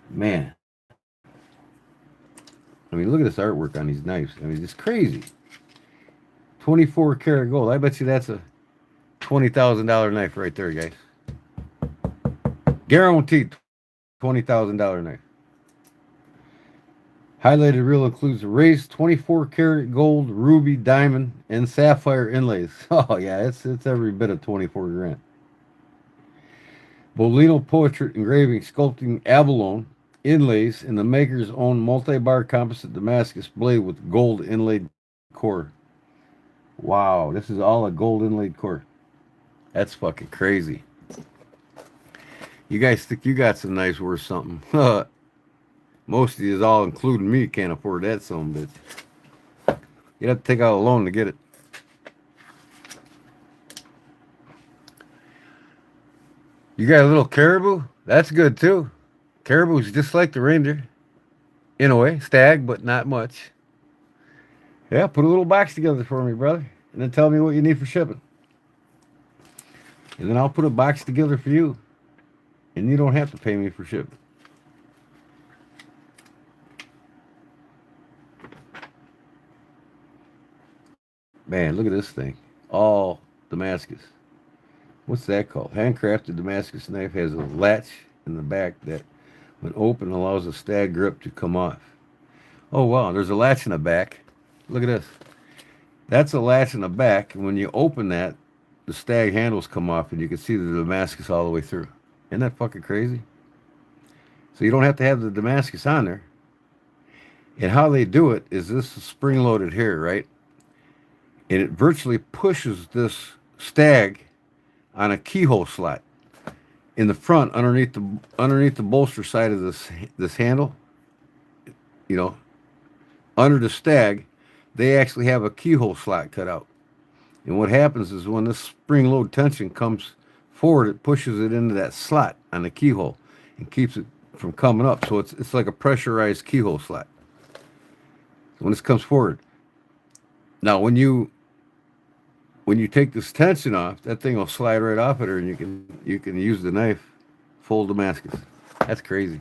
Man. I mean, look at this artwork on these knives. I mean, it's crazy. 24 karat gold. I bet you that's a $20,000 knife right there, guys. Guaranteed $20,000 knife. Highlighted reel includes raised 24 karat gold, ruby, diamond, and sapphire inlays. Oh yeah, it's every bit of 24 grand. Bolino portrait engraving sculpting abalone inlays in the maker's own multi-bar composite Damascus blade with gold inlaid core. Wow, this is all a gold inlaid core. That's fucking crazy. You guys think you got some knives worth something? Most of you, all including me, can't afford that some bitch. You'd have to take out a loan to get it. You got a little caribou? That's good too. Caribou's just like the reindeer. In a way, stag, but not much. Yeah, put a little box together for me, brother. And then tell me what you need for shipping. And then I'll put a box together for you. And you don't have to pay me for shipping. Man, look at this thing. All Damascus. What's that called? Handcrafted Damascus knife has a latch in the back that, when open, allows the stag grip to come off. Oh, wow, there's a latch in the back. Look at this. That's a latch in the back, and when you open that, the stag handles come off, and you can see the Damascus all the way through. Isn't that fucking crazy? So you don't have to have the Damascus on there. And how they do it is this is spring-loaded here, right? And it virtually pushes this stag on a keyhole slot in the front, underneath the bolster side of this handle. You know, under the stag, they actually have a keyhole slot cut out. And what happens is when this spring load tension comes forward, it pushes it into that slot on the keyhole and keeps it from coming up. So it's like a pressurized keyhole slot. So when this comes forward. Now when you take this tension off, that thing will slide right off of her, and you can use the knife full Damascus. That's crazy.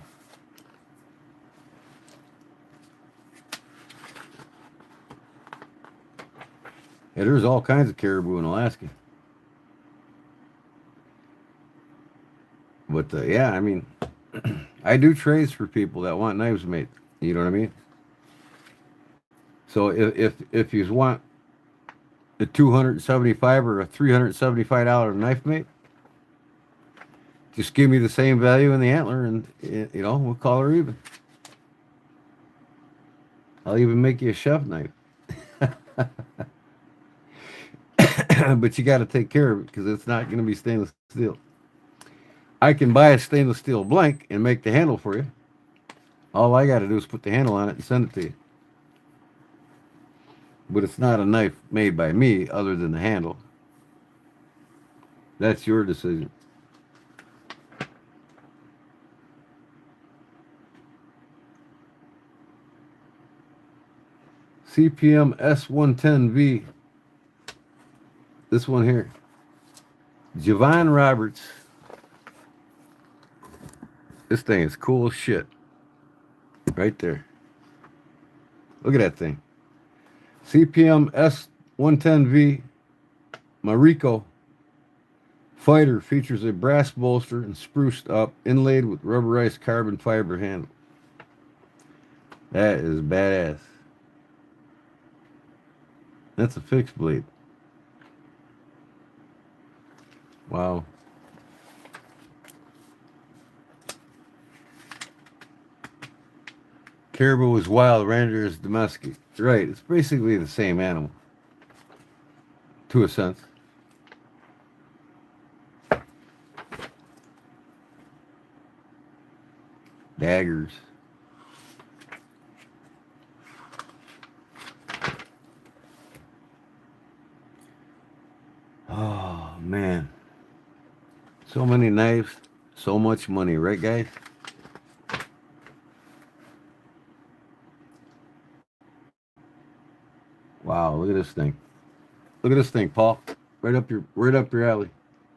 Yeah, there's all kinds of caribou in Alaska. But yeah, I mean, I do trades for people that want knives made. You know what I mean? So if you want a $275 or a $375 knife mate, just give me the same value in the antler, and we'll call her even. I'll even make you a chef knife. But you got to take care of it because it's not going to be stainless steel. I can buy a stainless steel blank and make the handle for you. All I got to do is put the handle on it and send it to you. But it's not a knife made by me other than the handle. That's your decision. CPM S110V. This one here. Javon Roberts. This thing is cool as shit. Right there. Look at that thing. CPM S110V Mariko Fighter features a brass bolster and spruced up, inlaid with rubberized carbon fiber handle. That is badass. That's a fixed blade. Wow. Caribou is wild, reindeer is domestic. Right, it's basically the same animal. To a sense. Daggers. Oh, man. So many knives, so much money, right, guys? Wow, look at this thing. Look at this thing, Paul. Right up your alley.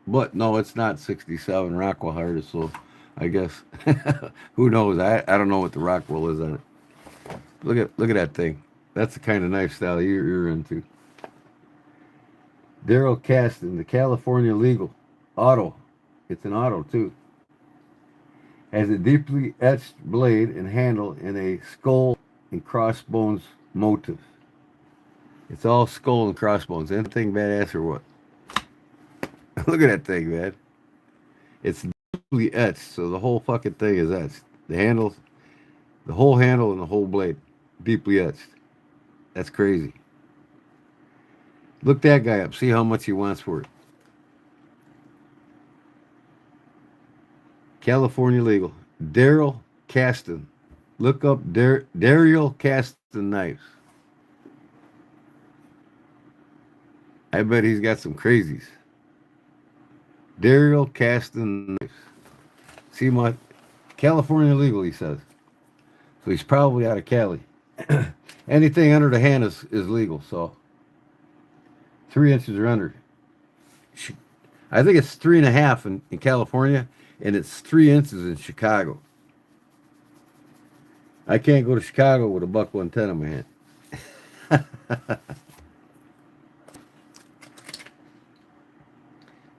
But no, it's not 67 Rockwell hard, so I guess who knows? I don't know what the Rockwell is on it. Look at that thing. That's the kind of knife style you're into. Daryl Caston, the California legal auto. It's an auto too. Has a deeply etched blade and handle in a skull and crossbones motif. It's all skull and crossbones. Ain't that thing badass or what? Look at that thing, man. It's deeply etched, so the whole fucking thing is etched. The handle, the whole handle and the whole blade, deeply etched. That's crazy. Look that guy up. See how much he wants for it. California legal. Daryl Caston. Look up Daryl Caston knives. I bet he's got some crazies. Daryl Caston knives. See my California legal, he says. So he's probably out of Cali. Anything under the hand is legal, so 3 inches or under. I think it's 3.5 in California, and it's 3 inches in Chicago. I can't go to Chicago with a buck 110 in my hand.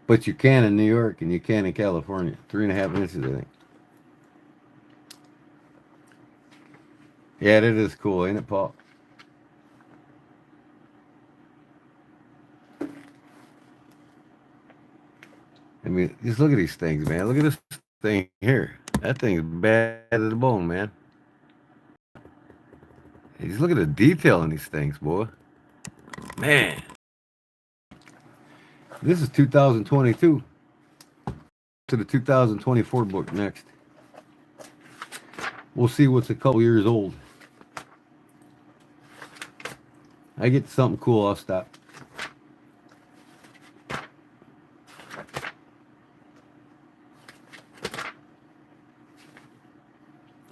But you can in New York and you can in California. 3.5 inches, I think. Yeah, that is cool, ain't it, Paul? I mean, just look at these things, man. Look at this thing here. That thing's bad to the bone, man. Hey, just look at the detail in these things, boy. Man, this is 2022. To the 2024 book next. We'll see what's a couple years old. I get something cool, I'll stop.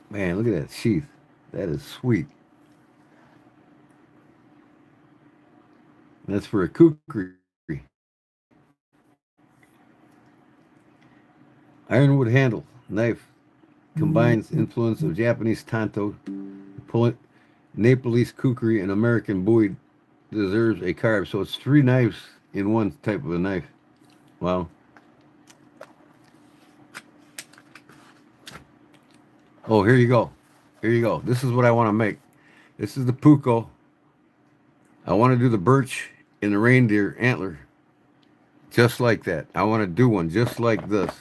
Man, look at that sheath. That is sweet. That's for a kukri. Ironwood handle, knife, combines influence of Japanese tanto, Nepalese kukri, and American bowie. Deserves a carve. So it's 3 knives in one type of a knife. Wow. Oh, here you go. Here you go. This is what I want to make. This is the puko. I want to do the birch in the reindeer antler. Just like that. I want to do one just like this.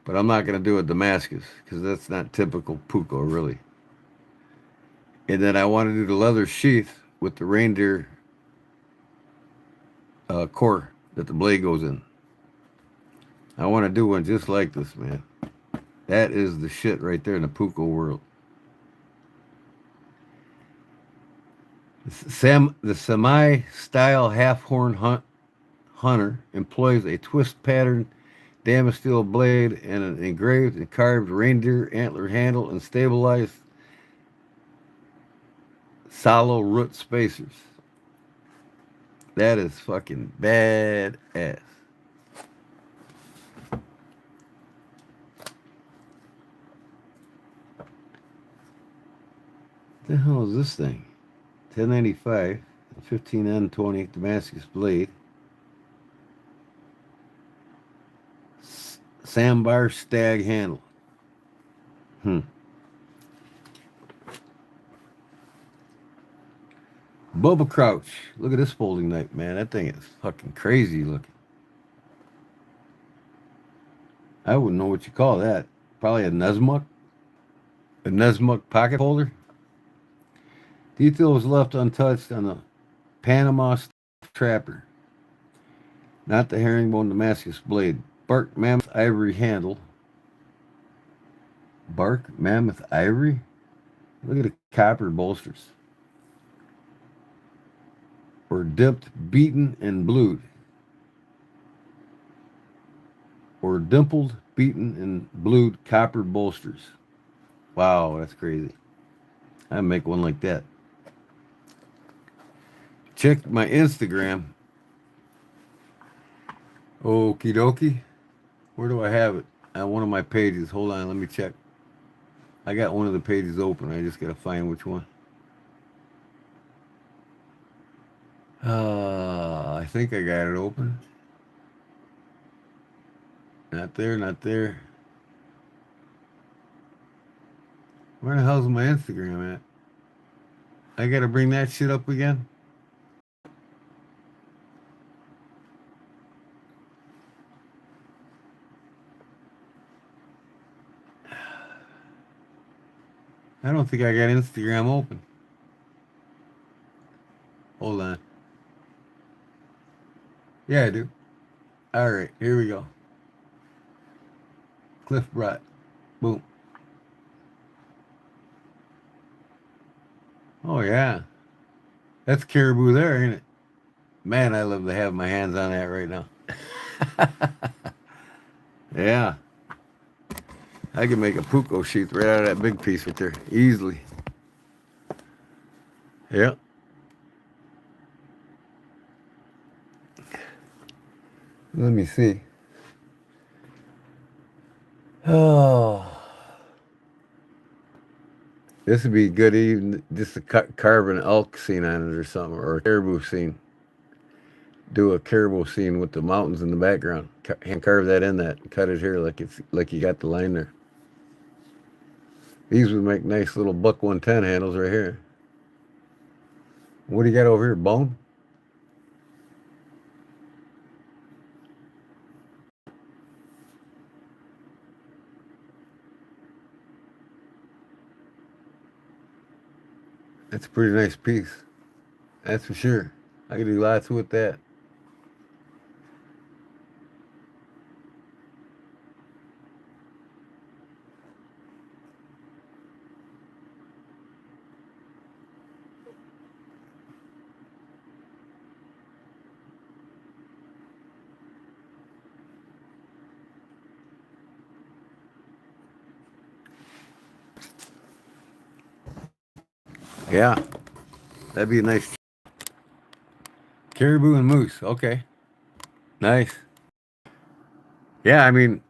But I'm not going to do a Damascus because that's not typical puko, really. And then I want to do the leather sheath with the reindeer core that the blade goes in. I want to do one just like this, man. That is the shit right there in the puko world. The semi-style half-horn hunter employs a twist pattern Damasteel blade and an engraved and carved reindeer antler handle and stabilized sallow root spacers. That is fucking badass. What the hell is this thing? 1095, 15N20 Damascus blade. Sambar stag handle. Bubba Crouch. Look at this folding knife, man. That thing is fucking crazy looking. I wouldn't know what you call that. Probably a Nuzmuk. A Nuzmuk pocket holder. Detail was left untouched on the Panama trapper. Not the herringbone Damascus blade. Bark mammoth ivory handle. Bark mammoth ivory? Look at the copper bolsters. Or dipped, beaten, and blued. Or dimpled, beaten, and blued copper bolsters. Wow, that's crazy. I'd make one like that. Check my Instagram. Okie dokie. Where do I have it? On one of my pages. Hold on, let me check. I got one of the pages open. I just gotta find which one. I think I got it open. Not there, not there. Where the hell's my Instagram at? I gotta bring that shit up again? I don't think I got Instagram open. Hold on. Yeah, I do. All right, here we go. Cliff Brott. Boom. Oh, yeah. That's caribou there, ain't it? Man, I love to have my hands on that right now. Yeah. I can make a puko sheath right out of that big piece right there. Easily. Yep. Let me see. Oh. This would be good even just to carve an elk scene on it or something, or a caribou scene. do a caribou scene with the mountains in the background. Hand carve that in that. Cut his hair like it's like you got the line there. These would make nice little buck 110 handles right here. What do you got over here? Bone? That's a pretty nice piece. That's for sure. I could do lots with that. Yeah, that'd be a nice caribou and moose. Okay, nice. Yeah, I mean,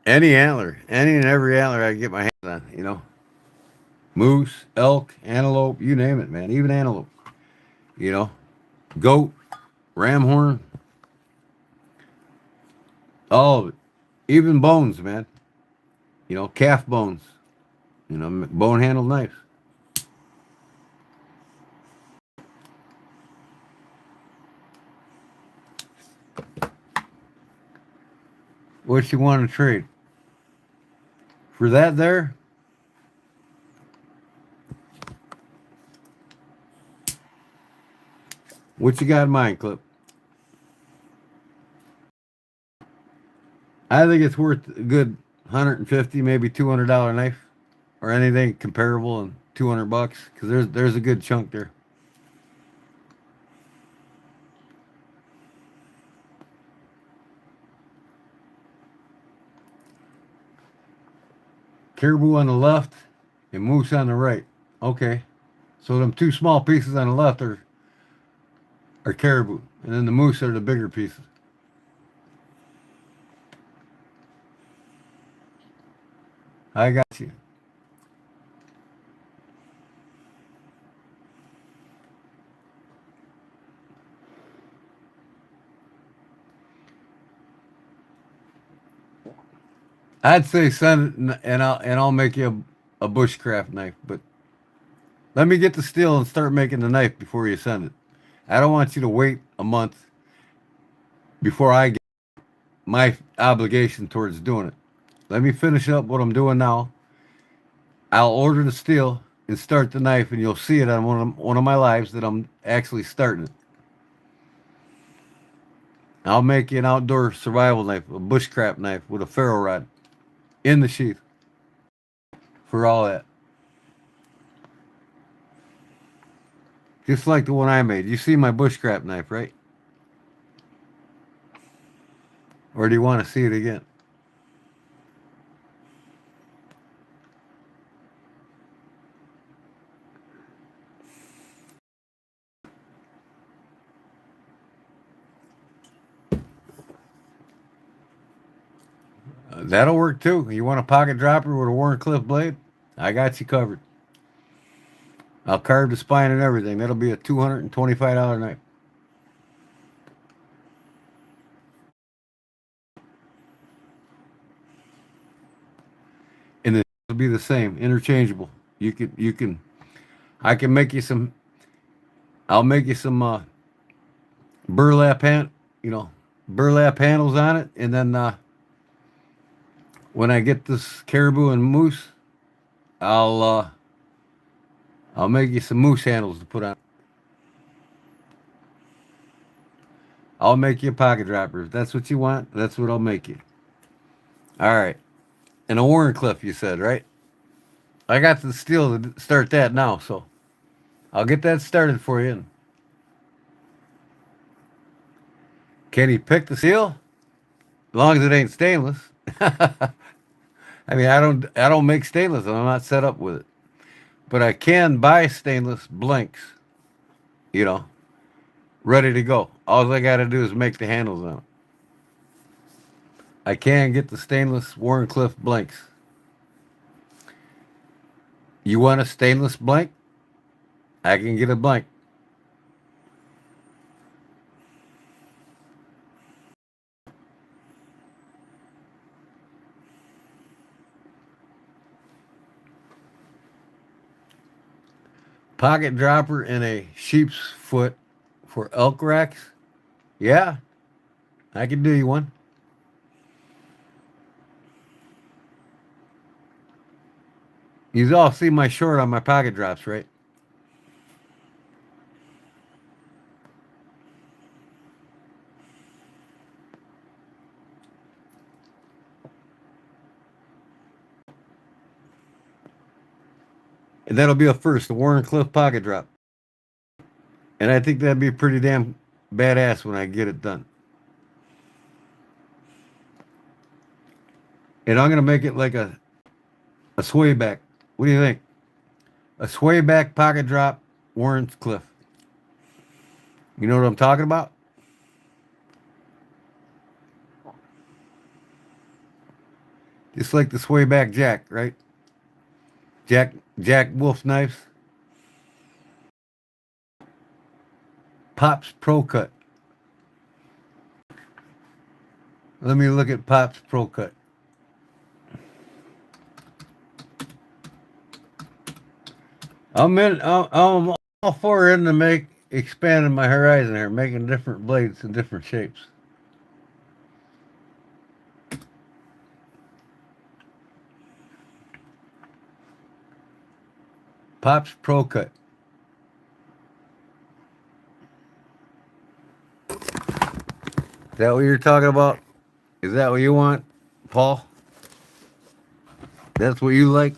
any antler, any and every antler I can get my hands on, you know. Moose, elk, antelope, you name it, man. Even antelope, you know. Goat, ram horn, all of it. Even bones, man. You know, calf bones. You know, bone handled knives. What you want to trade? For that there, what you got in mind, Clip? I think it's worth a good 150, maybe $200 knife, or anything comparable, and $200 because there's a good chunk there. Caribou on the left and moose on the right. Okay, so them two small pieces on the left are caribou, and then the moose are the bigger pieces. I got you. I'd say send it, and I'll make you a bushcraft knife. But let me get the steel and start making the knife before you send it. I don't want you to wait a month before I get my obligation towards doing it. Let me finish up what I'm doing now. I'll order the steel and start the knife, and you'll see it on one of my lives that I'm actually starting it. I'll make you an outdoor survival knife, a bushcraft knife with a ferro rod in the sheath for all that. Just like the one I made. You see my bushcraft knife, right? Or do you want to see it again? That'll work too. You want a pocket dropper with a Warncliffe blade? I got you covered. I'll carve the spine and everything. That'll be a $225 knife. And it'll be the same, interchangeable. I can make you some. I'll make you some burlap burlap handles on it, and then when I get this caribou and moose, I'll uh, I'll make you some moose handles to put on. I'll make you a pocket dropper. If that's what you want, that's what I'll make you. All right. And a Warncliffe, you said, right? I got the steel to start that now, so I'll get that started for you. Can he pick the steel? As long as it ain't stainless. I mean, I don't make stainless, and I'm not set up with it. But I can buy stainless blanks, you know, ready to go. All I got to do is make the handles on it. I can get the stainless Warncliffe blanks. You want a stainless blank? I can get a blank. pocket dropper and a sheep's foot for elk racks? Yeah, I can do you one. You all see my short on my pocket drops, right? And that'll be a first, the Warren Cliff pocket drop. And I think that'd be pretty damn badass when I get it done. And I'm gonna make it like a sway back. What do you think? A sway back pocket drop, Warren Cliff. You know what I'm talking about? Just like the sway back Jack, right? Jack Wolf knives. Pop's Pro Cut. Let me look at Pop's Pro Cut. I'm all for it to expanding my horizon here, making different blades in different shapes. Pop's Pro Cut. Is that what you're talking about? Is that what you want, Paul? That's what you like?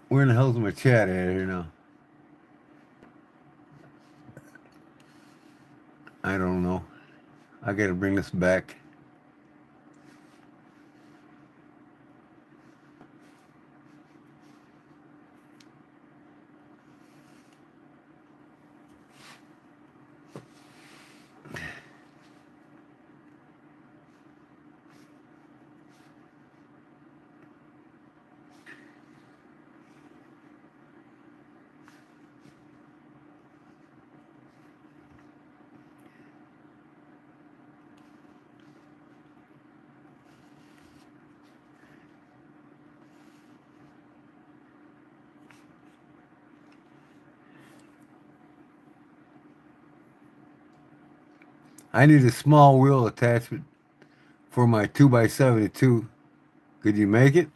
Where in the hell's my chat at here now? I don't know. I gotta bring this back. I need a small wheel attachment for my 2x72. Could you make it?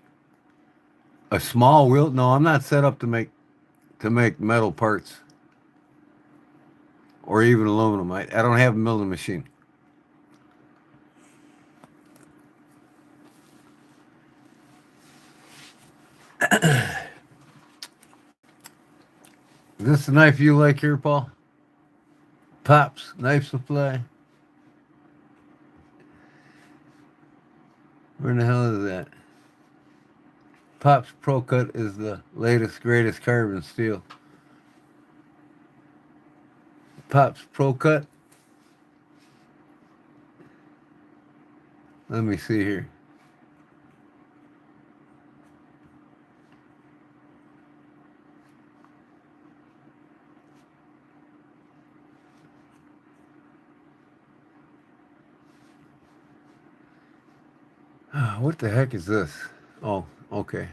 A small wheel? No, I'm not set up to make metal parts or even aluminum. I don't have a milling machine. Is this the knife you like here, Paul? Pop's Knife Supply. Where in the hell is that? Pop's Pro Cut is the latest, greatest carbon steel. Pop's Pro Cut. Let me see here. What the heck is this? Oh, okay.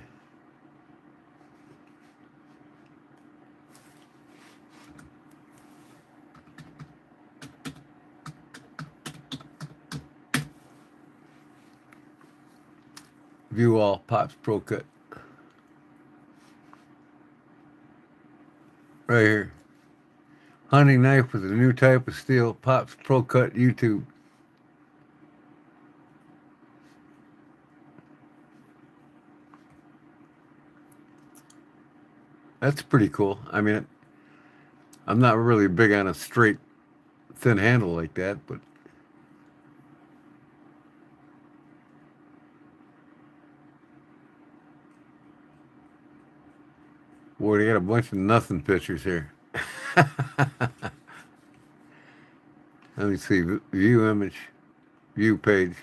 View all Pop's Pro Cut. Right here. Hunting knife with a new type of steel. Pop's Pro Cut YouTube. That's pretty cool. I mean, I'm not really big on a straight, thin handle like that, but boy, they got a bunch of nothing pictures here. Let me see. View image. View page.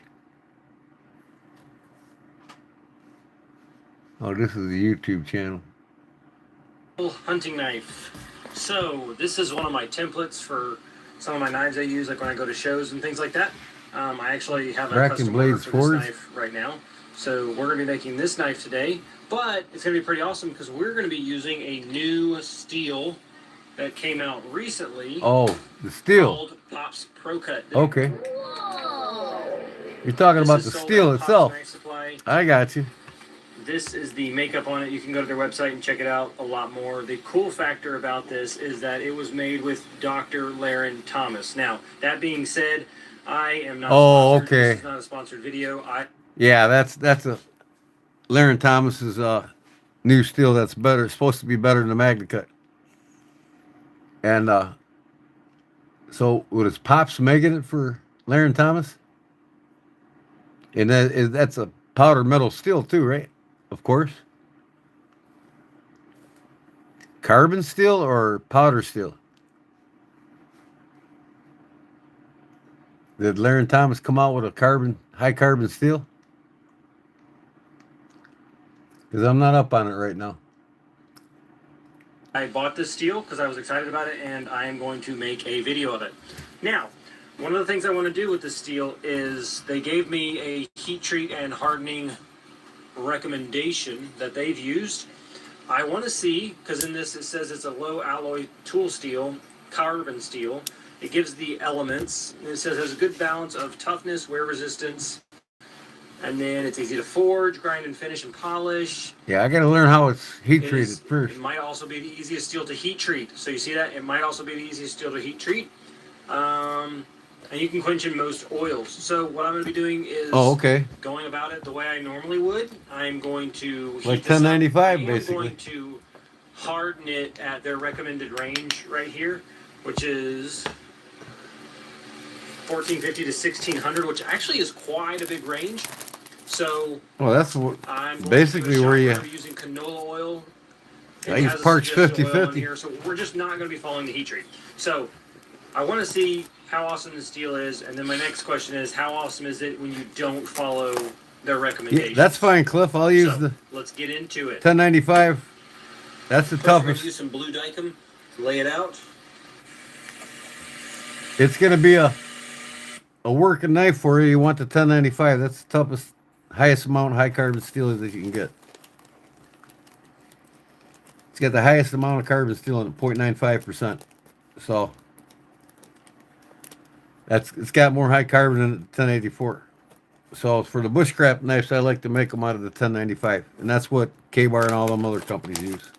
Oh, this is the YouTube channel. Hunting knife. So this is one of my templates for some of my knives I use, like when I go to shows and things like that. I actually have a Cracking custom order blades for forwards. this knife right now. So we're going to be making this knife today, but it's going to be pretty awesome because we're going to be using a new steel that came out recently. Oh, the steel. Called Pops Pro Cut. Okay. You're talking about the steel itself. I got you. This is the makeup on it. You can go to their website and check it out a lot more. The cool factor about this is that it was made with Dr. Laren Thomas. Now, that being said, I am not sponsored. Okay. This is not a sponsored video. Yeah, that's a Laren Thomas's new steel that's better, supposed to be better than the Magna Cut. And so what is Pops making it for Laren Thomas? And that's a powder metal steel too, right? Of course. Carbon steel or powder steel? Did Laren Thomas come out with a high carbon steel? Because I'm not up on it right now. I bought this steel because I was excited about it, and I am going to make a video of it. Now, one of the things I want to do with this steel is they gave me a heat treat and hardening recommendation that they've used. I want to see, because in this it says it's a low alloy tool steel, carbon steel. It gives the elements. It says it has a good balance of toughness, wear resistance, and then it's easy to forge, grind and finish and polish. Yeah, I got to learn how it's heat treated first. It might also be the easiest steel to heat treat. So you see that? It might also be the easiest steel to heat treat. And you can quench in most oils. So what I'm going to be doing is going about it the way I normally would. I'm going to heat like this 1095 up. basically. I'm going to harden it at their recommended range right here, which is 1450 to 1600, which actually is quite a big range. So that's what I'm basically where you using canola oil. I use parts 50-50. So we're just not going to be following the heat treat. So I want to see how awesome the steel is, and then my next question is, how awesome is it when you don't follow their recommendations? Yeah, that's fine, Cliff. I'll use let's get into it. 1095. That's the toughest. We're going to use some blue dicum, lay it out. It's going to be a working knife for you. You want the 1095. That's the toughest, highest amount of high carbon steel that you can get. It's got the highest amount of carbon steel in it, 0.95%. So it's got more high carbon than the 1084. So for the bushcraft knives, I like to make them out of the 1095, and that's what K-Bar and all them other companies use,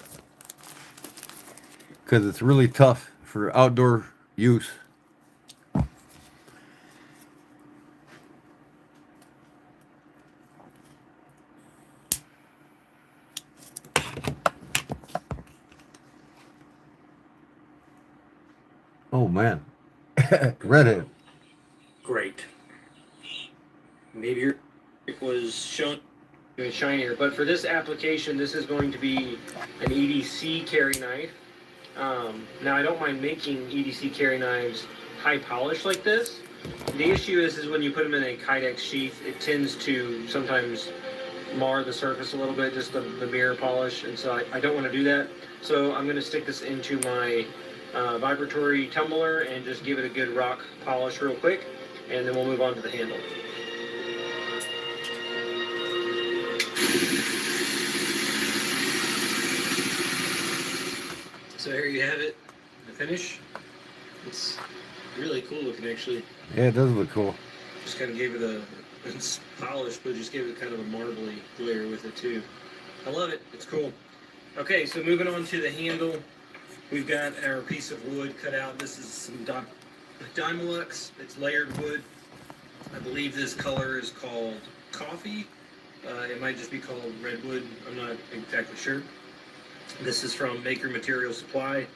because it's really tough for outdoor use. Oh man, redhead. Great. Maybe it was shown shinier, but for this application, this is going to be an EDC carry knife. Now I don't mind making EDC carry knives high polished like this. The issue is when you put them in a Kydex sheath, it tends to sometimes mar the surface a little bit, just the mirror polish, and so I don't want to do that. So I'm going to stick this into my vibratory tumbler and just give it a good rock polish real quick, and then we'll move on to the handle. So there you have it, the finish. It's really cool looking, actually. Yeah, it does look cool. Just kind of gave it it's polished, but just gave it kind of a marbly glare with it too. I love it. It's cool. Okay, so moving on to the handle. We've got our piece of wood cut out. This is some Dymolux. It's layered wood. I believe this color is called coffee. It might just be called redwood. I'm not exactly sure. This is from Maker Material Supply.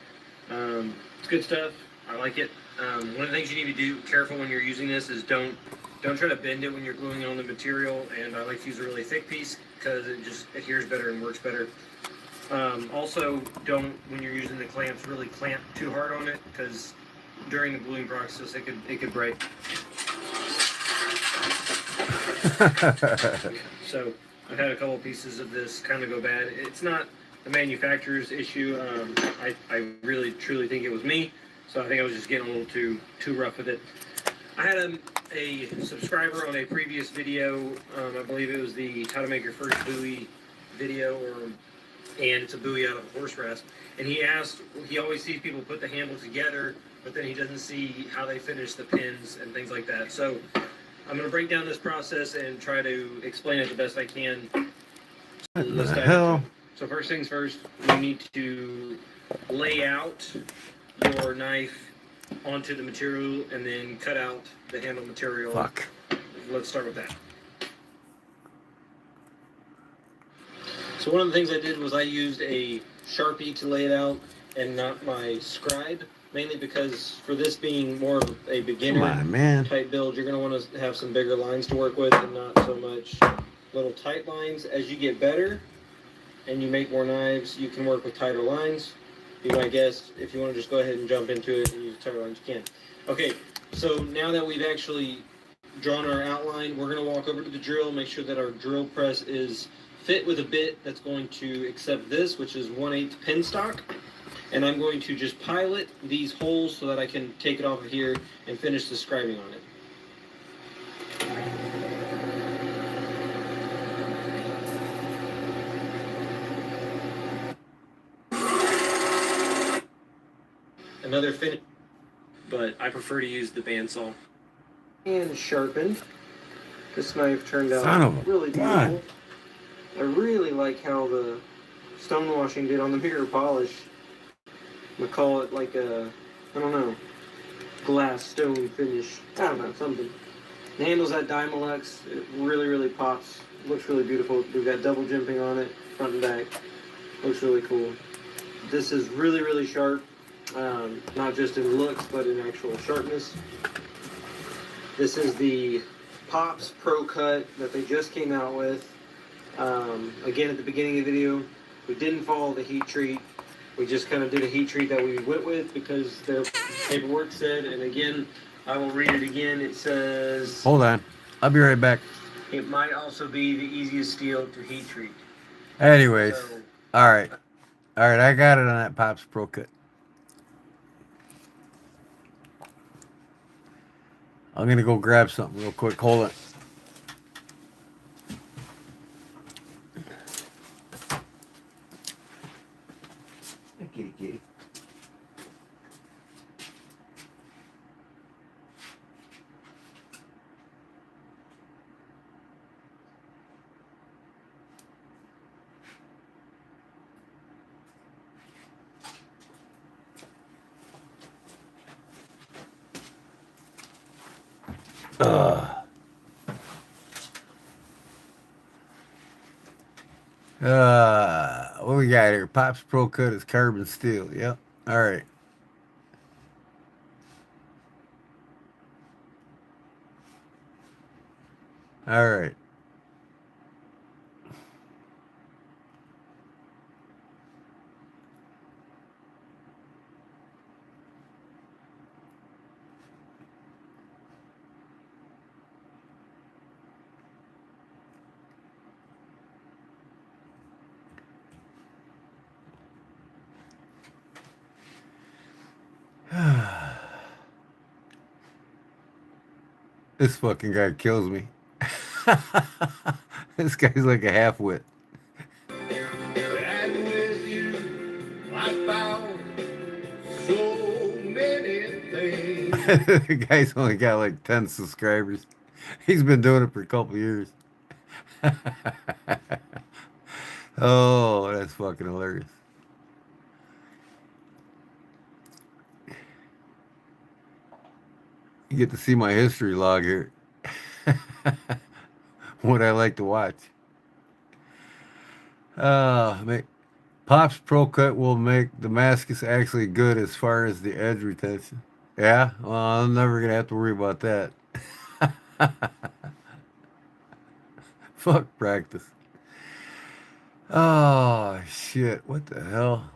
It's good stuff. I like it. One of the things you need to do, careful when you're using this, is don't try to bend it when you're gluing it on the material. And I like to use a really thick piece because it just adheres better and works better. Also, don't, when you're using the clamps, really clamp too hard on it, because during the gluing process it could break. So I've had a couple pieces of this kind of go bad. It's not the manufacturer's issue. I really truly think it was me, so I think I was just getting a little too rough with it. I had a subscriber on a previous video. I believe it was the how to make your first buoy video, and it's a buoy out of a horse rest. And he asked, he always sees people put the handle together, but then he doesn't see how they finish the pins and things like that. So I'm going to break down this process and try to explain it the best I can. Let's dive into it. So first things first, you need to lay out your knife onto the material and then cut out the handle material. Fuck. Let's start with that. So one of the things I did was I used a Sharpie to lay it out and not my scribe, mainly because for this being more of a beginner type build, you're going to want to have some bigger lines to work with and not so much little tight lines. As you get better and you make more knives, you can work with tighter lines. Be my guest. If you want to just go ahead and jump into it and use tighter lines, you can. Okay, so now that we've actually drawn our outline, we're going to walk over to the drill, make sure that our drill press is fit with a bit that's going to accept this, which is 1/8 pin stock. And I'm going to just pilot these holes so that I can take it off of here and finish the scribing on it. Another finish, but I prefer to use the bandsaw. And sharpened. This knife turned out really beautiful. I really like how the stonewashing did on the mirror polish. I'm gonna call it like a, I don't know, glass stone finish. I don't know, something. The handle's at Dymalux. It really, really pops. Looks really beautiful. We've got double jimping on it, front and back. Looks really cool. This is really, really sharp. Not just in looks, but in actual sharpness. This is the Pops Pro Cut that they just came out with. Again, at the beginning of the video, we didn't follow the heat treat. We just kind of did a heat treat that we went with because their paperwork said, and again, I will read it again. It says... Hold on. I'll be right back. It might also be the easiest steel to heat treat. Anyways. So, all right. I got it on that Pops Pro Cut. I'm going to go grab something real quick. Hold it. Kitty. What we got here? Pops Pro Cut is carbon steel. Yep. All right. All right. This fucking guy kills me. This guy's like a half-wit. And with you, I found so many things. The guy's only got like 10 subscribers. He's been doing it for a couple years. Oh, that's fucking hilarious. You get to see my history log here. What I like to watch. Pops Pro Cut will make Damascus actually good as far as the edge retention. Yeah? Well, I'm never going to have to worry about that. Fuck practice. Oh, shit. What the hell?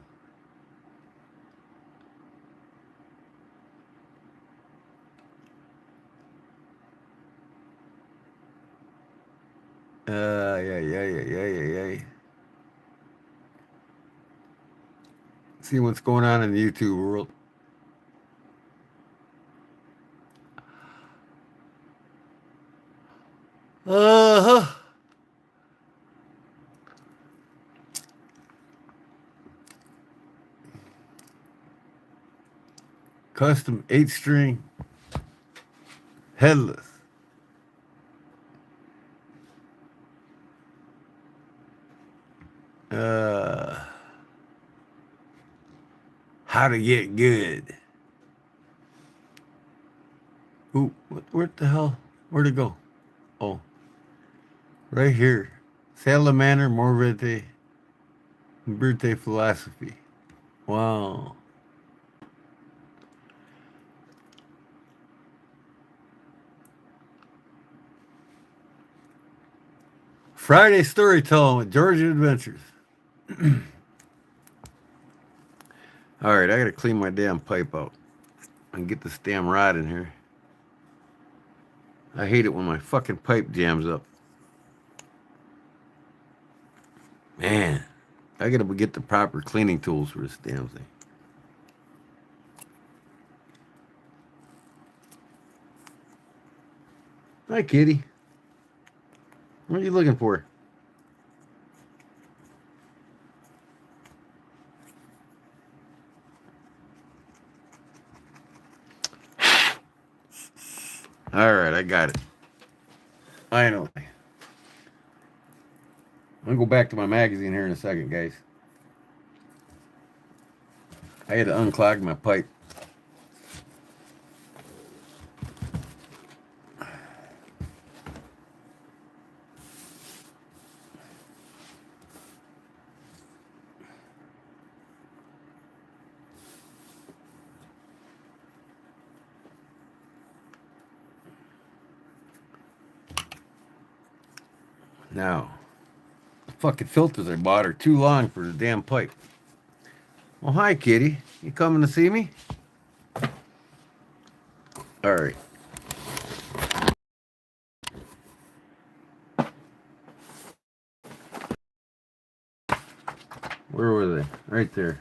Yeah. See what's going on in the YouTube world. Uh-huh. Custom 8-string headless. How to get good. Ooh, what the hell? Where'd it go? Oh, right here. Salamander Morvete Birthday Philosophy. Wow. Friday storytelling with Georgia Adventures. All right, I gotta clean my damn pipe out and get this damn rod in here. I hate it when my fucking pipe jams up. Man, I gotta get the proper cleaning tools for this damn thing. Hi, kitty. What are you looking for? All right, I got it. Finally. I'm gonna go back to my magazine here in a second, guys. I had to unclog my pipe. Now, the fucking filters I bought are too long for the damn pipe. Well, hi, kitty. You coming to see me? All right. Where were they? Right there.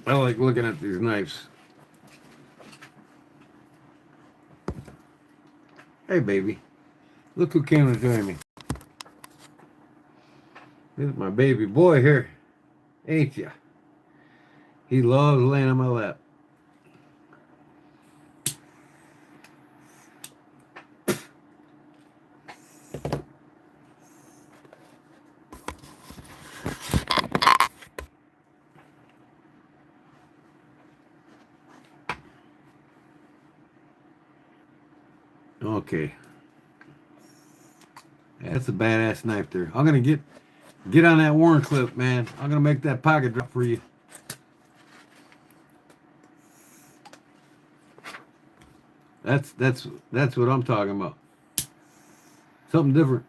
I like looking at these knives. Hey, baby. Look who came to join me. This is my baby boy here. Ain't ya? He loves laying on my lap. Okay. That's a badass knife there. I'm gonna get on that Warren clip, man. I'm gonna make that pocket drop for you. That's what I'm talking about. Something different.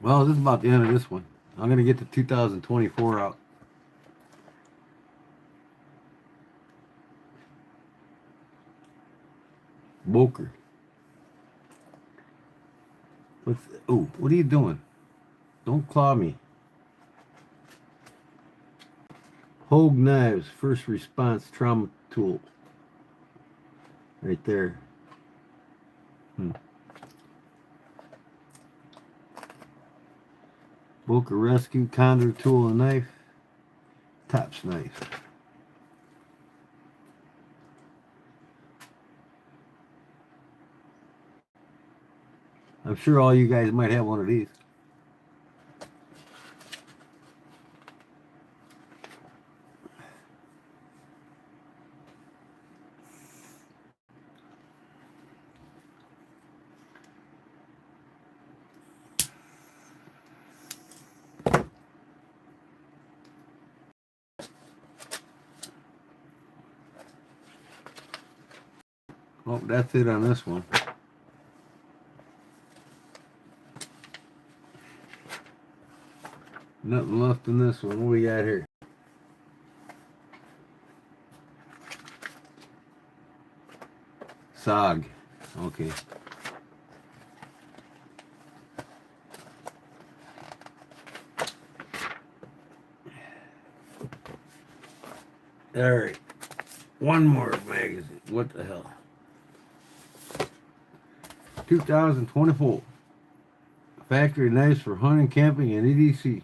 Well, this is about the end of this one. I'm gonna get the 2024 out. Boker. What are you doing? Don't claw me. Hogue Knives, first response trauma tool. Right there. Boker Rescue, Condor tool and knife. Tops knife. I'm sure all you guys might have one of these. Well, that's it on this one. Nothing left in this one. What we got here? Sog. Okay. All right. One more magazine. What the hell? 2024. Factory knives for hunting, camping, and EDC.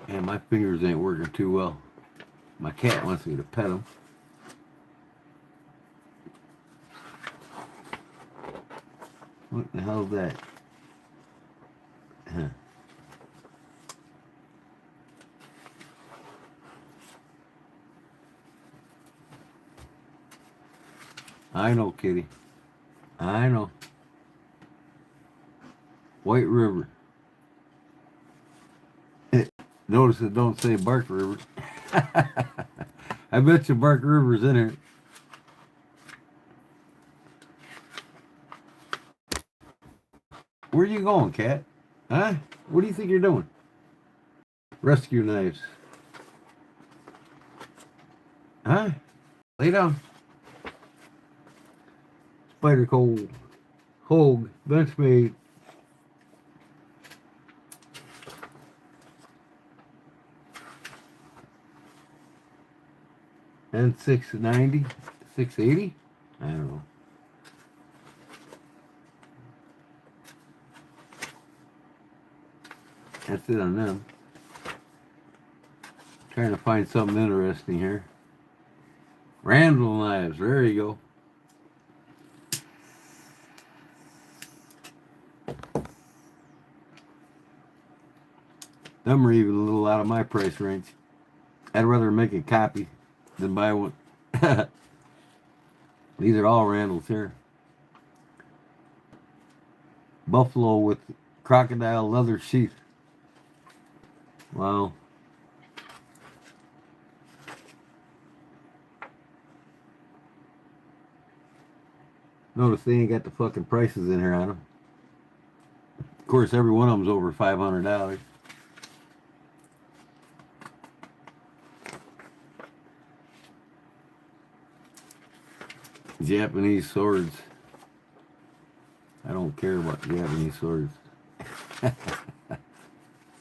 And my fingers ain't working too well. My cat wants me to pet him. What the hell's that? Huh. I know, kitty. I know. White River. Notice it don't say Bark River. I bet you Bark River's in here. Where you going, cat? Huh? What do you think you're doing? Rescue knives. Huh? Lay down. Spider Cold. Hogue. Benchmade. And 690, 680? I don't know. That's it on them. Trying to find something interesting here. Randall knives, there you go. Them are even a little out of my price range. I'd rather make a copy than buy one. These are all Randalls here. Buffalo with crocodile leather sheath. Wow. Notice they ain't got the fucking prices in here on them. Of course, every one of them's over $500. Japanese swords. I don't care about Japanese swords.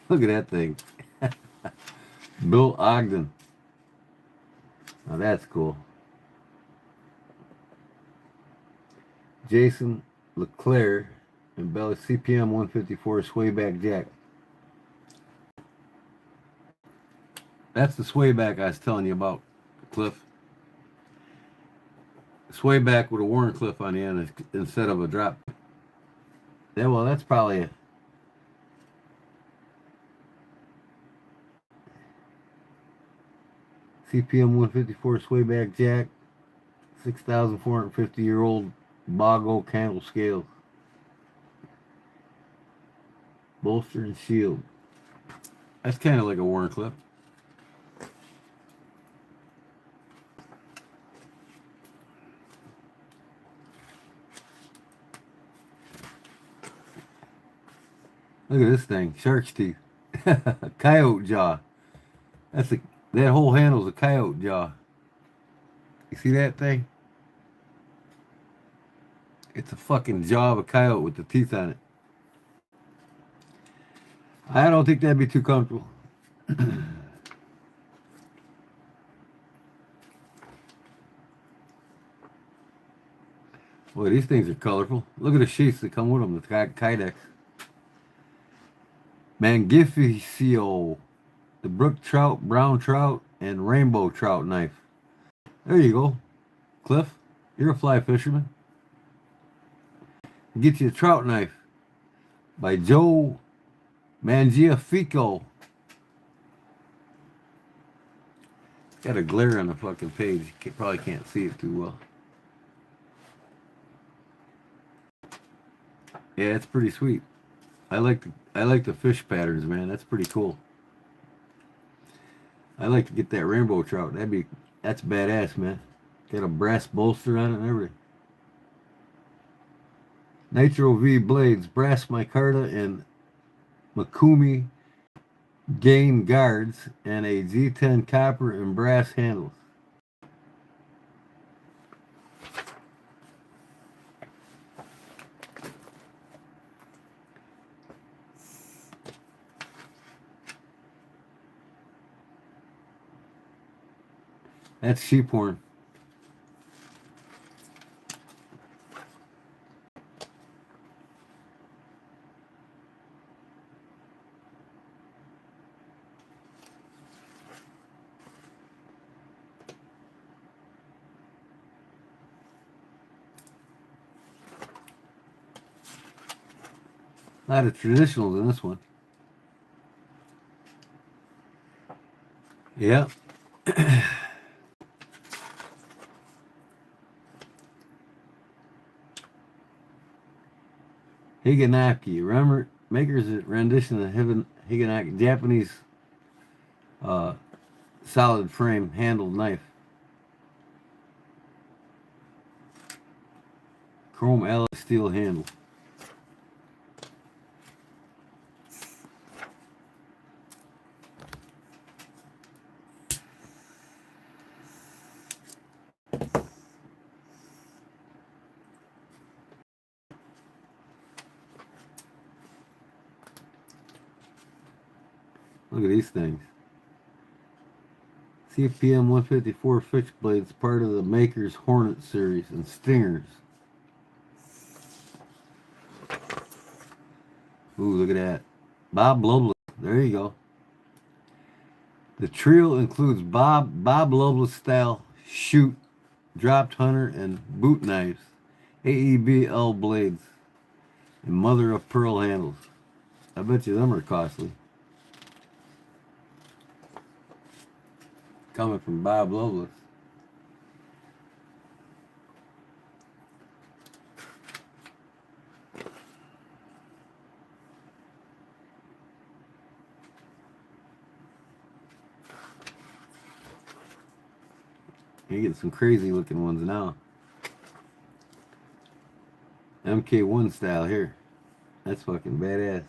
Look at that thing. Bill Ogden. Now that's cool. Jason LeClaire and Bella CPM 154 swayback jack. That's the swayback I was telling you about, Cliff. Swayback with a Warncliffe on the end instead of a drop. Yeah, well, that's probably a CPM 154 swayback jack, 6,450-year-old bog oak handle scales, bolster and shield. That's kind of like a Warncliffe. Look at this thing, shark's teeth, coyote jaw. That whole handle's a coyote jaw. You see that thing? It's a fucking jaw of a coyote with the teeth on it. I don't think that'd be too comfortable. Boy, these things are colorful. Look at the sheaths that come with them, the Kodiak. Magnificio, the brook trout, brown trout, and rainbow trout knife. There you go, Cliff. You're a fly fisherman. Get you a trout knife by Joe Mangiafico. Got a glare on the fucking page. You probably can't see it too well. Yeah, it's pretty sweet. I like the fish patterns, man. That's pretty cool. I like to get that rainbow trout. That's badass, man. Got a brass bolster on it and everything. Nitro V blades, brass micarta and Makumi gain guards, and a Z10 copper and brass handles. That's sheep horn. A lot of traditionals in this one. Yeah. Higanaki. Remember, makers rendition of Higanaki, Japanese solid frame handled knife. Chrome alloy steel handle. Look at these things. CPM 154 fixed blades, part of the Maker's Hornet series, and Stingers. Ooh, look at that. Bob Loveless. There you go. The trio includes Bob Loveless style shoot, dropped hunter, and boot knives, AEBL blades, and mother of pearl handles. I bet you them are costly. Coming from Bob Loveless. You get some crazy looking ones now. MK1 style here. That's fucking badass.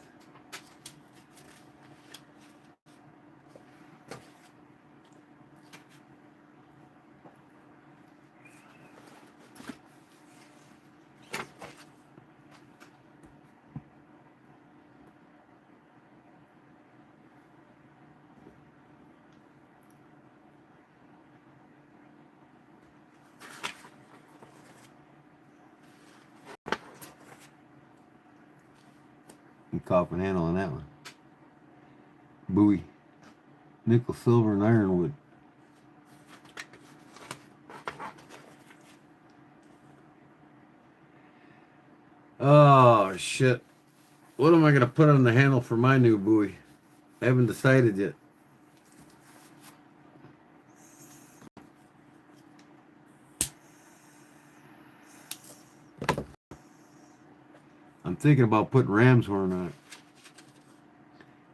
Coffin handle on that one. Bowie. Nickel, silver, and ironwood. Oh, shit. What am I going to put on the handle for my new buoy? I haven't decided yet. I'm thinking about putting ram's horn on it.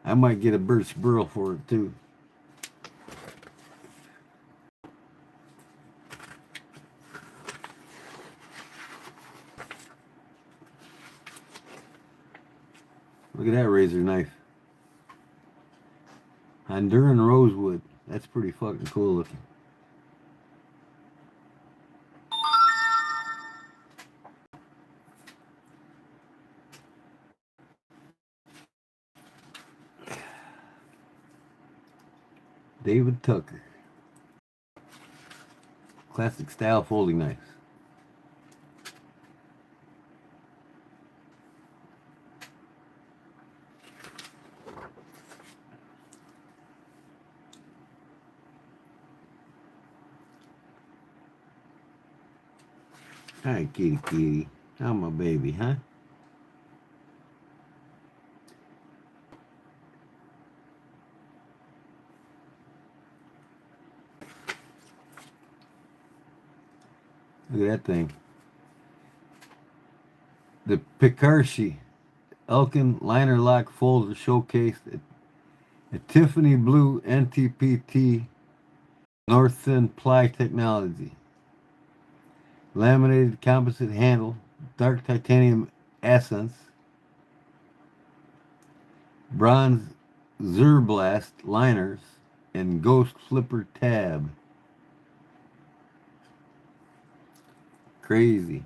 I might get a birch burl for it too. Look at that razor knife. Honduran rosewood. That's pretty fucking cool looking. David Tucker. Classic style folding knives. Hi, kitty kitty. How my baby, huh? Look at that thing. The Picarshi Elkin liner lock folder showcased a Tiffany blue NTPT North Thin ply technology. laminated composite handle, dark titanium accents, bronze Zerblast liners, and ghost flipper tab. Crazy.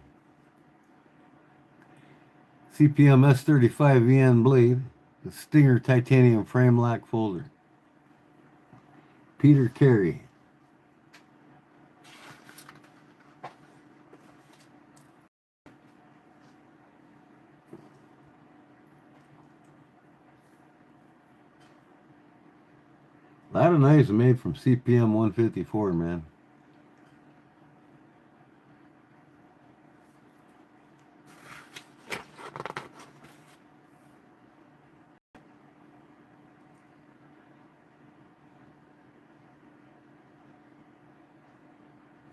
CPM S35 VN blade, the Stinger titanium frame lock folder. Peter Carey. A lot of knives are made from CPM 154, man.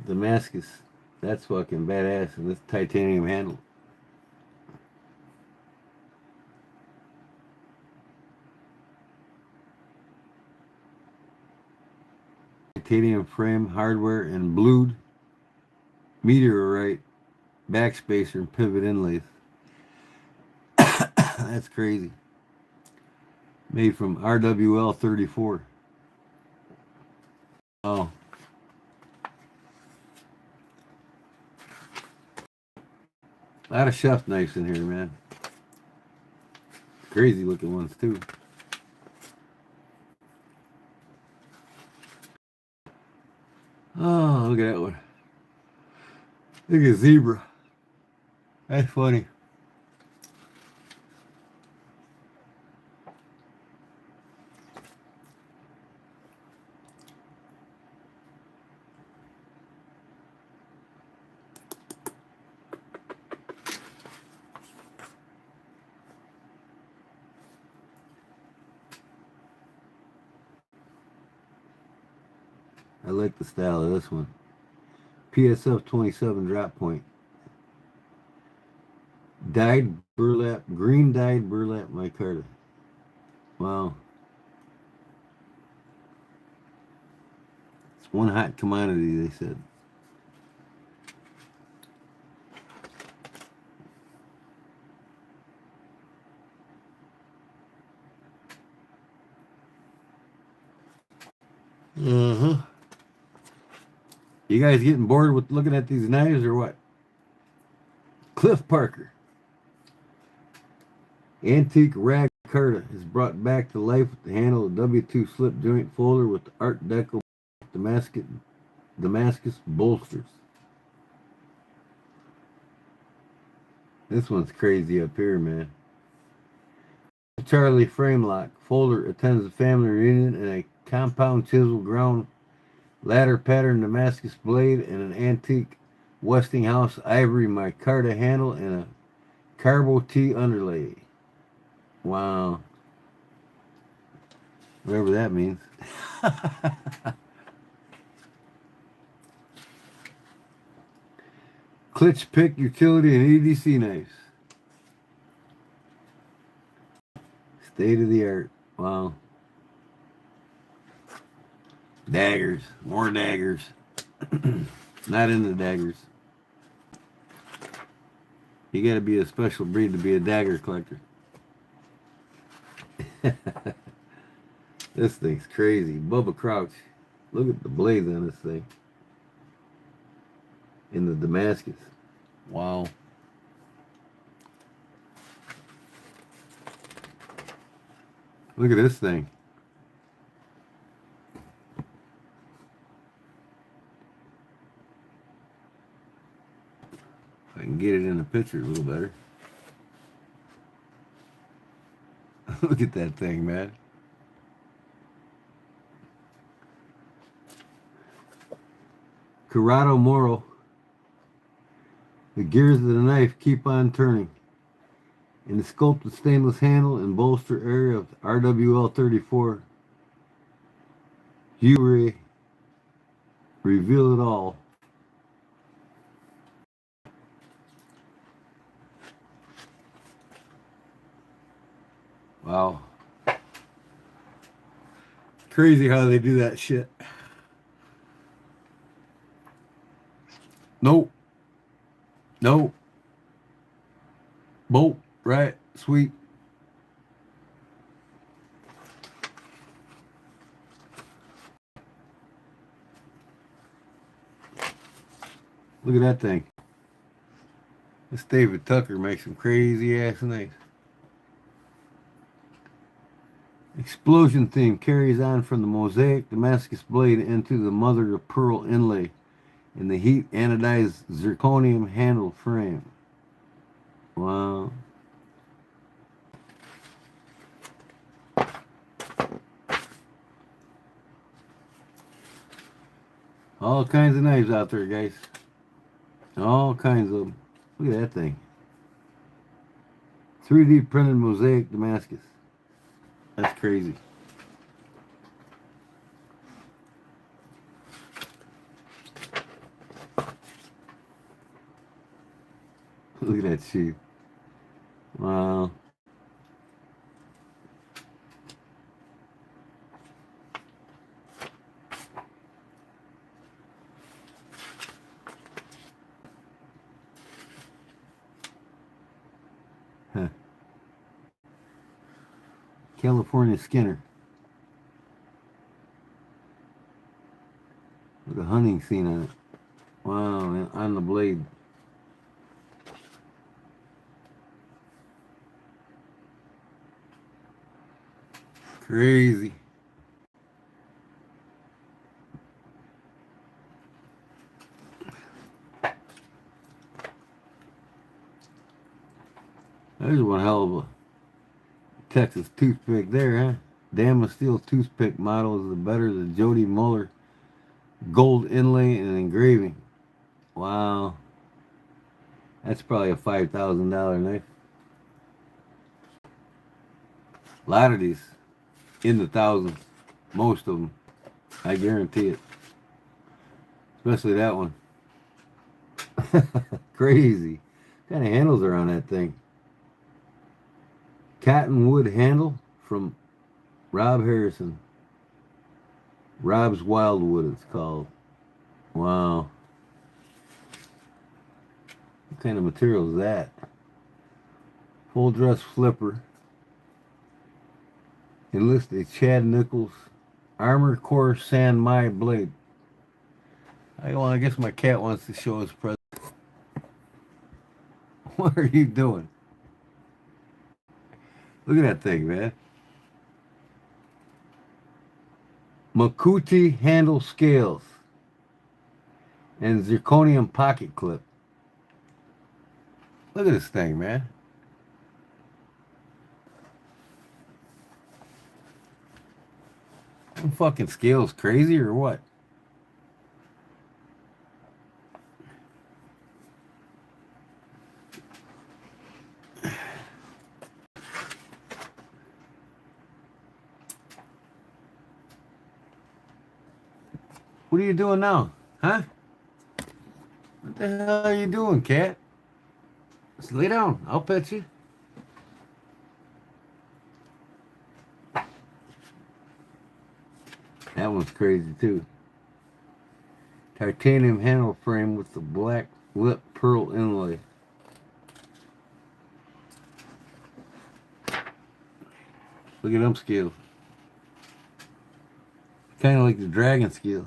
Damascus, that's fucking badass, and this titanium handle. Titanium frame hardware and blued meteorite backspacer and pivot inlays. That's crazy. Made from RWL 34. Oh. A lot of chef knives in here, man. Crazy looking ones, too. Oh, look at that one. Look at zebra. That's funny. I like the style of this one. PSF 27 drop point. Dyed burlap, green dyed burlap micarta. Wow. It's one hot commodity, they said. Uh-huh. You guys getting bored with looking at these knives or what? Cliff Parker. Antique rag micarta is brought back to life with the handle of W2 slip joint folder with the Art Deco Damascus bolsters. This one's crazy up here, man. Charlie frame lock folder attends a family reunion and a compound chisel ground ladder pattern Damascus blade and an antique Westinghouse ivory micarta handle and a Carbo T underlay. Wow. Whatever that means. Klitsch pick utility and EDC knives. State of the art. Wow. Daggers. More daggers. Not into daggers. You gotta be a special breed to be a dagger collector. This thing's crazy. Bubba Crouch. Look at the blades on this thing. In the Damascus. Wow. Look at this thing. If I can get it in the picture a little better. Look at that thing, man. Corrado Moro. The gears of the knife keep on turning. In the sculpted stainless handle and bolster area of RWL 34, Ure reveal it all. Wow. Crazy how they do that shit. Nope. Nope. Bolt. Right. Sweet. Look at that thing. This David Tucker makes some crazy ass knives. Explosion theme carries on from the mosaic Damascus blade into the mother of pearl inlay in the heat anodized zirconium handle frame. Wow. All kinds of knives out there, guys. All kinds of them. Look at that thing. 3D printed mosaic Damascus. That's crazy. Look at that sheath. Wow. Huh. California Skinner. With a hunting scene on it. Wow, man, on the blade. Crazy. There's one hell of a Texas toothpick there, huh? Damas steel toothpick model is the better the Jody Muller gold inlay and engraving. Wow. That's probably a $5,000 knife. A lot of these in the thousands. Most of them. I guarantee it. Especially that one. Crazy. What kind of handles are on that thing? Cottonwood handle from Rob Harrison. Rob's Wildwood, it's called. Wow. What kind of material is that? Full dress flipper. Enlist a Chad Nichols Armor Core San Mai blade. I guess my cat wants to show his present. What are you doing? Look at that thing, man. Makuti handle scales and zirconium pocket clip. Look at this thing, man. Them fucking scales crazy or what? What are you doing now? Huh? What the hell are you doing, cat? Just lay down. I'll pet you. That one's crazy too. Titanium handle frame with the black lip pearl inlay. Look at them scales. Kind of like the dragon scales.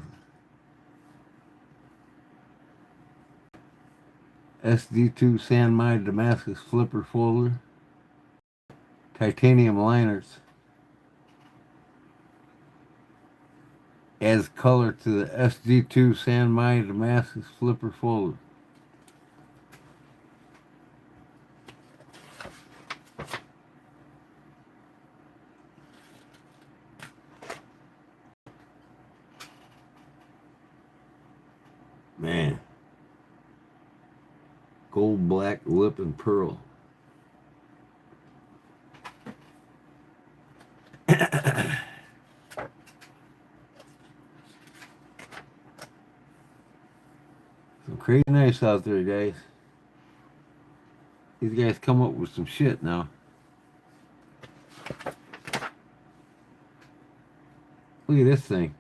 SD2 San Mai Damascus flipper folder. Titanium liners. Adds color to the SD2 San Mai Damascus flipper folder. Man. Gold, black, lip, and pearl. Some crazy knives out there, guys. These guys come up with some shit now. Look at this thing.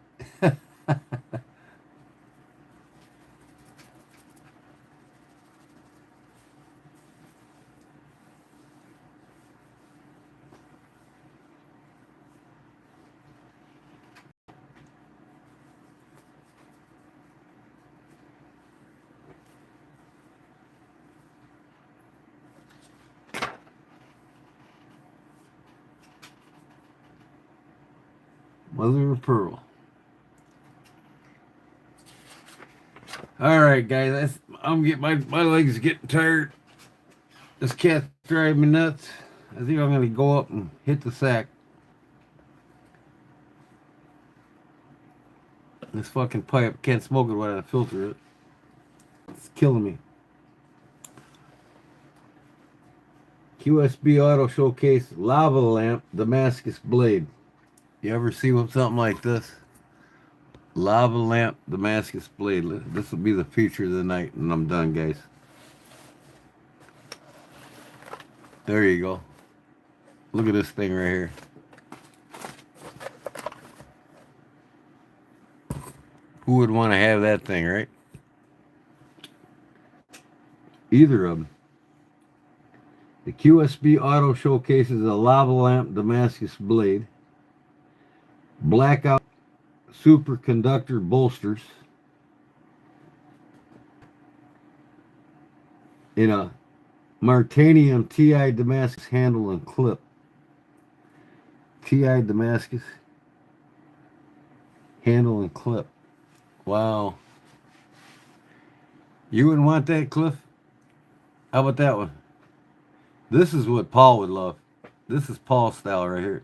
Mother of pearl. All right, guys. I'm getting my legs getting tired. This cat's driving me nuts. I think I'm gonna go up and hit the sack. This fucking pipe, can't smoke it without I filter it. It's killing me. QSB Auto Showcase Lava Lamp Damascus Blade. You ever see something like this? Lava Lamp Damascus Blade. This will be the feature of the night, and I'm done, guys. There you go. Look at this thing right here. Who would want to have that thing, right? Either of them. The QSB Auto showcases a lava lamp Damascus blade, blackout superconductor bolsters in a Martanium TI Damascus handle and clip. TI Damascus handle and clip. Wow. You wouldn't want that, Cliff? How about that one? This is what Paul would love. This is Paul's style right here.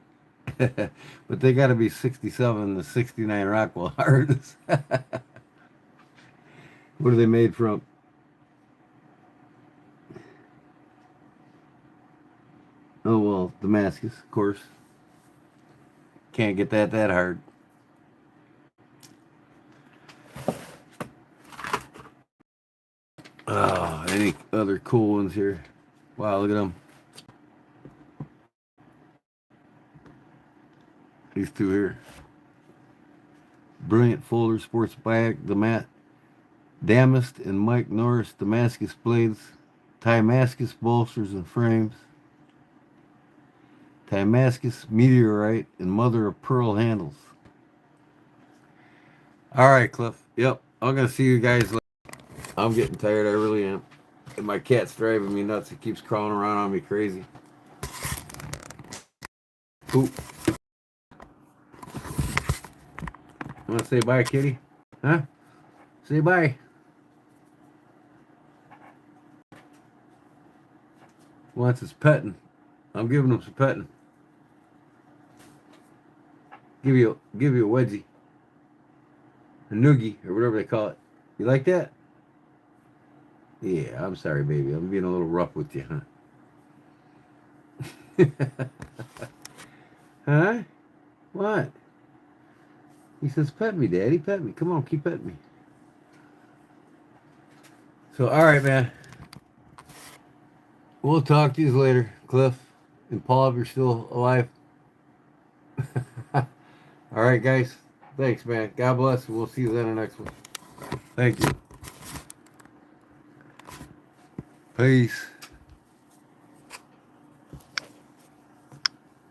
But they got to be 67 to 69 Rockwell hardness. What are they made from? Oh, well, Damascus, of course. Can't get that hard. Oh, any other cool ones here? Wow, look at them. These two here. Brilliant Folder Sports Bag, Damast and Mike Norris Damascus blades, Damascus bolsters and frames, Damascus Meteorite and Mother of Pearl handles. All right, Cliff. Yep, I'm going to see you guys later. I'm getting tired, I really am. And my cat's driving me nuts. It keeps crawling around on me crazy. Ooh. Want to say bye, kitty? Huh? Say bye. Wants his petting. I'm giving him some petting. Give you a wedgie. A noogie, or whatever they call it. You like that? Yeah, I'm sorry, baby. I'm being a little rough with you, huh? Huh? What? He says, pet me, Daddy. Pet me. Come on, keep petting me. So, all right, man. We'll talk to you later, Cliff. And Paul, if you're still alive. All right, guys. Thanks, man. God bless. We'll see you then in the next one. Thank you. Peace.